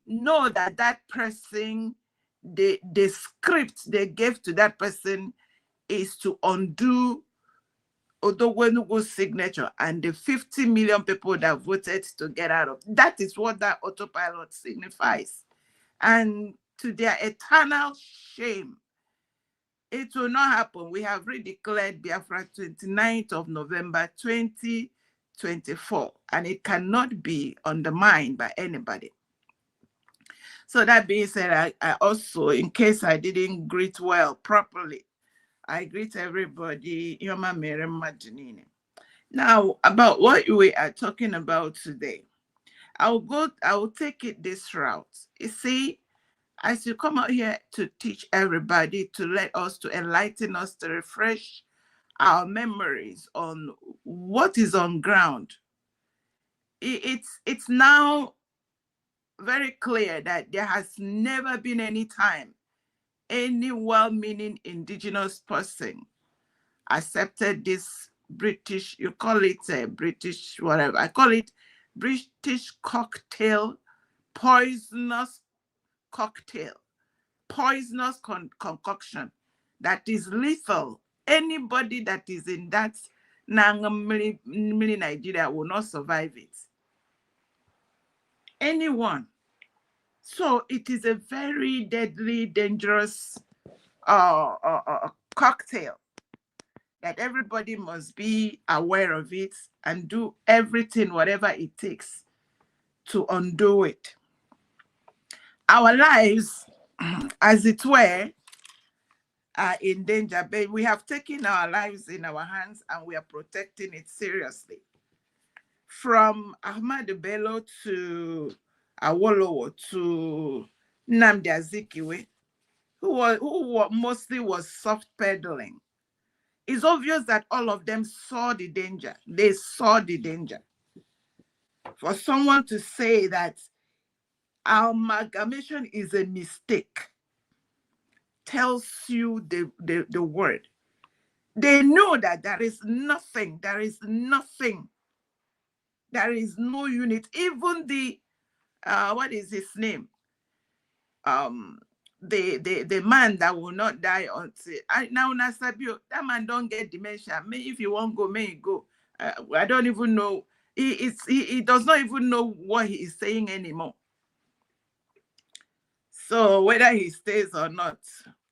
know that that person, the script they gave to that person is to undo Odogwenugu's signature and the 50 million people that voted to get out of. That is what that autopilot signifies. And to their eternal shame, it will not happen. We have redeclared Biafra 29th of November 2024, and it cannot be undermined by anybody. So that being said, I also, in case I didn't greet well properly, I greet everybody. Yoma Mere Majinine. Now, about what we are talking about today, I will take it this route. You see, as you come out here to teach everybody, to let us, to enlighten us, to refresh our memories on what is on ground, it's now very clear that there has never been any time any well-meaning indigenous person accepted this British, you call it British, whatever. I call it British cocktail, poisonous cocktail, poisonous concoction that is lethal. Anybody that is in that Nigeria will not survive it. Anyone. So it is a very deadly, dangerous cocktail that everybody must be aware of it and do everything, whatever it takes to undo it. Our lives, as it were, are in danger, but we have taken our lives in our hands and we are protecting it seriously. From Ahmadu Bello to Awolowo to Nnamdi Azikiwe, who mostly was soft pedaling. It's obvious that all of them saw the danger. They saw the danger. For someone to say that amalgamation is a mistake tells you the word. They know that there is nothing, there is no unit. Even the, what is his name? The man that will not die until now Nasabio, that man don't get dementia. May if you won't go, may you go. I don't even know. He does not even know what he is saying anymore. So whether he stays or not,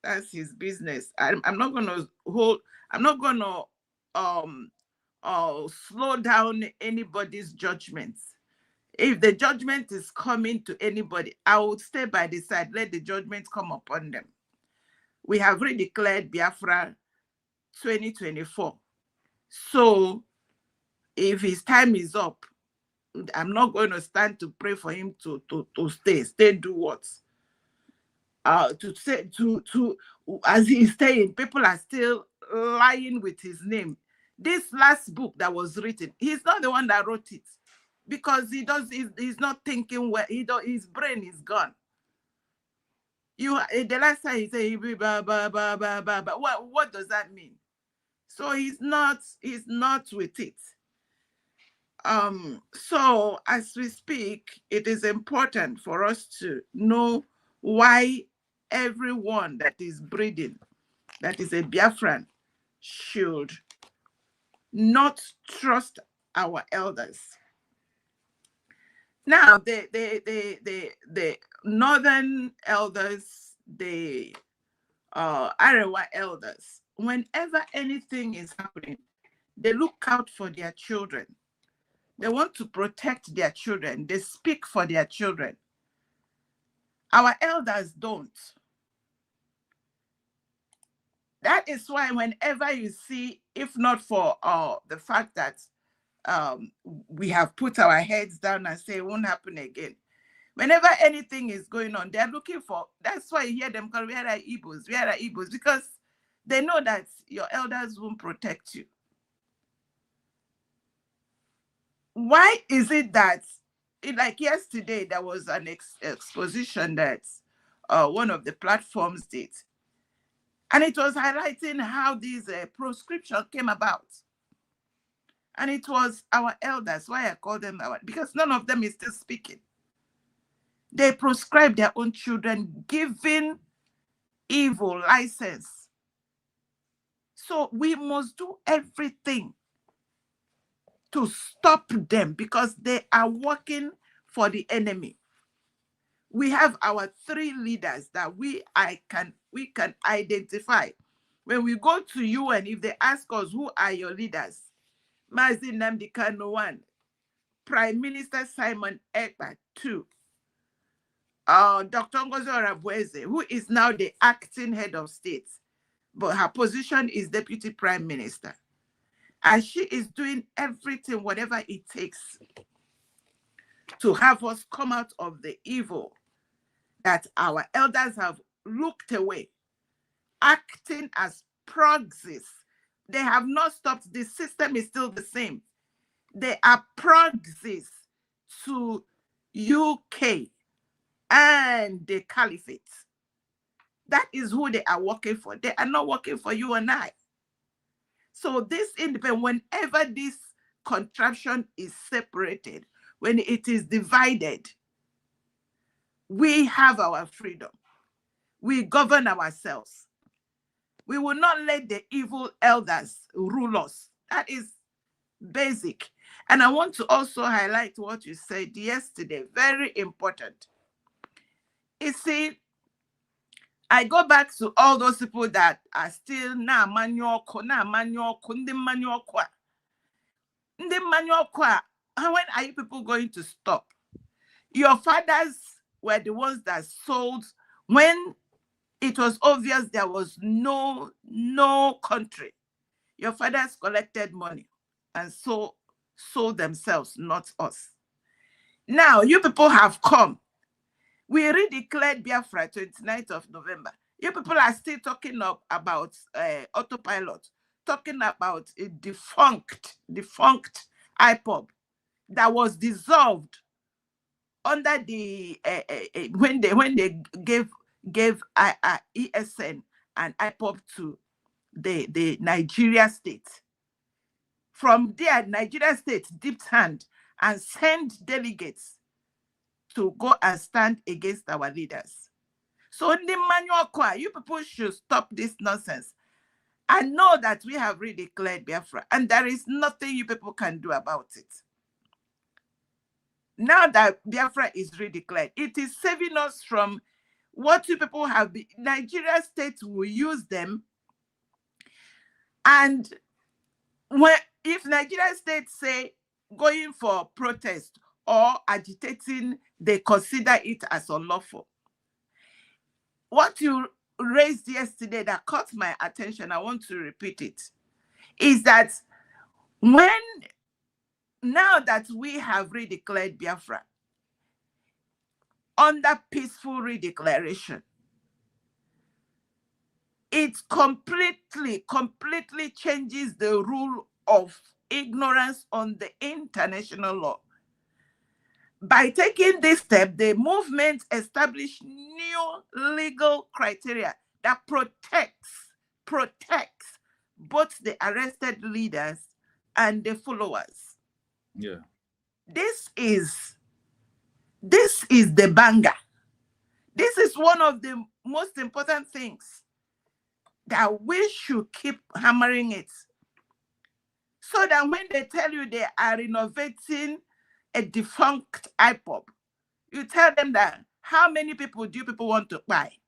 that's his business. I'm not gonna slow down anybody's judgments. If the judgment is coming to anybody, I would stay by the side, let the judgment come upon them. We have redeclared Biafra 2024. So if his time is up, I'm not going to stand to pray for him to stay, do what? As he's saying, people are still lying with his name. This last book that was written, he's not the one that wrote it. Because he's not thinking well. His brain is gone. The last time he said what does that mean? So he's not with it. So as we speak, it is important for us to know why everyone that is breeding, that is a Biafran, should not trust our elders. Now, the northern elders, the Arewa elders, whenever anything is happening, they look out for their children. They want to protect their children. They speak for their children. Our elders don't. That is why whenever you see, if not for the fact that we have put our heads down and say it won't happen again. Whenever anything is going on, they're looking for, that's why you hear them call, where are Igbos? Where are Igbos? Because they know that your elders won't protect you. Why is it that, like yesterday, there was an exposition that one of the platforms did, and it was highlighting how this proscription came about. And it was our elders, why I call them our, because none of them is still speaking. They proscribe their own children, giving evil license. So we must do everything to stop them because they are working for the enemy. We have our 3 leaders that we can identify. When we go to UN, if they ask us, who are your leaders? Mazi Nnamdi Kanu 1, Prime Minister Simon Ekpa 2, Dr. Ngozi Orabueze, who is now the acting head of state, but her position is Deputy Prime Minister. And she is doing everything, whatever it takes, to have us come out of the evil that our elders have looked away, acting as proxies. They have not stopped. The system is still the same. They are proxies to UK and the caliphate. That is who they are working for. They are not working for you and I. So this independent, whenever this contraption is separated, when it is divided, we have our freedom. We govern ourselves. We will not let the evil elders rule us. That is basic. And I want to also highlight what you said yesterday. Very important. You see, I go back to all those people that are still na manual. When are you people going to stop? Your fathers were the ones that sold when it was obvious there was no country. Your fathers collected money and sold themselves, not us. Now you people have come. We redeclared Biafra 29th of November. You people are still talking about autopilot, talking about a defunct IPOB that was dissolved under the when they gave ESN and IPOB to the Nigeria state. From there, Nigeria state dipped hand and sent delegates to go and stand against our leaders. So in the manual, you people should stop this nonsense. I know that we have redeclared Biafra, and there is nothing you people can do about it. Now that Biafra is redeclared, it is saving us from what you people have been. Nigeria state will use them, and if Nigeria state say going for protest or agitating, they consider it as unlawful. What you raised yesterday that caught my attention, I want to repeat it, is that now that we have redeclared Biafra under peaceful redeclaration, it completely changes the rule of ignorance on the international law. By taking this step, the movement established new legal criteria that protects both the arrested leaders and the followers. Yeah. This is the banger. This is one of the most important things that we should keep hammering it. So that when they tell you they are renovating a defunct IPOB, you tell them that how many people do you people want to buy?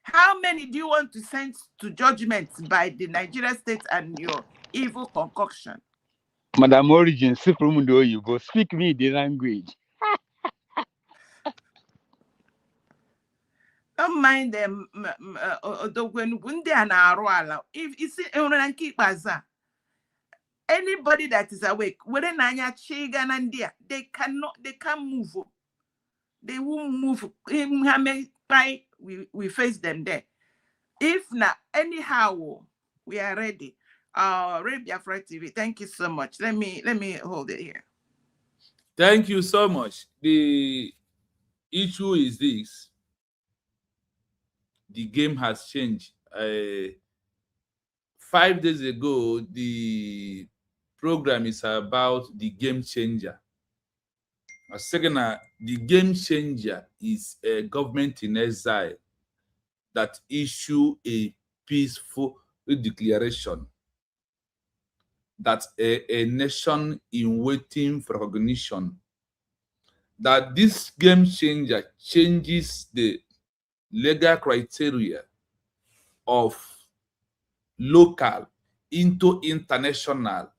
How many do you want to send to judgment by the Nigeria state and your evil concoction? Madam Origin, you go speak me the language. Don't mind them. If you see anybody that is awake, they can't move. They won't move. We face them there. If not, anyhow, we are ready. Biafra TV, thank you so much. Let me hold it here. Thank you so much. The issue is this. The game has changed. 5 days ago, the program is about the game changer. Second, the game changer is a government in exile that issue a peaceful declaration that a nation in waiting for recognition, that this game changer changes the legal criteria of local into international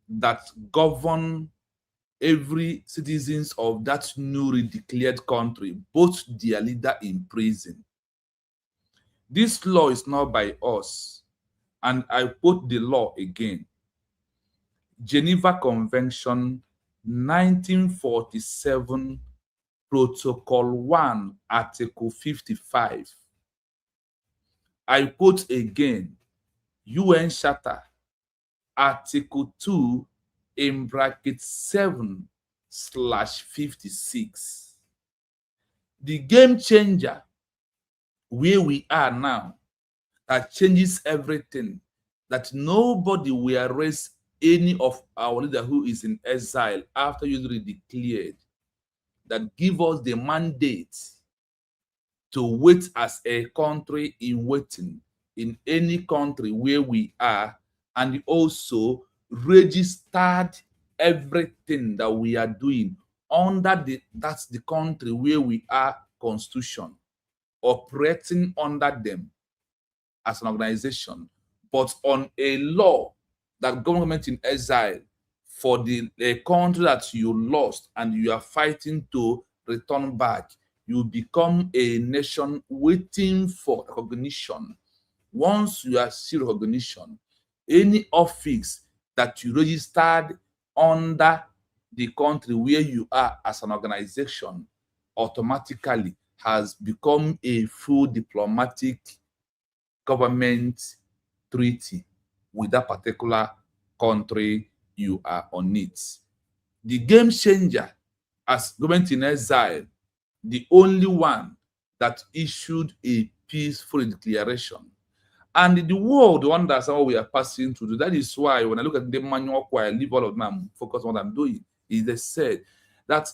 that govern every citizens of that newly declared country, both their leader in prison. This law is not by us, and I quote the law again. Geneva Convention 1947, Protocol 1, Article 55. I quote again, UN Charter, Article 2, in bracket 7/56. The game changer where we are now, that changes everything, that nobody will arrest any of our leader who is in exile after usually declared, that give us the mandate to wait as a country in waiting in any country where we are, and also registered everything that we are doing under that's the country where we are constitution, operating under them as an organization, but on a law that government in exile for the country that you lost and you are fighting to return back, you become a nation waiting for recognition. Once you are still recognition, any office that you registered under the country where you are as an organization automatically has become a full diplomatic government treaty with that particular country you are on it. The game changer as government in exile, the only one that issued a peaceful declaration. And the world wonders how we are passing through. That is why when I look at the manual, I leave all of them, focus on what I'm doing, is they said that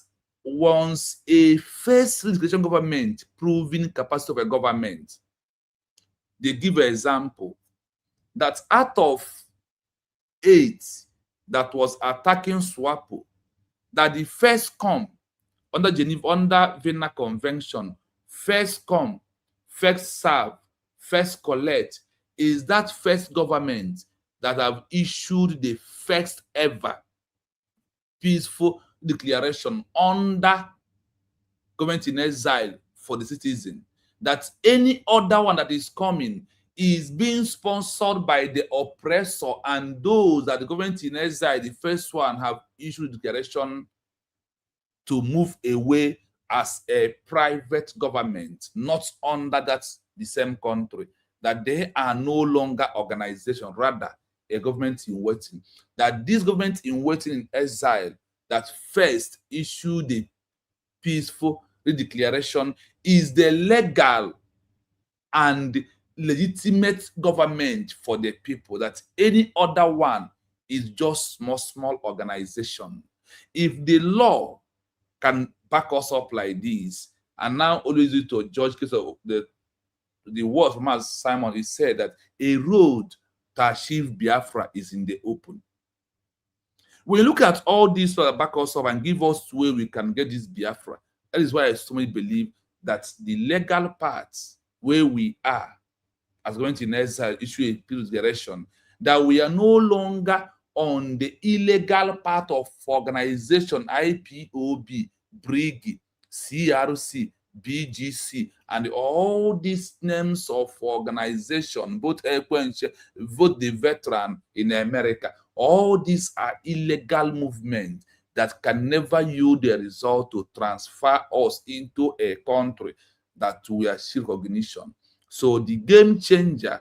once a first declaration government proving capacity of a government, they give an example that out of 8 that was attacking SWAPO, that the first come under Geneva, under Vienna Convention, first come, first serve, first collect, is that first government that have issued the first ever peaceful declaration under government in exile for the citizen. That any other one that is coming is being sponsored by the oppressor, and those that the government in exile, the first one, have issued declaration to move away as a private government, not under that the same country, that they are no longer organization, rather a government in waiting. That this government in waiting in exile that first issued the peaceful declaration is the legal and legitimate government for the people, that any other one is just small organization. If the law can back us up like this, and now always do to judge case of the words from us, Simon, he said that a road to achieve Biafra is in the open. When you look at all these that back us up and give us where we can get this Biafra, that is why I strongly believe that the legal parts where we are as going to exile issue a peace declaration, that we are no longer on the illegal part of organization, IPOB, BRIG, CRC, BGC, and all these names of organization, both vote the veteran in America. All these are illegal movements that can never yield the result to transfer us into a country that we are still recognition. So the game changer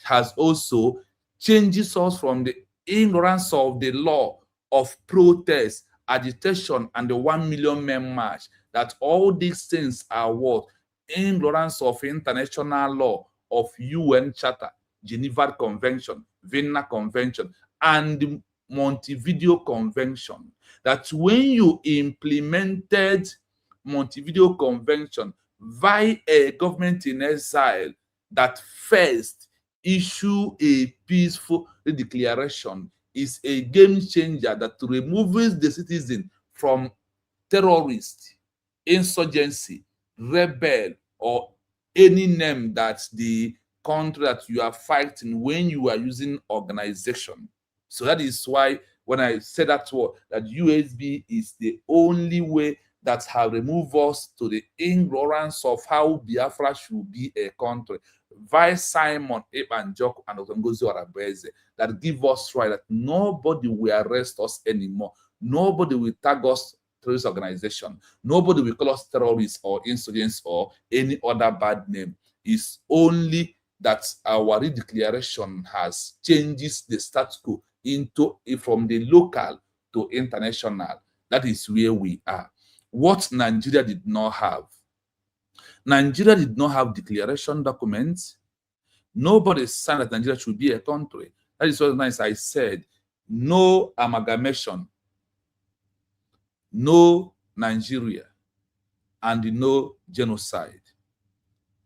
has also changes us from the ignorance of the law of protest, agitation, and the 1 million men march, that all these things are what? Ignorance of international law, of UN Charter, Geneva Convention, Vienna Convention, and the Montevideo Convention. That when you implemented Montevideo Convention via a government in exile that first issue a peaceful declaration, is a game changer that removes the citizen from terrorist, insurgency, rebel, or any name that the country that you are fighting when you are using organization. So that is why when I say that word, that USB is the only way that have removed us to the ignorance of how Biafra should be a country. Vice Simon, Ebanjok, and Otongozi Arabeze, that give us right that nobody will arrest us anymore. Nobody will tag us terrorist organization. Nobody will call us terrorists or insurgents or any other bad name. It's only that our declaration has changes the status quo into from the local to international. That is where we are. What Nigeria did not have. Nigeria did not have declaration documents. Nobody signed that Nigeria should be a country. That is what nice I said. No amalgamation, no Nigeria, and no genocide,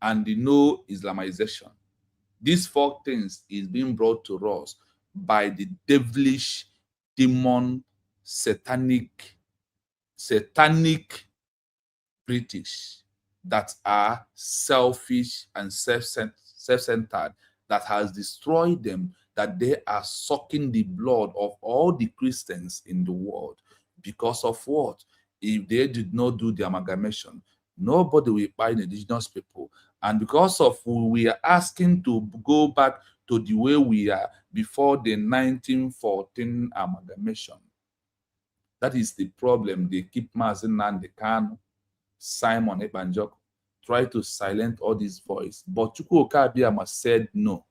and no Islamization. These four things is being brought to us by the devilish, demon, satanic British that are selfish and self-centered, that has destroyed them, that they are sucking the blood of all the Christians in the world. Because of what? If they did not do the amalgamation, nobody will buy indigenous people. And because of we are asking to go back to the way we are before the 1914 amalgamation. That is the problem. They keep Mazen Nnamdi Kanu, Simon Ekpanjok, try to silence all this voice. But Chukwuka Abiyama said no.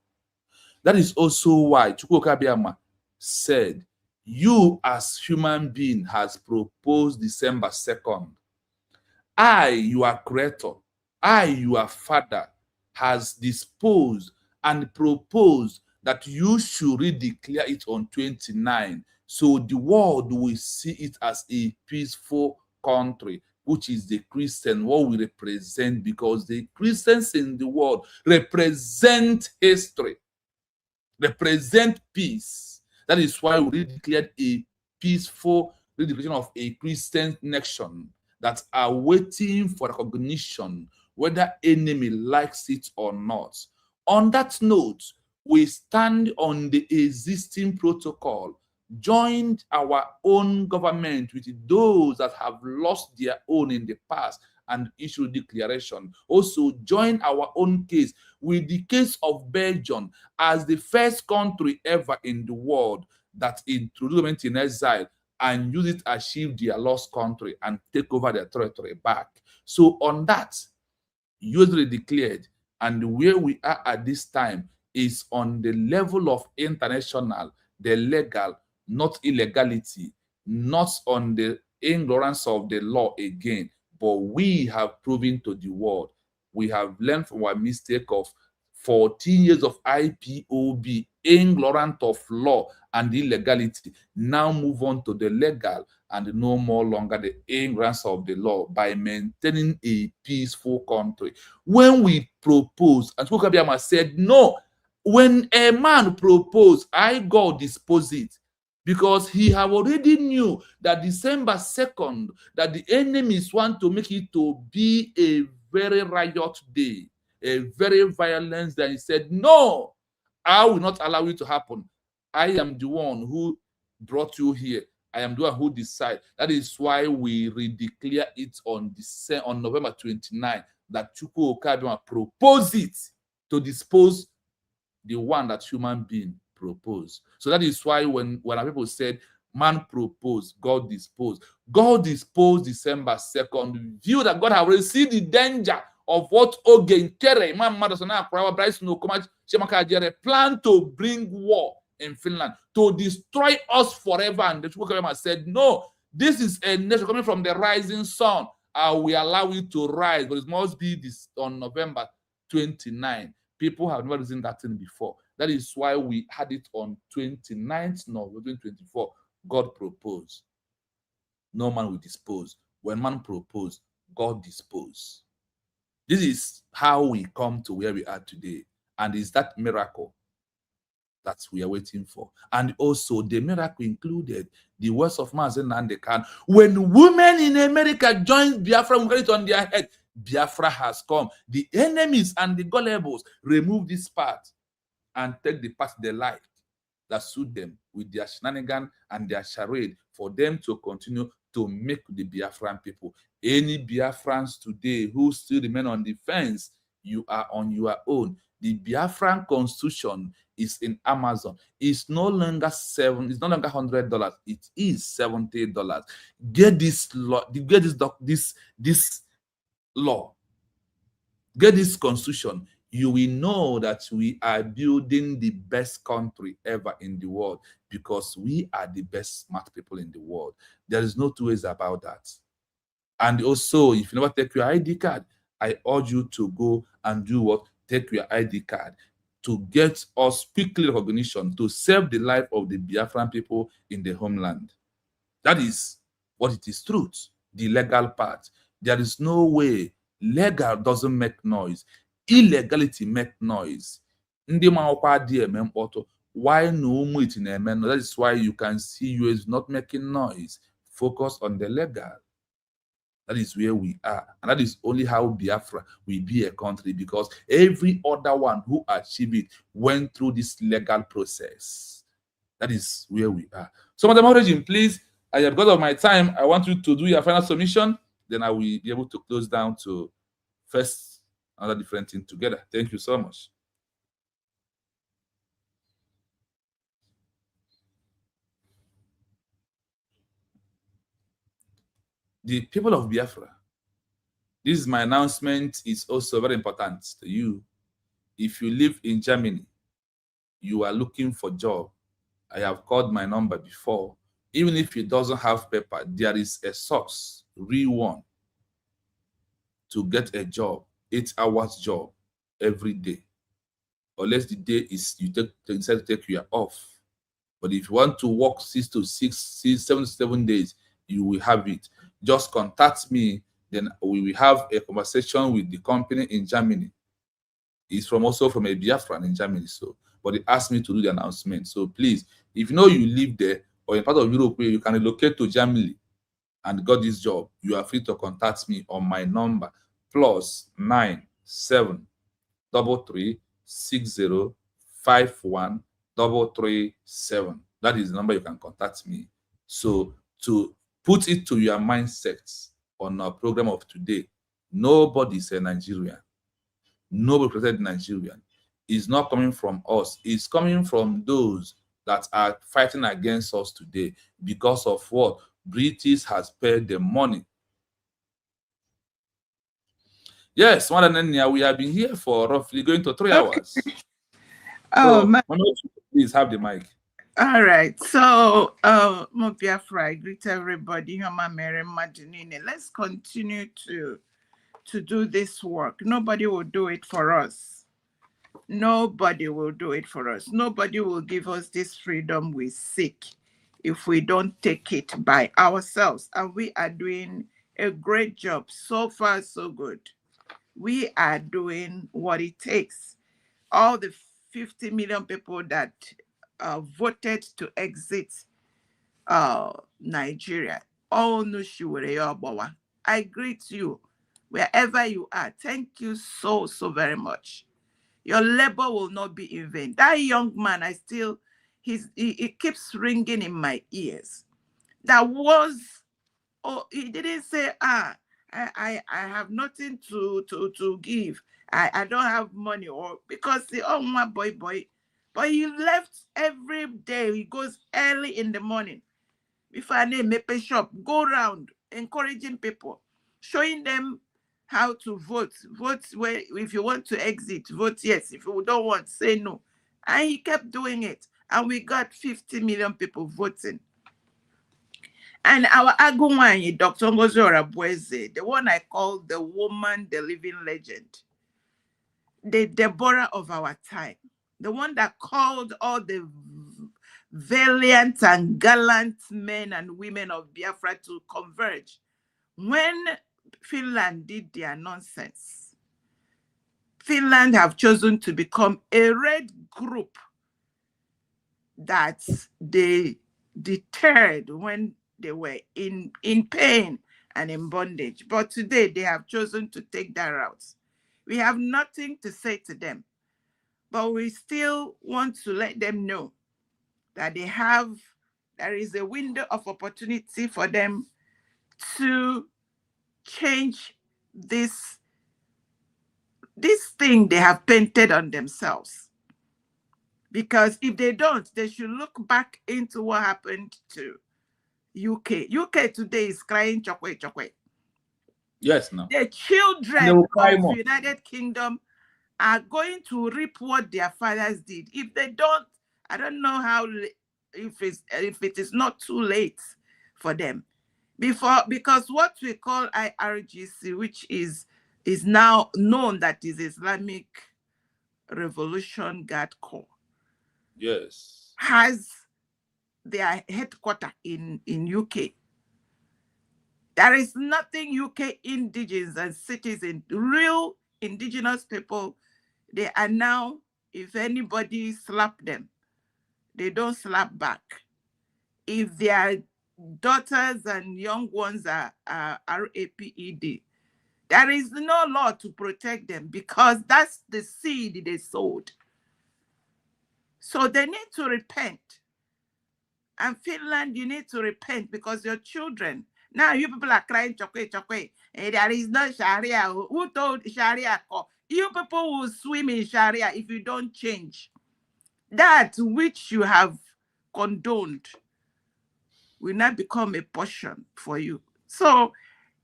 That is also why Chukwuka Abiyama said, you as human being has proposed December 2nd. I, your creator, I, your father, has disposed and proposed that you should redeclare it on 29. So the world will see it as a peaceful country, which is the Christian, what we represent, because the Christians in the world represent history, represent peace. That is why we declared a peaceful redeclaration of a Christian nation that are waiting for recognition, whether enemy likes it or not. On that note, we stand on the existing protocol, joined our own government with those that have lost their own in the past and issue declaration. Also join our own case with the case of Belgium as the first country ever in the world that introduced government in exile and use it to achieve their lost country and take over their territory back. So on that, usually declared, and where we are at this time is on the level of international, the legal, not illegality, not on the ignorance of the law again, but we have proven to the world. We have learned from our mistake of 14 years of IPOB, ignorant of law and illegality. Now move on to the legal and no more longer the ignorance of the law by maintaining a peaceful country. When we propose, and Chukwuka Abiyama said, no, when a man proposed, I God dispose it. Because he have already knew that December 2nd, that the enemies want to make it to be a very riot day, a very violence day. He said, no, I will not allow it to happen. I am the one who brought you here. I am the one who decide. That is why we redeclare it on November 29, that Chukwuka Abiyama proposed it to dispose the one that human being proposed. So that is why when our people said, man proposed, God disposed. God disposed December 2nd. View that God have received the danger of what Ogen Kere, plan to bring war in Finland, to destroy us forever. And the Chukwuka said, no, this is a nation coming from the rising sun. We allow it to rise, but it must be this on November 29. People have never seen that thing before. That is why we had it on 29th November 2024. God proposed. No man will dispose. When man proposed, God disposed. This is how we come to where we are today. And it's that miracle that we are waiting for. And also the miracle included the words of Mazen Nnamdi Kanu. When women in America joined Biafra, we got it on their head. Biafra has come. The enemies and the gullibles remove this part and take the part they like that suit them with their shenanigan and their charade for them to continue to make the Biafran people. Any Biafrans today who still remain on the fence, you are on your own. The Biafran constitution is in Amazon. It's no longer it's no longer $100. It is $70. Get this law, get this law, get this constitution. You will know that we are building the best country ever in the world because we are the best smart people in the world. There is no two ways about that. And also, if you never take your ID card, I urge you to go and do what? Take your ID card. to get us quickly recognition to save the life of the Biafran people in the homeland. That is what it is truth, the legal part. There is no way. Legal doesn't make noise. Illegality make noise. Ndị maọkwa dị eme mkpọtụ. Why no ụmụ iti na-eme noise? That is why you can see US not making noise. Focus on the legal. That is where we are. And that is only how Biafra will be a country, because every other one who achieved it went through this legal process. That is where we are. So, Madam Origin, please, because of my time, I want you to do your final submission. Then I will be able to close down to first another different thing together. Thank you so much. The people of Biafra, this is my announcement, is also very important to you. If you live in Germany, you are looking for a job, I have called my number before. Even if it doesn't have paper, there is a source, real one, to get a job, 8 hours job every day. Unless the day is you decide to take you off. But if you want to work 6 to 7 to 7 days, you will have it. Just contact me, then we will have a conversation with the company in Germany. It's also from a Biafran in Germany, so but they asked me to do the announcement. So please, if you know you live there or in part of Europe where you can relocate to Germany and got this job, you are free to contact me on my number +97360513337. That is the number you can contact me. So to put it to your mindset on our program of today, nobody is a Nigerian. Nobody created Nigerian. It's not coming from us. It's coming from those that are fighting against us today because of what? British has paid the money. Yes, we have been here for roughly going to 3 hours. Oh, so, please have the mic. All right. So, Biafra, I greet everybody. Let's continue to do this work. Nobody will do it for us. Nobody will do it for us. Nobody will give us this freedom we seek if we don't take it by ourselves. And we are doing a great job. So far, so good. We are doing what it takes. All the 50 million people that voted to exit Nigeria, all I greet you wherever you are. Thank you so very much. Your labor will not be in vain. That young man, it keeps ringing in my ears. That was, he didn't say, I have nothing to give. I don't have money, or because my boy. But he left every day. He goes early in the morning. Before I name a shop, go around encouraging people, showing them how to vote. Vote where, if you want to exit, vote yes. If you don't want, say no. And he kept doing it. And we got 50 million people voting. And our Agumwanyi, Dr. Ngozora Bweze, the one I call the woman, the living legend, the Deborah of our time, the one that called all the valiant and gallant men and women of Biafra to converge. When Finland did their nonsense, Finland have chosen to become a red group that they deterred when they were in pain and in bondage. But today they have chosen to take that route. We have nothing to say to them, but we still want to let them know that there is a window of opportunity for them to change this thing they have painted on themselves. Because if they don't, they should look back into what happened to UK. UK today is crying chokwe chokwe. Yes, no. The children of United Kingdom are going to reap what their fathers did. If they don't, I don't know how, if it is not too late for them. Because what we call IRGC, which is now known that is Islamic Revolution Guard Corps. Yes. Has their headquarters in UK. There is nothing UK indigenous and citizens, real indigenous people, they are now, if anybody slap them, they don't slap back. If their daughters and young ones are RAPED, there is no law to protect them because that's the seed they sowed. So they need to repent. And Finland, you need to repent because your children, now you people are crying, chokwe. There is no Sharia. Who told Sharia? You people will swim in Sharia if you don't change. That which you have condoned will not become a portion for you. So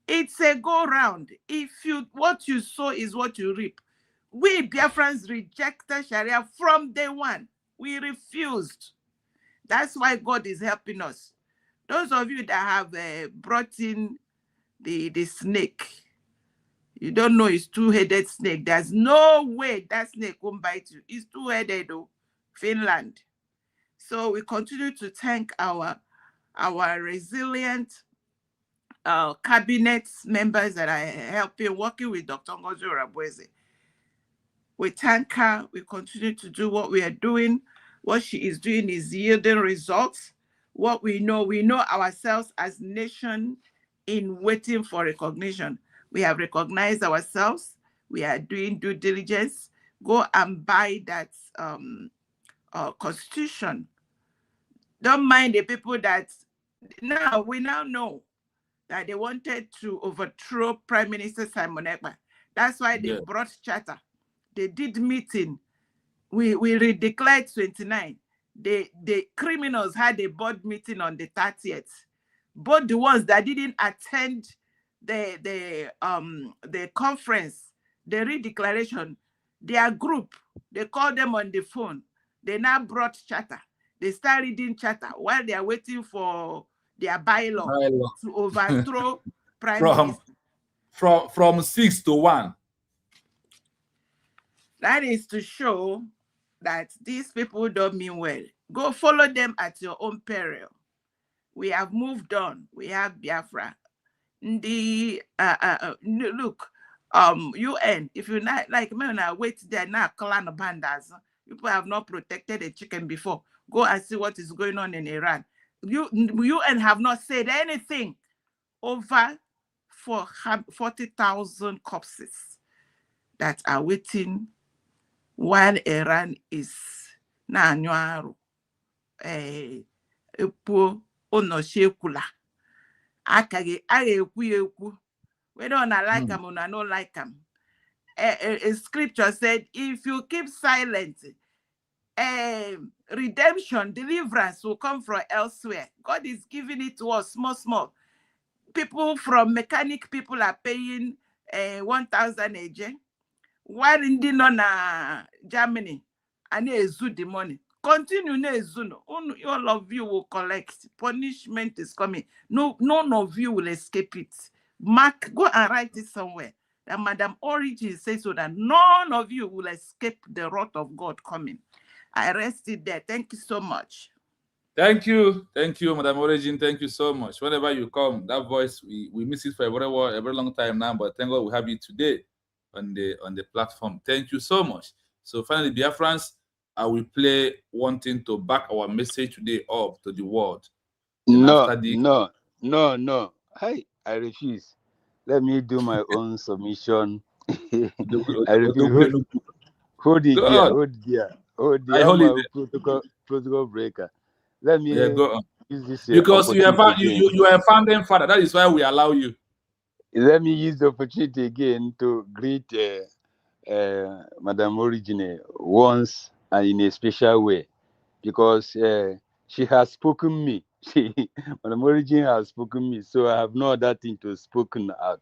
it's a go round. If what you sow is what you reap. We Biafrans rejected Sharia from day one. We refused. That's why God is helping us. Those of you that have brought in the snake, you don't know it's two-headed snake. There's no way that snake won't bite you. It's two-headed though, Finland. So we continue to thank our resilient cabinet members that are helping, working with Dr. Ngozi Rabweze. We thank her. We continue to do what we are doing. What she is doing is yielding results. What we know ourselves as nation in waiting for recognition. We have recognized ourselves. We are doing due diligence. Go and buy that constitution. Don't mind the people that we now know that they wanted to overthrow Prime Minister Simon Ekpa. That's why they brought charter. They did meeting. We redeclared 29. The criminals had a board meeting on the 30th. Both the ones that didn't attend the conference, the redeclaration, their group, they called them on the phone. They now brought charter. They start reading charter while they are waiting for their bylaw to overthrow Prime Minister. From 6 to 1. That is to show that these people don't mean well. Go follow them at your own peril. We have moved on. We have Biafra. Look, UN, if you not like me, wait there now, clan bandas. People have not protected a chicken before. Go and see what is going on in Iran. UN have not said anything over for 40,000 corpses that are waiting while Iran is na anyuaru epo onoshekula akage ekwu whether I like them or I don't like them. A scripture said, if you keep silent, redemption, deliverance will come from elsewhere. God is giving it to us small. People from mechanic people are paying 1,000 a day. While in the Germany, and ezu the money. Continue nezu. All of you will collect. Punishment is coming. None of you will escape it. Mark, go and write it somewhere. That Madam Origin says so that none of you will escape the wrath of God coming. I rest it there. Thank you so much. Thank you, Madam Origin. Thank you so much. Whenever you come, that voice we miss it for a very long time now. But thank God we have you today on the platform. Thank you so much. So finally, Biafrans, I will play one thing to back our message today up to the world. No. Hey, I refuse. Let me do my own submission. I refuse. Hold it there. I'm a protocol breaker. Let me go on. use this because you are a founding father. That is why we allow you. Let me use the opportunity again to greet Madam Origine once and in a special way, because she has spoken me. Madam Origine has spoken me, so I have no other thing to spoken out.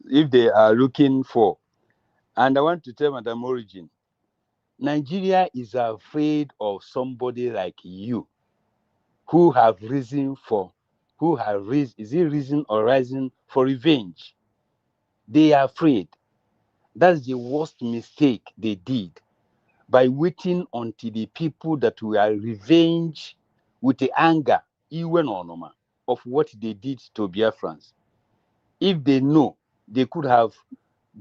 If they are looking for, and I want to tell Madam Origine, Nigeria is afraid of somebody like you, who have risen for revenge. They are afraid. That's the worst mistake they did. by waiting until the people that were revenge with the anger, even on of what they did to Biafrans. If they know, they could have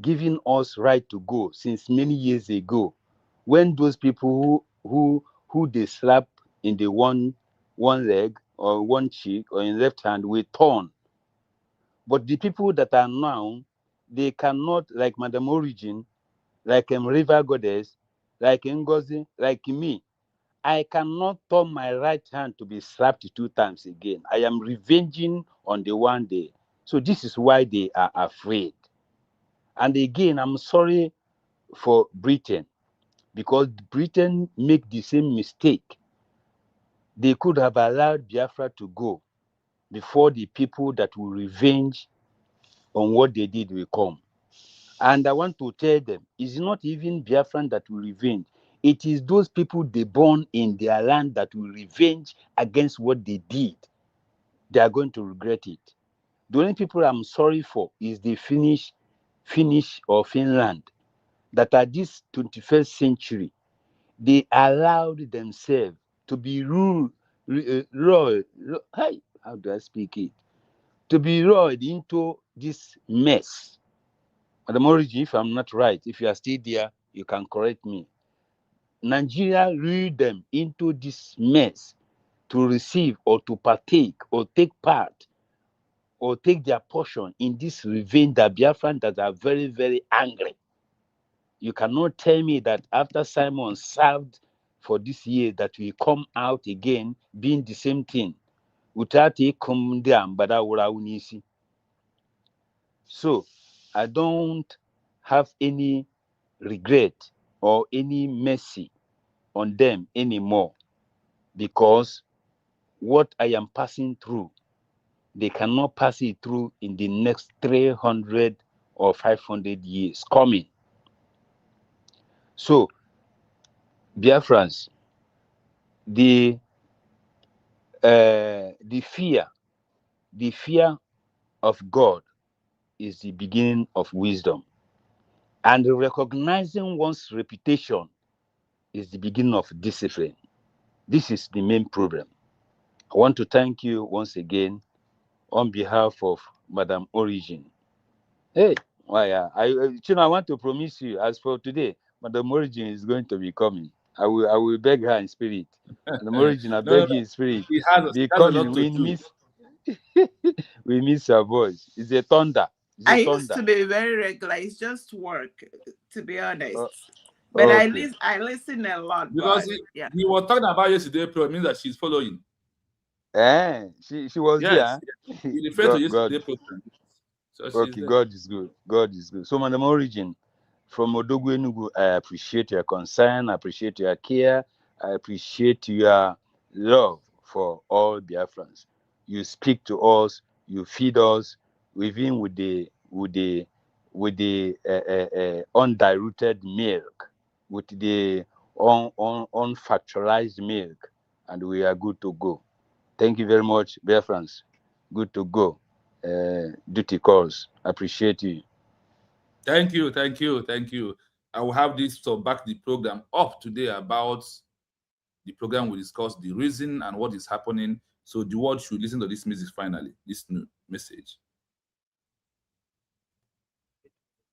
given us right to go since many years ago, when those people who they slap in the one leg or one cheek or in left hand were torn. But the people that are now, they cannot, like Madam Origin, like River Goddess, like Ngozi, like me. I cannot turn my right hand to be slapped 2 times again. I am revenging on the one day. So this is why they are afraid. And again, I'm sorry for Britain, because Britain make the same mistake. They could have allowed Biafra to go before the people that will revenge on what they did will come. And I want to tell them, it's not even Biafran that will revenge. It is those people they born in their land that will revenge against what they did. They are going to regret it. The only people I'm sorry for is the Finnish or Finland, that at this 21st century, they allowed themselves to be how do I speak it? To be rolled into this mess. Madam Origin, if I'm not right, if you are still there, you can correct me. Nigeria lured them into this mess to receive or to partake or take part or take their portion in this revenge that Biafran that are very, very angry. You cannot tell me that after Simon served for this year that we come out again being the same thing without a command. So I don't have any regret or any mercy on them anymore, because what I am passing through, they cannot pass it through in the next 300 or 500 years coming. So, Biafrans, the fear of God is the beginning of wisdom, and recognizing one's reputation is the beginning of discipline. This is the main problem. I want to thank you once again on behalf of Madam Origin. Hey, I want to promise you, as for today, Madam Origin is going to be coming. I will beg her in spirit. Madam Origin, I beg you in spirit. He has Be a coming. lot to do. We miss your voice. It's a thunder. I used to be very regular. It's just work, to be honest. But okay. I listen a lot. Because but, he was talking about yesterday, it means that she's following. She was yes, there. He referred to yesterday program. So okay, God is good. God is good. So, Madam Origin, from Odogwu Enugu, I appreciate your concern. I appreciate your care. I appreciate your love for all Biafrans. You speak to us. You feed us, even with the undiluted milk, with the unfactorized milk, and we are good to go. Thank you very much, Biafrans. Good to go. Duty calls. Appreciate you. Thank you. I will have this to back the program up today about the program. We discuss the reason and what is happening. So the world should listen to this music finally, this new message.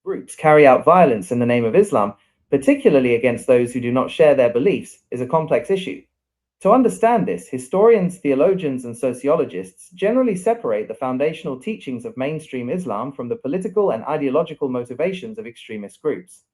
Groups carry out violence in the name of Islam, particularly against those who do not share their beliefs, is a complex issue. To understand this, historians, theologians, and sociologists generally separate the foundational teachings of mainstream Islam from the political and ideological motivations of extremist groups.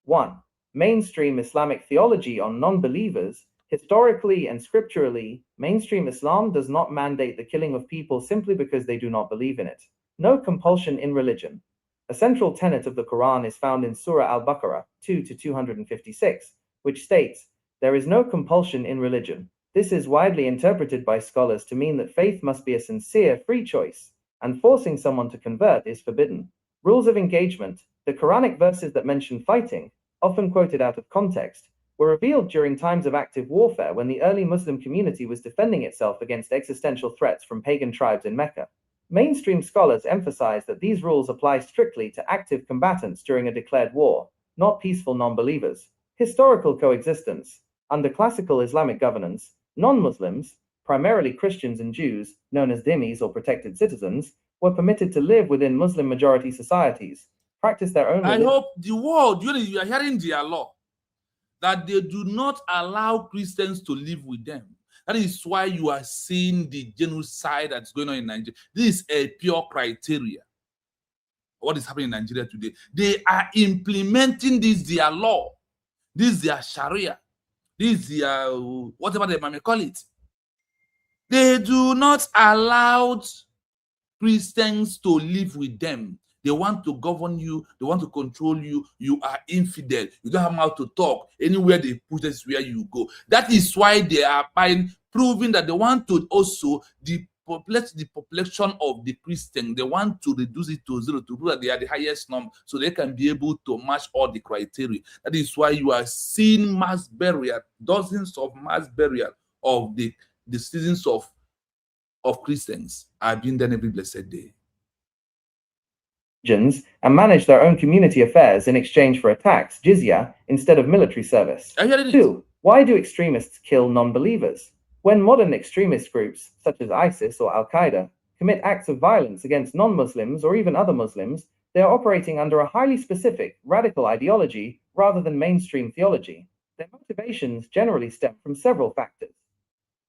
1. Mainstream Islamic theology on non-believers. Historically and scripturally, mainstream Islam does not mandate the killing of people simply because they do not believe in it. No compulsion in religion. A central tenet of the Quran is found in Surah Al-Baqarah 2-256, which states, "There is no compulsion in religion." This is widely interpreted by scholars to mean that faith must be a sincere, free choice, and forcing someone to convert is forbidden. Rules of engagement. The Quranic verses that mention fighting, often quoted out of context, were revealed during times of active warfare when the early Muslim community was defending itself against existential threats from pagan tribes in Mecca. Mainstream scholars emphasize that these rules apply strictly to active combatants during a declared war, not peaceful non-believers. Historical coexistence. Under classical Islamic governance, non-Muslims, primarily Christians and Jews, known as dhimmis or protected citizens, were permitted to live within Muslim-majority societies, practice their own religion. I hope the world, you are hearing their law, that they do not allow Christians to live with them. That is why you are seeing the genocide that's going on in Nigeria. This is a pure criteria. What is happening in Nigeria today? They are implementing this, their law. This is their Sharia. This is their, whatever they might call it. They do not allow Christians to live with them. They want to govern you. They want to control you. You are infidel. You don't have mouth to talk. Anywhere they put us, where you go. That is why they are proving that they want to also depopulate the population of the Christian. They want to reduce it to 0 to prove that they are the highest number, so they can be able to match all the criteria. That is why you are seeing mass burial, dozens of mass burial of the citizens of Christians are being done every blessed day. And manage their own community affairs in exchange for a tax, jizya, instead of military service. 2. Why do extremists kill non-believers? When modern extremist groups, such as ISIS or Al-Qaeda, commit acts of violence against non-Muslims or even other Muslims, they are operating under a highly specific, radical ideology rather than mainstream theology. Their motivations generally stem from several factors.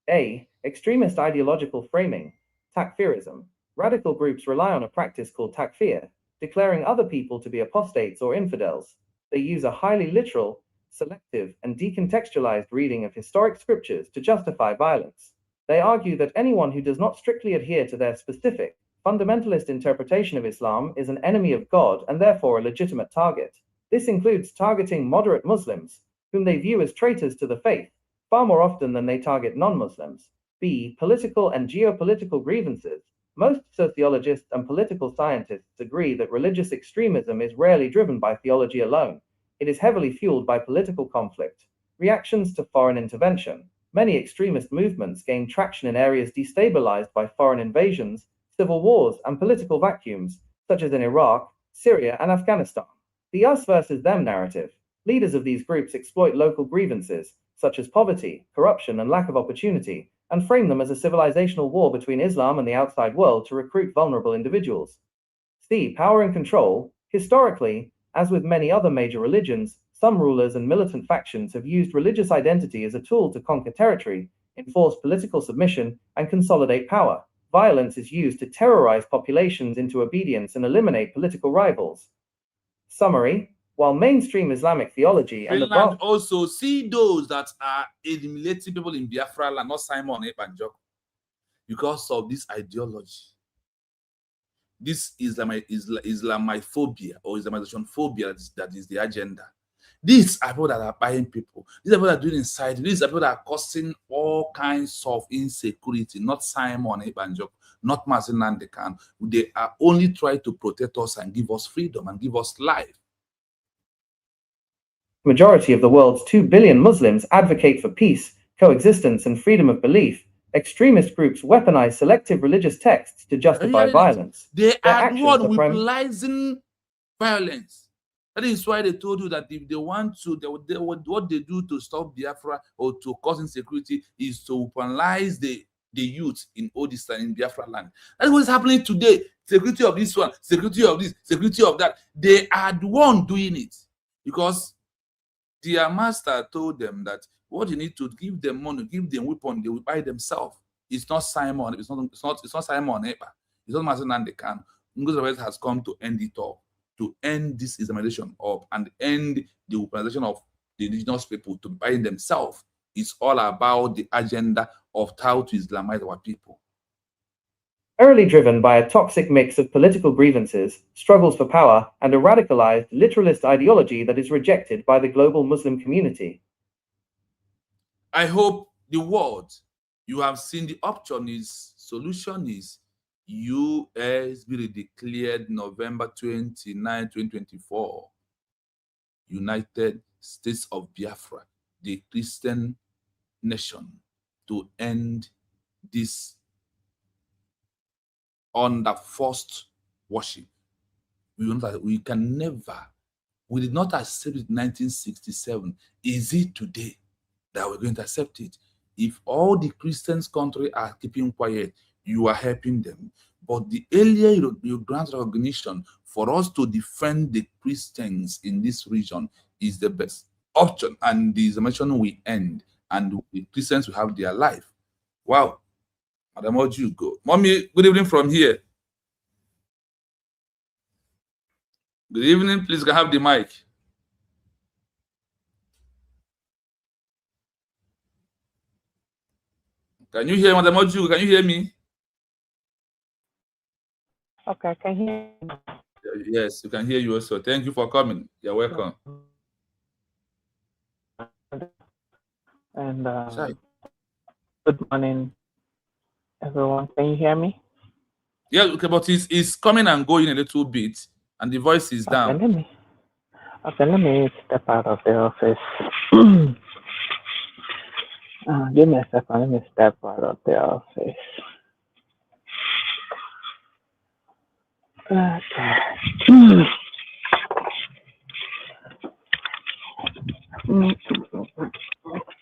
A. Extremist ideological framing, takfirism. Radical groups rely on a practice called takfir, declaring other people to be apostates or infidels. They use a highly literal, selective, and decontextualized reading of historic scriptures to justify violence. They argue that anyone who does not strictly adhere to their specific, fundamentalist interpretation of Islam is an enemy of God and therefore a legitimate target. This includes targeting moderate Muslims, whom they view as traitors to the faith, far more often than they target non-Muslims. B. Political and geopolitical grievances. Most sociologists and political scientists agree that religious extremism is rarely driven by theology alone. It is heavily fueled by political conflict, reactions to foreign intervention. Many extremist movements gain traction in areas destabilized by foreign invasions, civil wars, and political vacuums, such as in Iraq, Syria, and Afghanistan. The us versus them narrative. Leaders of these groups exploit local grievances, such as poverty, corruption, and lack of opportunity, and frame them as a civilizational war between Islam and the outside world to recruit vulnerable individuals. C. Power and control. Historically, as with many other major religions, some rulers and militant factions have used religious identity as a tool to conquer territory, enforce political submission, and consolidate power. Violence is used to terrorize populations into obedience and eliminate political rivals. Summary. While mainstream Islamic theology and Finland also see those that are eliminating people in Biafra land, not Simon Ebanjok, because of this ideology. This Islamophobia or Islamization phobia that is the agenda. These are people that are buying people. These are people that are doing inside. These are people that are causing all kinds of insecurity, not Simon Ebanjok, not Mazin Nandekan. They are only trying to protect us and give us freedom and give us life. Majority of the world's 2 billion Muslims advocate for peace, coexistence, and freedom of belief. Extremist groups weaponize selective religious texts to justify violence. They are weaponizing violence. That is why they told you that if they want to, what they do to stop Biafra or to cause insecurity is to weaponize the youth in Odisha, in Biafra land. That's what's happening today. Security of this one, security of this, security of that. They are the one doing it because their master told them that what you need to give them money, give them weapon, they will buy themselves. It's not Simon. It's not Simon Epa. It's not Master Nandekan. Ngozi has come to end it all, to end this Islamization up and end the weaponization of the indigenous people to buy themselves. It's all about the agenda of how to Islamize our people. Early driven by a toxic mix of political grievances, struggles for power, and a radicalized, literalist ideology that is rejected by the global Muslim community. I hope the world, you have seen the solution is US be declared November 29, 2024. United States of Biafra, the Christian nation, to end this under forced worship. We know that we can never We did not accept it in 1967. Is it today that we're going to accept it? If all the Christians country are keeping quiet, you are helping them. But the earlier you grant recognition for us to defend the Christians in this region is the best option. And the examination will end and the Christians will have their life. Wow. Madam Oju, go. Mommy, good evening from here. Good evening. Please can have the mic. Can you hear Madam Oju? Can you hear me? Okay, I can hear you. Yes, we can hear you also. Thank you for coming. You're welcome. And good morning, everyone. Can you hear me? Yeah, okay, but it's coming and going a little bit, and the voice is down. Let me step out of the office. Give me a second. Let me step out of the office. Okay. Let's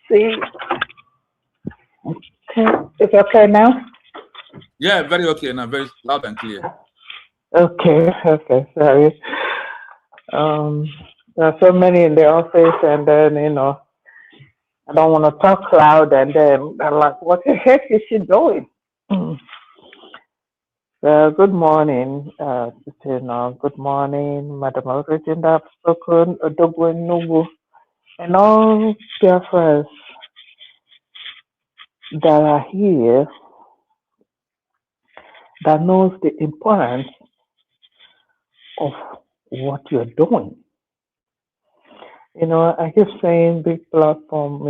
see. Okay. It's okay now? Yeah, very okay now. Very loud and clear. Okay, sorry. There are so many in the office, and then, I don't want to talk loud, and then I'm like, what the heck is she doing? Good morning, good morning, Madam Regina. I've spoken, Odogwu Nugu, and all dear friends that are here that knows the importance of what you're doing. I keep saying big platform,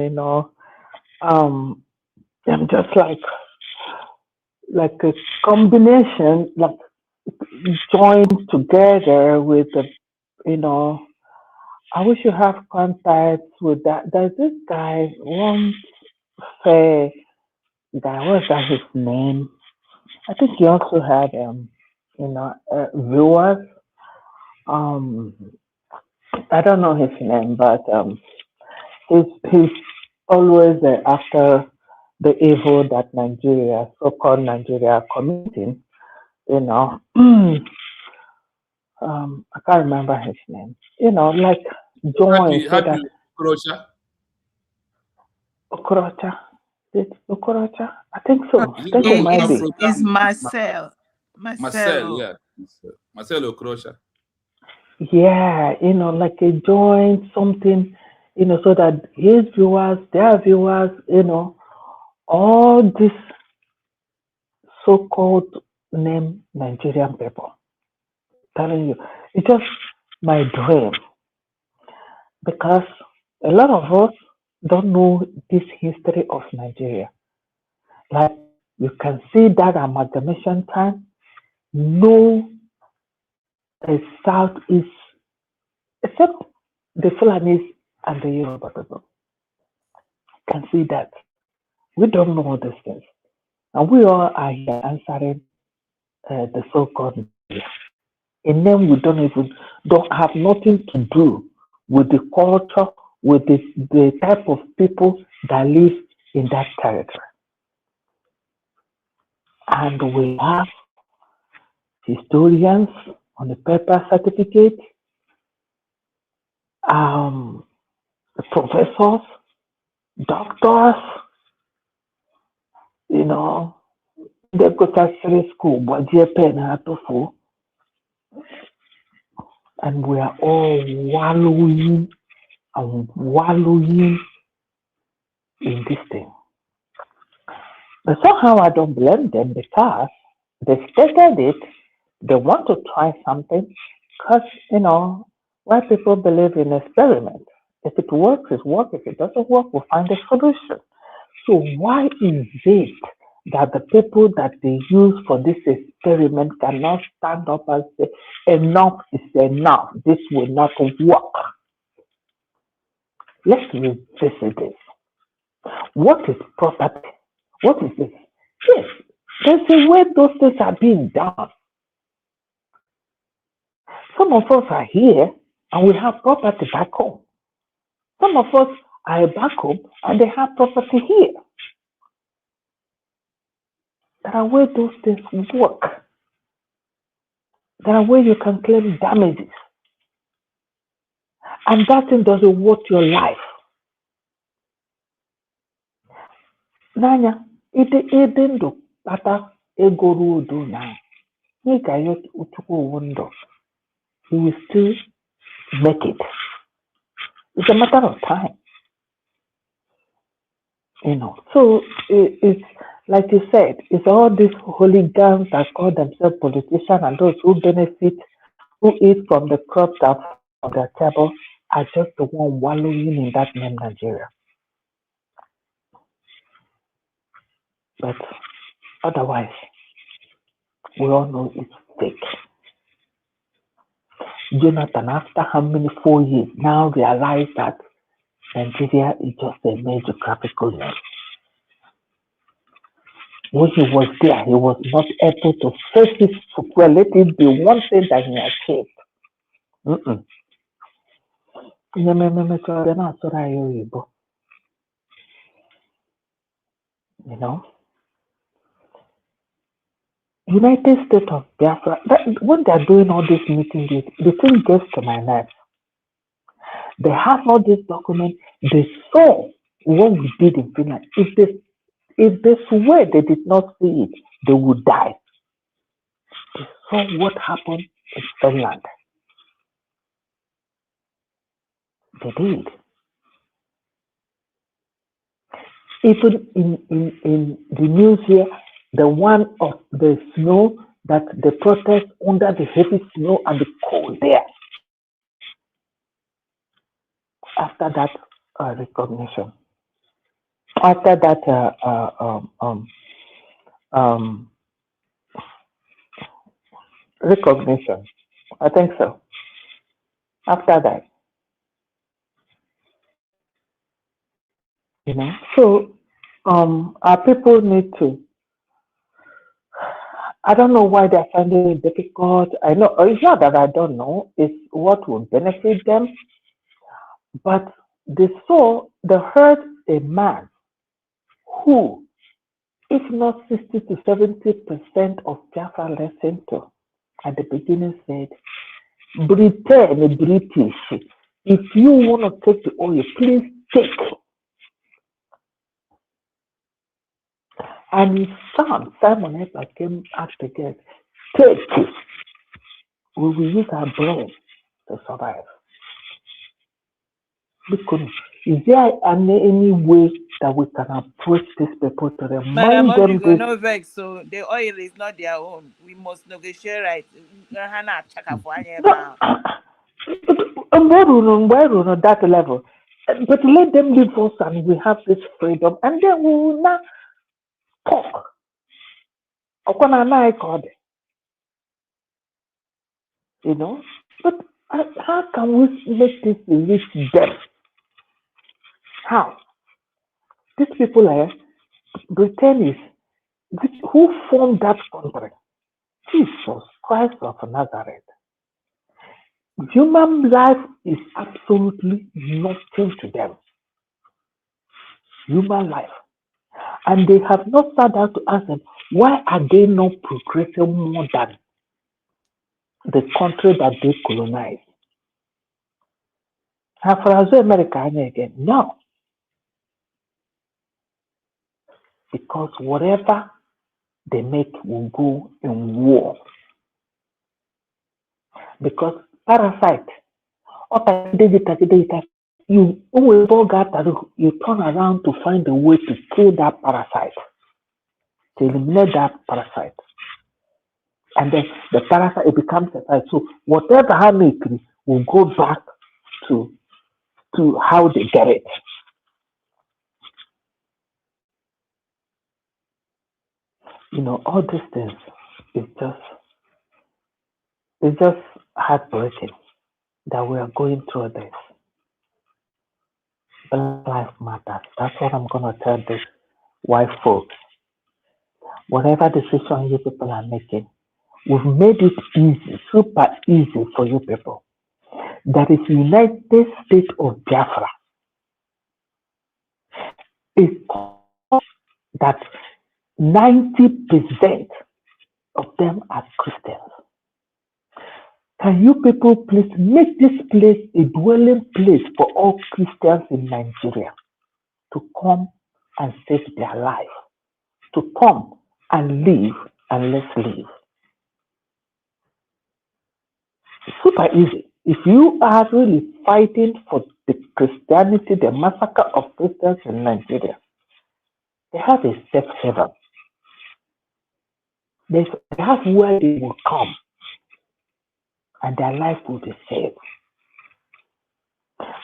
I'm just like a combination, like joined together with the, I wish you have contacts with that. There's this guy, one fair guy, what's that his name? I think he also had, viewers. I don't know his name, but he's always after the evil that Nigeria, so-called Nigeria, are committing. I can't remember his name. Like join. Happy Okorocha. Okorocha. Is it Okorocha? I think so. I think it might be. It's Marcel. Marcel, yeah. Marcel Okorocha. Yeah, like a joint something, so that his viewers, their viewers, all these so-called named Nigerian people. Telling you, it's just my dream, because a lot of us don't know this history of Nigeria. Like you can see that amalgamation time, no southeast, except the Fulanis and the Yoruba people. You can see that we don't know these things, and we all are here answering the so-called media. In them, we don't have nothing to do with the culture, with the type of people that live in that territory. And we have historians on the paper certificate, professors, doctors, they go to school, but and we are all wallowing in this thing. But somehow I don't blame them, because they started it, they want to try something, because, why people believe in experiment. If it works, it works. If it doesn't work, we'll find a solution. So why is it that the people that they use for this experiment cannot stand up and say, enough is enough, this will not work? Let's revisit this. What is property? What is this? Yes, there's a way those things are being done. Some of us are here And we have property back home. Some of us are back home and they have property here. There are ways those things work. There are ways you can claim damages. And that thing doesn't worth your life. Nanya, it do pata ego rudo na. You will still make it. It's a matter of time. So it's like you said, it's all these hooligans that call themselves politicians and those who benefit, who eat from the crops that on their table are just the one wallowing in that name Nigeria. But otherwise, we all know it's fake. Jonathan, after how many 4 years, now realize that Nigeria is just a major geographical name. When he was there, he was not able to face it well. Let it be one thing that he achieved. United States of Biafra, when they're doing all these meetings, the thing gets to my nerves. They have all these documents. They saw what we did in Finland. If they swear they did not see it, they would die. They saw what happened in Finland. They did. Even in the news here, the one of the snow that the protest under the heavy snow and the cold there. After that recognition, after that recognition, I think so. After that, so our people need to. I don't know why they're finding it difficult. I know it's not that I don't know. It's what would benefit them. But they heard a man who, if not 60 to 70% of Biafra listened to, at the beginning said, Britain, British, if you want to take the oil, please take. And his son, Simon Ekpa, came out again, take it. We will use our brain to survive. Because is there any way that we can approach these people to remind them this? No vex, so the oil is not their own. We must negotiate right. That level. But let them leave us and we have this freedom and then we will not talk. But how can we make this reach them? How? These people are Britain who formed that country? Jesus Christ of Nazareth. Human life is absolutely nothing to them. Human life. And they have not sat down to ask them, why are they not progressing more than the country that they colonized? And for us, America again, no. Because whatever they make will go in war. Because parasite, you turn around to find a way to kill that parasite, to eliminate that parasite. And then the parasite, it becomes a site. So whatever harm will go back to how they get it. All these things is just heartbreaking that we are going through this. Black Lives Matter. That's what I'm going to tell this white folks. Whatever decision you people are making, we've made it easy, super easy for you people. That is United States of Biafra. It's that 90% of them are Christians. Can you people please make this place a dwelling place for all Christians in Nigeria to come and save their life, to come and live and let's live? It's super easy. If you are really fighting for the Christianity, the massacre of Christians in Nigeria, they have a safe haven. They have where they will come and their life will be saved.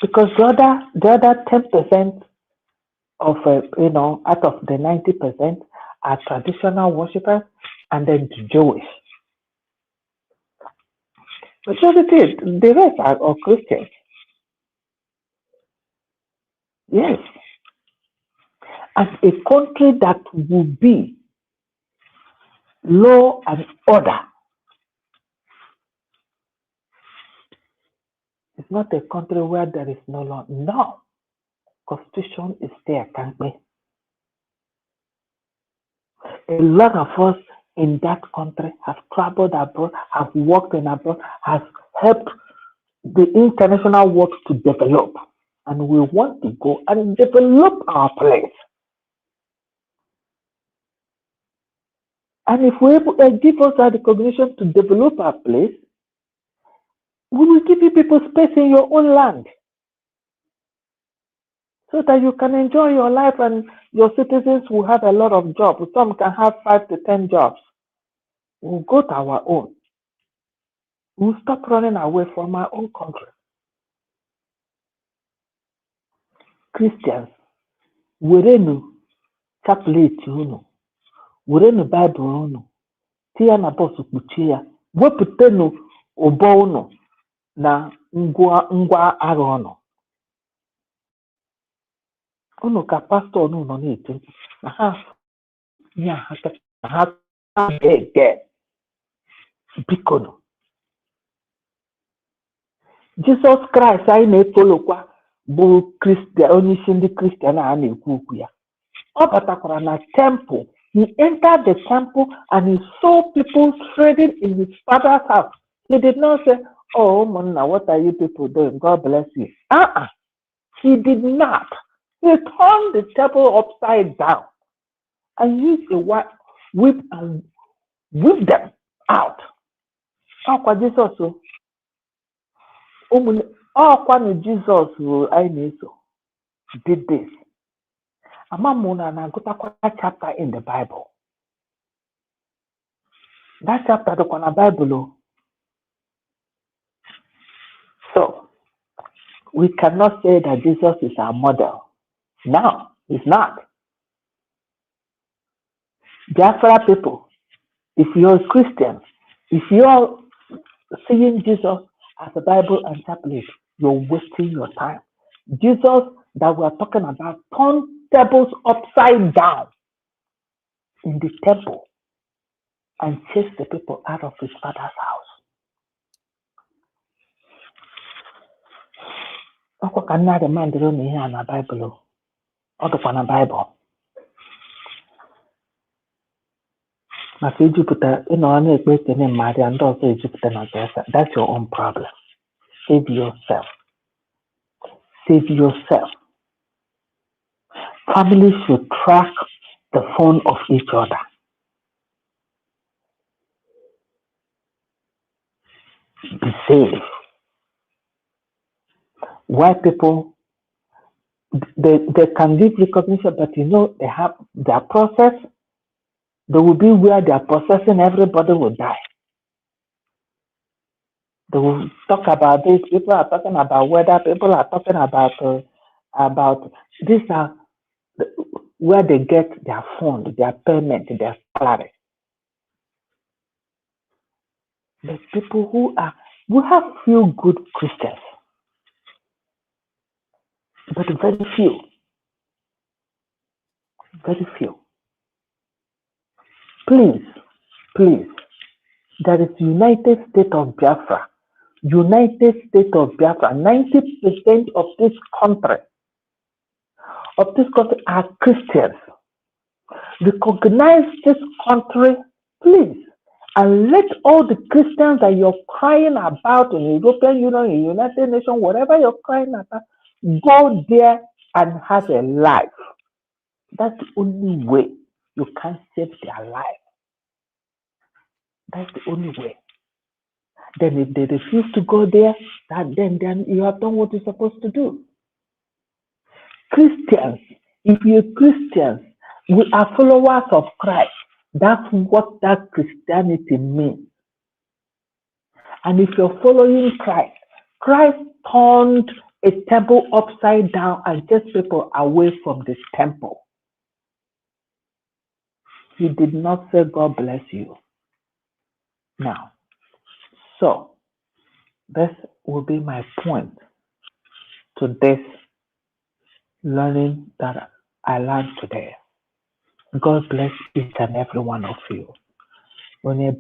Because the other 10% of out of the 90% are traditional worshippers and then the Jewish. Majority, the rest are all Christians. Yes. As a country that will be law and order, it's not a country where there is no law. No. Constitution is there, can't be. A lot of us in that country have traveled abroad, have worked in abroad, have helped the international work to develop. And we want to go and develop our place. And if we give us that recognition to develop our place, we will give you people space in your own land so that you can enjoy your life and your citizens will have a lot of jobs. Some can have 5 to 10 jobs. We'll go to our own. We'll stop running away from our own country. Christians, werenu chaplet unu, werenu Bible unu, tia na bosu kpuchie ya, wepụtenu ụbọ unu na ngwa agha unu. Unu ka pastor unu nọ na-eti na ha ga-ege bikonu. Jesus Christ anyị na-efolokwa bụ Christian, onye isi ndị Christian a na-ekwu okwu ya. Ọ batakwara na temple. He entered the temple and he saw people trading in his father's house. He did not say, "Oh, Mona, what are you people doing? God bless you." He did not. He turned the temple upside down and used a whip and whipped them out. Ọkwa Jesus Jesus I na-eso did this. Amamuna na-agụtakwa chapter in the Bible. That chapter dịkwa na Bible. So, we cannot say that Jesus is our model. No, he's not. Biafra people, if you're a Christian, if you're seeing Jesus as a Bible and chaplet, you're wasting your time. Jesus that we're talking about turned tables upside down in the temple and chased the people out of his father's house. Ọkwa ka nna remindere na ihe a na Bible. Ọ dịkwa na Bible. Maka ijupụta ịnọ na-ekpe ekene Maria ndị ọzọ ejupụta na Jesa. That's your own problem. Save yourself. Save yourself. Families should track the phone of each other. Be safe. White people, they can give recognition, but they have their process. They will be where they are processing, everybody will die. They will talk about this. People are talking about weather. People are talking about these are where they get their fund, their payment, their salary. The people we have few good Christians, but very few. Very few. Please, there is United States of Biafra. United States of Biafra, 90% of this country are Christians. Recognize this country, please, and let all the Christians that you're crying about in European Union, in United Nations, whatever you're crying about, go there and have a life. That's the only way you can save their life. That's the only way. Then if they refuse to go there, then you have done what you're supposed to do. Christians, if you're Christians, we are followers of Christ. That's what that Christianity means. And if you're following Christ, Christ turned a temple upside down and chased people away from the temple. He did not say, God bless you. Now, so this will be my point to this learning that I learned today. God bless each and every one of you. We need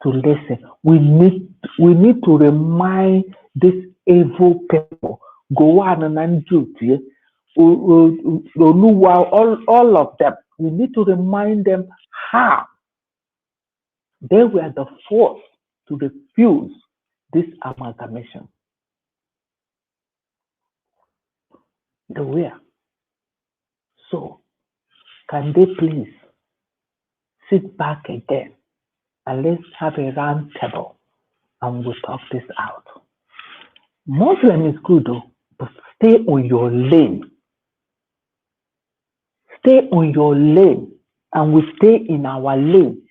to listen. We need to remind these evil people. Go on and do it. All of them. We need to remind them how they were the force to refuse this amalgamation. They were. So, can they please sit back again and let's have a round table and we'll talk this out. Muslim is good though, but stay on your lane. Stay on your lane and we stay in our lane.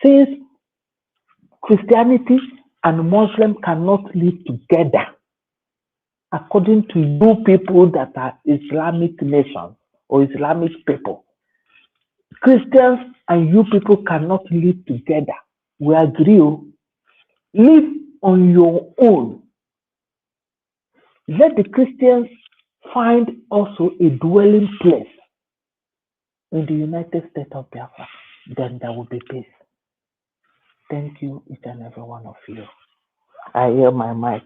Since Christianity and Muslim cannot live together, according to you people that are Islamic nations or Islamic people, Christians and you people cannot live together. We agree. Live on your own. Let the Christians find also a dwelling place in the United States of Biafra. Then there will be peace. Thank you, each and every one of you. I hear my mic.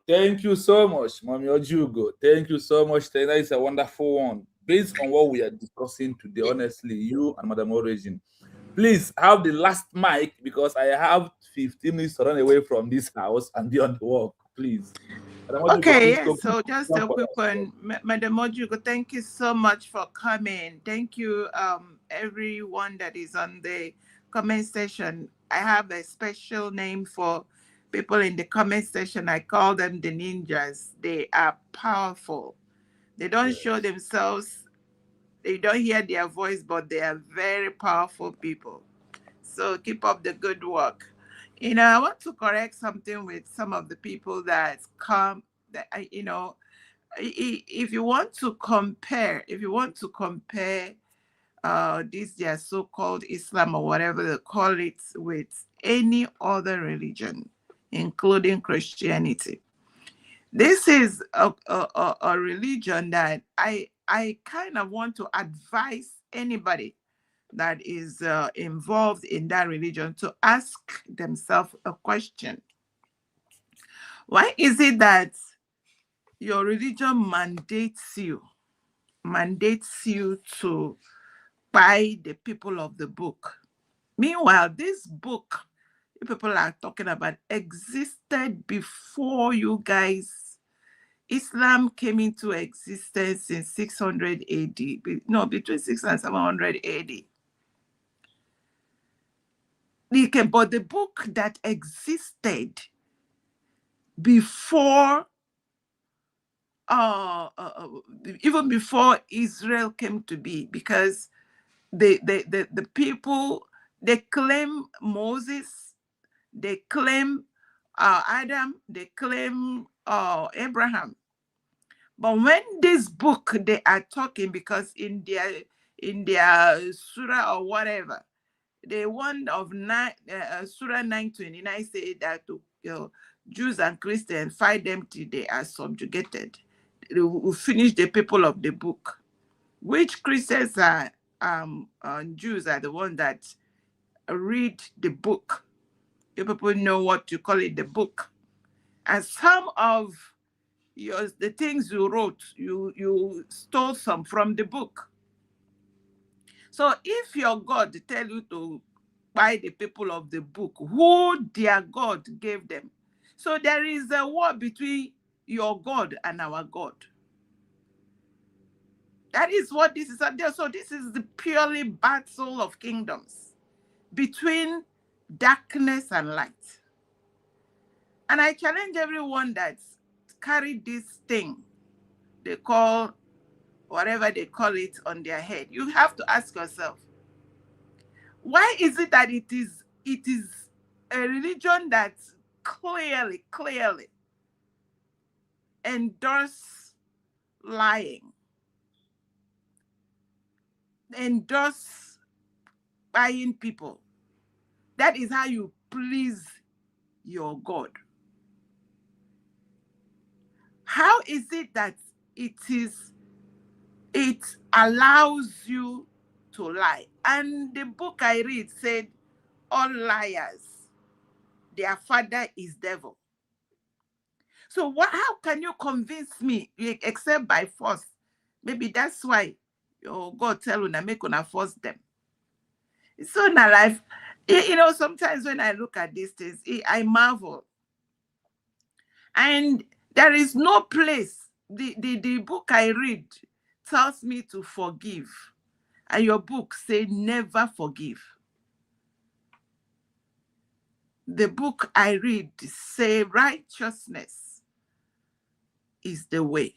Thank you so much, Mommy Ojugo. Thank you so much. That is a wonderful one. Based on what we are discussing today, honestly, you and Madam Origin, please have the last mic because I have 15 minutes to run away from this house and be on the walk. Please. Okay, yes. So just a quick one, Madam Ojugo, thank you so much for coming. Thank you, everyone that is on the comment section. I have a special name for people in the comment section. I call them the ninjas. They are powerful. They don't show themselves. They don't hear their voice, but they are very powerful people. So keep up the good work. You know, I want to correct something with some of the people that come. That you know, if you want to compare, this their so-called Islam or whatever they call it with any other religion, including Christianity, this is a religion that I kind of want to advise anybody that is involved in that religion to ask themselves a question. Why is it that your religion mandates you to buy the people of the book? Meanwhile, this book people are talking about existed before you guys. Islam came into existence in 600 AD. No, between 600 and 700 AD. But the book that existed before, even before Israel came to be, because the people, they claim Moses, they claim Adam, they claim Abraham. But when this book they are talking, because in their surah or whatever, the one of Surah 929 say that Jews and Christians fight them till they are subjugated. They will finish the people of the book. Which Christians and Jews are the ones that read the book. You people know what you call it, the book. And some of the things you wrote, you stole some from the book. So if your God tell you to buy the people of the book, who their God gave them. So there is a war between your God and our God. That is what this is. So this is the purely battle of kingdoms between darkness and light. And I challenge everyone that's carried this thing they call, whatever they call it, on their head. You have to ask yourself, why is it that it is a religion that clearly endorse lying, endorse buying people? That is how you please your God. How is it that it allows you to lie? And the book I read said, all liars, their father is devil. So how can you convince me except by force? Maybe that's why your God tell una make una force them. So in our life, sometimes when I look at these things, I marvel. And there is no place, the book I read tells me to forgive. And your book say never forgive. The book I read say righteousness is the way.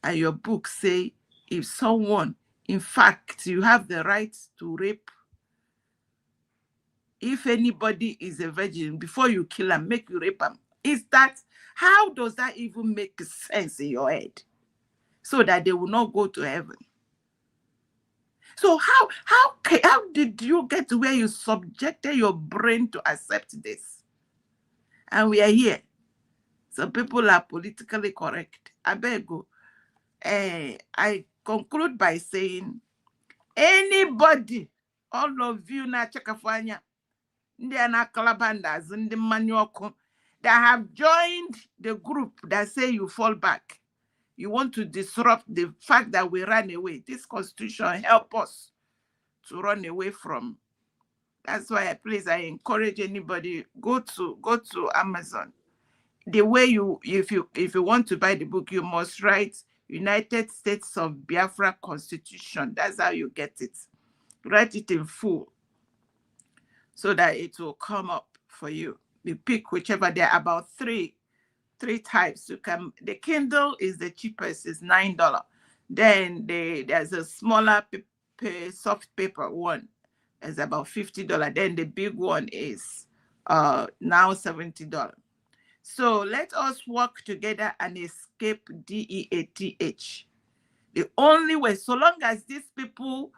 And your book say if someone, in fact, you have the right to rape. If anybody is a virgin, before you kill them, make you rape them. How does that even make sense in your head? So that they will not go to heaven. So how did you get to where you subjected your brain to accept this? And we are here. Some people are politically correct. I beg you. I conclude by saying, anybody, all of you na Chakafanya, Indiana Kalabandas, and the Manyoko, that have joined the group that say you fall back. You want to disrupt the fact that we ran away. This constitution help us to run away from. That's why I encourage anybody, go to Amazon. The way if you want to buy the book, you must write United States of Biafra Constitution. That's how you get it. Write it in full so that it will come up for you. You pick whichever. There are about three types. The Kindle is the cheapest, is $9. Then there's a smaller soft paper one, is about $50. Then the big one is now $70. So let us work together and escape DEATH. The only way, so long as these people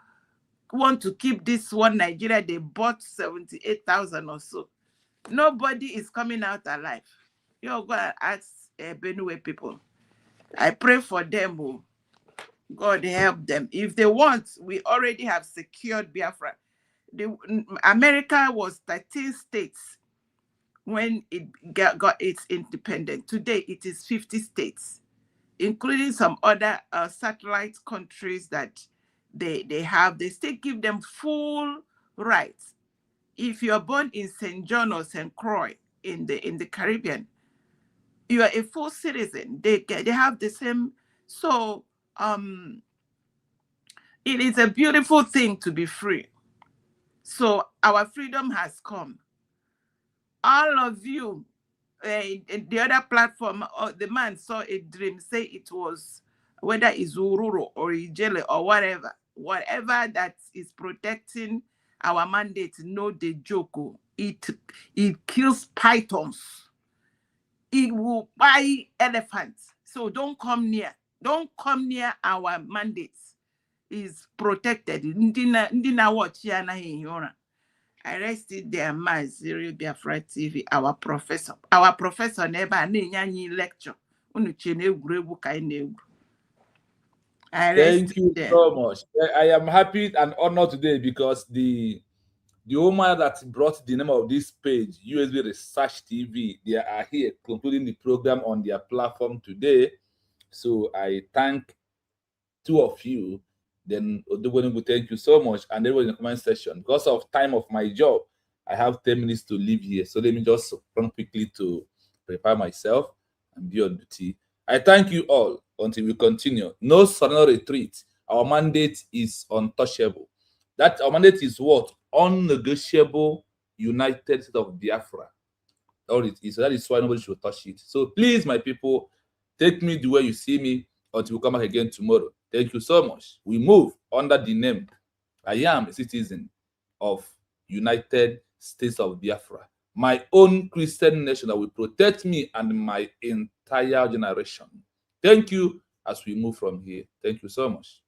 want to keep this one Nigeria, they bought 78,000 or so. Nobody is coming out alive. You're going to ask Benue people. I pray for them. Oh. God help them. If they want, we already have secured Biafra. America was 13 states when it got its independence. Today, it is 50 states, including some other satellite countries that they have. They still give them full rights. If you're born in St. John or St. Croix in the Caribbean, you are a full citizen. They have the same. So it is a beautiful thing to be free. So our freedom has come. All of you, the other platform, the man saw a dream, say it was, whether it's Ururu or Ijele or whatever that is protecting our mandate, no the joke. It kills pythons. It will buy elephants. So don't come near. Don't come near our mandates. Is protected. Ndina watch ya na hinyora. I rested their mind, Zero Biafra TV, our professor. Our professor never nyanyi lecture. Thank you so much. I am happy and honored today because the The woman that brought the name of this page, USB Research TV, they are here concluding the program on their platform today. So I thank two of you. Then Odogwenu, thank you so much. And everyone in the comment section. Because of time of my job, I have 10 minutes to leave here. So let me just run quickly to prepare myself and be on duty. I thank you all until we continue. No surrender retreat. Our mandate is untouchable. That our mandate is what? Unnegotiable United States of Biafra. All it is. So that is why nobody should touch it. So please, my people, take me the way you see me until we come back again tomorrow. Thank you so much. We move under the name. I am a citizen of United States of Biafra. My own Christian nation that will protect me and my entire generation. Thank you as we move from here. Thank you so much.